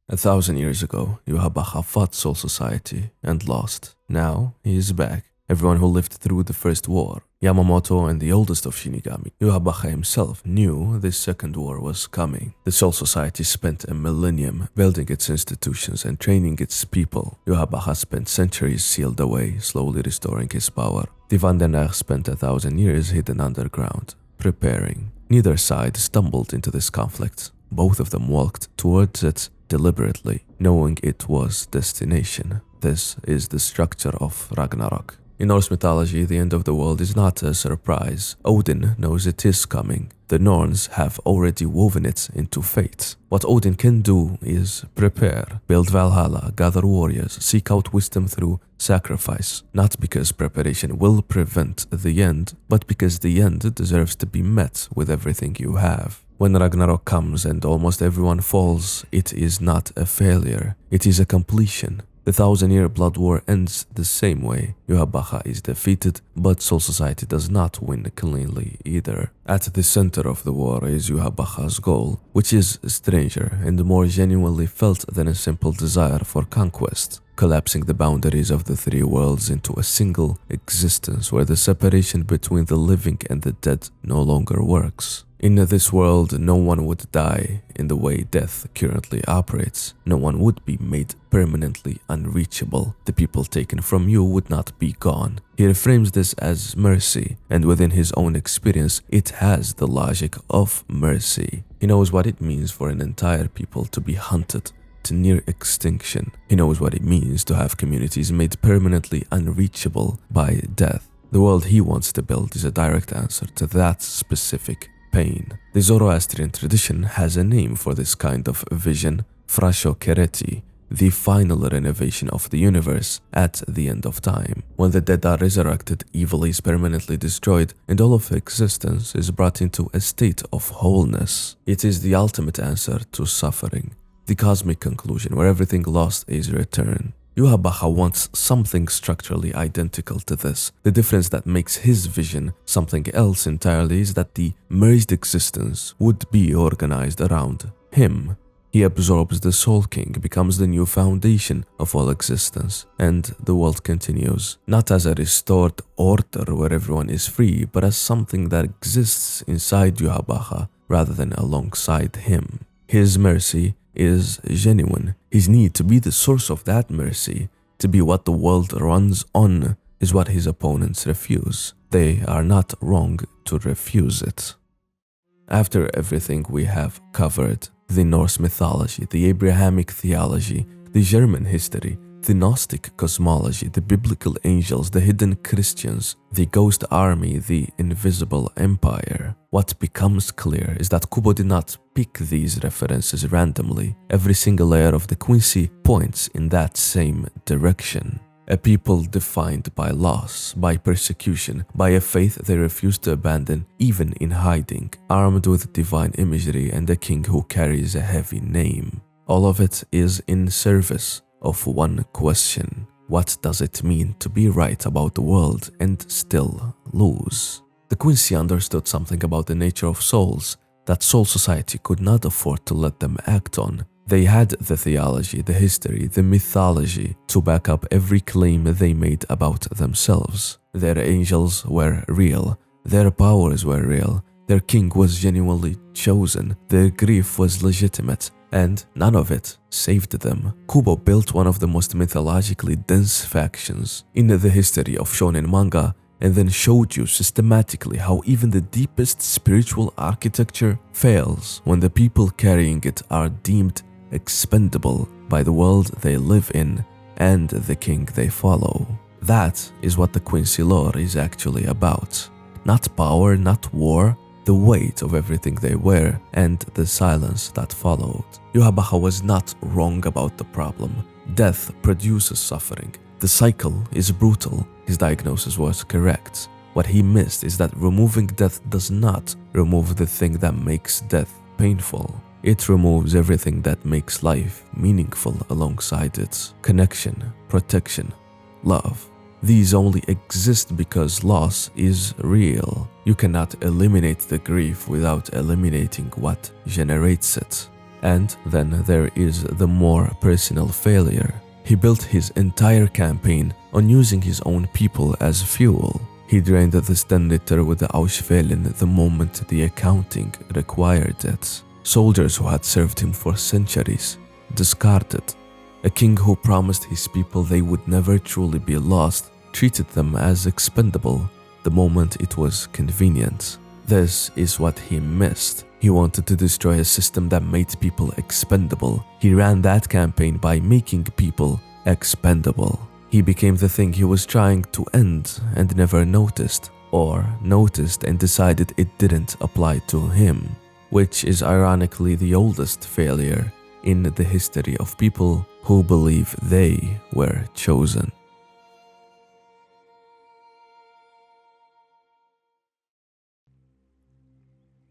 1,000 years ago, Yuhabaha fought Soul Society and lost. Now he is back. Everyone who lived through the first war, Yamamoto and the oldest of Shinigami, Yuhabaha himself, knew this second war was coming. The Soul Society spent a millennium building its institutions and training its people. Yuhabaha spent centuries sealed away, slowly restoring his power. The Vandenach spent 1,000 years hidden underground, preparing. Neither side stumbled into this conflict. Both of them walked towards it deliberately, knowing it was destination. This is the structure of Ragnarok. In Norse mythology, the end of the world is not a surprise. Odin knows it is coming. The Norns have already woven it into fate. What Odin can do is prepare, build Valhalla, gather warriors, seek out wisdom through sacrifice, not because preparation will prevent the end, but because the end deserves to be met with everything you have. When Ragnarok comes and almost everyone falls, it is not a failure, it is a completion. The 1,000-year blood war ends the same way. Yuhabaha is defeated, but Soul Society does not win cleanly either. At the center of the war is Yuhabaha's goal, which is stranger and more genuinely felt than a simple desire for conquest, collapsing the boundaries of the 3 worlds into a single existence where the separation between the living and the dead no longer works. In this world, no one would die in the way death currently operates. No one would be made permanently unreachable. The people taken from you would not be gone. He reframes this as mercy, and within his own experience, it has the logic of mercy. He knows what it means for an entire people to be hunted to near extinction. He knows what it means to have communities made permanently unreachable by death. The world he wants to build is a direct answer to that specific pain. The Zoroastrian tradition has a name for this kind of vision, Frashokereti, the final renovation of the universe at the end of time. When the dead are resurrected, evil is permanently destroyed and all of existence is brought into a state of wholeness. It is the ultimate answer to suffering, the cosmic conclusion where everything lost is returned. Yuhabaha wants something structurally identical to this. The difference that makes his vision something else entirely is that the merged existence would be organized around him. He absorbs the Soul King, becomes the new foundation of all existence, and the world continues, not as a restored order where everyone is free, but as something that exists inside Yuhabaha rather than alongside him. His mercy is genuine. His need to be the source of that mercy, to be what the world runs on, is what his opponents refuse. They are not wrong to refuse it. After everything we have covered, the Norse mythology, the Abrahamic theology, the German history, the Gnostic cosmology, the biblical angels, the hidden Christians, the ghost army, the invisible empire. What becomes clear is that Kubo did not pick these references randomly. Every single layer of the Quincy points in that same direction. A people defined by loss, by persecution, by a faith they refuse to abandon, even in hiding, armed with divine imagery and a king who carries a heavy name. All of it is in service of one question. What does it mean to be right about the world and still lose? The Quincy understood something about the nature of souls that Soul Society could not afford to let them act on. They had the theology, the history, the mythology to back up every claim they made about themselves. Their angels were real, their powers were real, their king was genuinely chosen, their grief was legitimate, and none of it saved them. Kubo built one of the most mythologically dense factions in the history of shonen manga, and then showed you systematically how even the deepest spiritual architecture fails when the people carrying it are deemed expendable by the world they live in and the king they follow. That is what the Quincy lore is actually about. Not power, not war, the weight of everything they were and the silence that followed. Yuhabaha was not wrong about the problem. Death produces suffering. The cycle is brutal. His diagnosis was correct. What he missed is that removing death does not remove the thing that makes death painful. It removes everything that makes life meaningful alongside it. Connection, protection, love. These only exist because loss is real. You cannot eliminate the grief without eliminating what generates it. And then there is the more personal failure. He built his entire campaign on using his own people as fuel. He drained the Stenritter with the Auswählen the moment the accounting required it. Soldiers who had served him for centuries, discarded. A king who promised his people they would never truly be lost, treated them as expendable the moment it was convenient. This is what he missed. He wanted to destroy a system that made people expendable. He ran that campaign by making people expendable. He became the thing he was trying to end and never noticed, or noticed and decided it didn't apply to him, which is ironically the oldest failure in the history of people who believe they were chosen.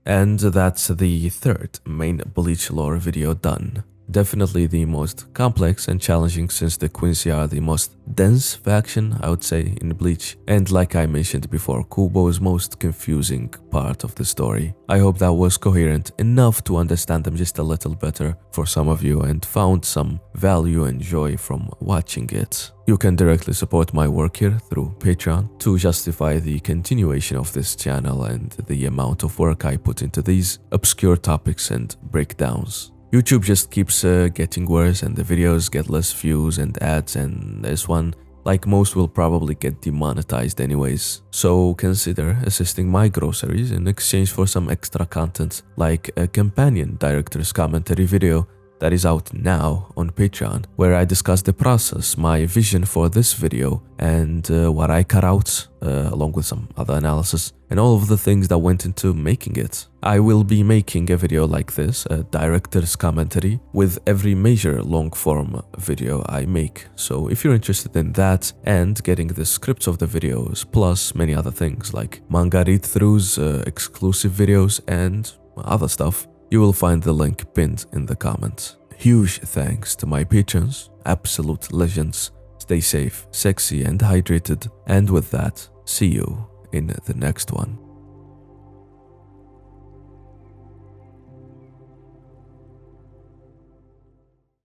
And that's the third main Bleach lore video done. Definitely the most complex and challenging since the Quincy are the most dense faction, I would say, in Bleach. And like I mentioned before, Kubo's most confusing part of the story. I hope that was coherent enough to understand them just a little better for some of you and found some value and joy from watching it. You can directly support my work here through Patreon to justify the continuation of this channel and the amount of work I put into these obscure topics and breakdowns. YouTube just keeps getting worse and the videos get less views and ads, and this one, like most, will probably get demonetized anyways. So consider assisting my groceries in exchange for some extra content, like a companion director's commentary video that is out now on Patreon, where I discuss the process, my vision for this video, and what I cut out, along with some other analysis, and all of the things that went into making it. I will be making a video like this, a director's commentary, with every major long-form video I make. So if you're interested in that and getting the scripts of the videos, plus many other things like manga read-throughs, exclusive videos, and other stuff, you will find the link pinned in the comments. Huge thanks to my patrons, absolute legends. Stay safe, sexy, and hydrated. And with that, see you in the next one.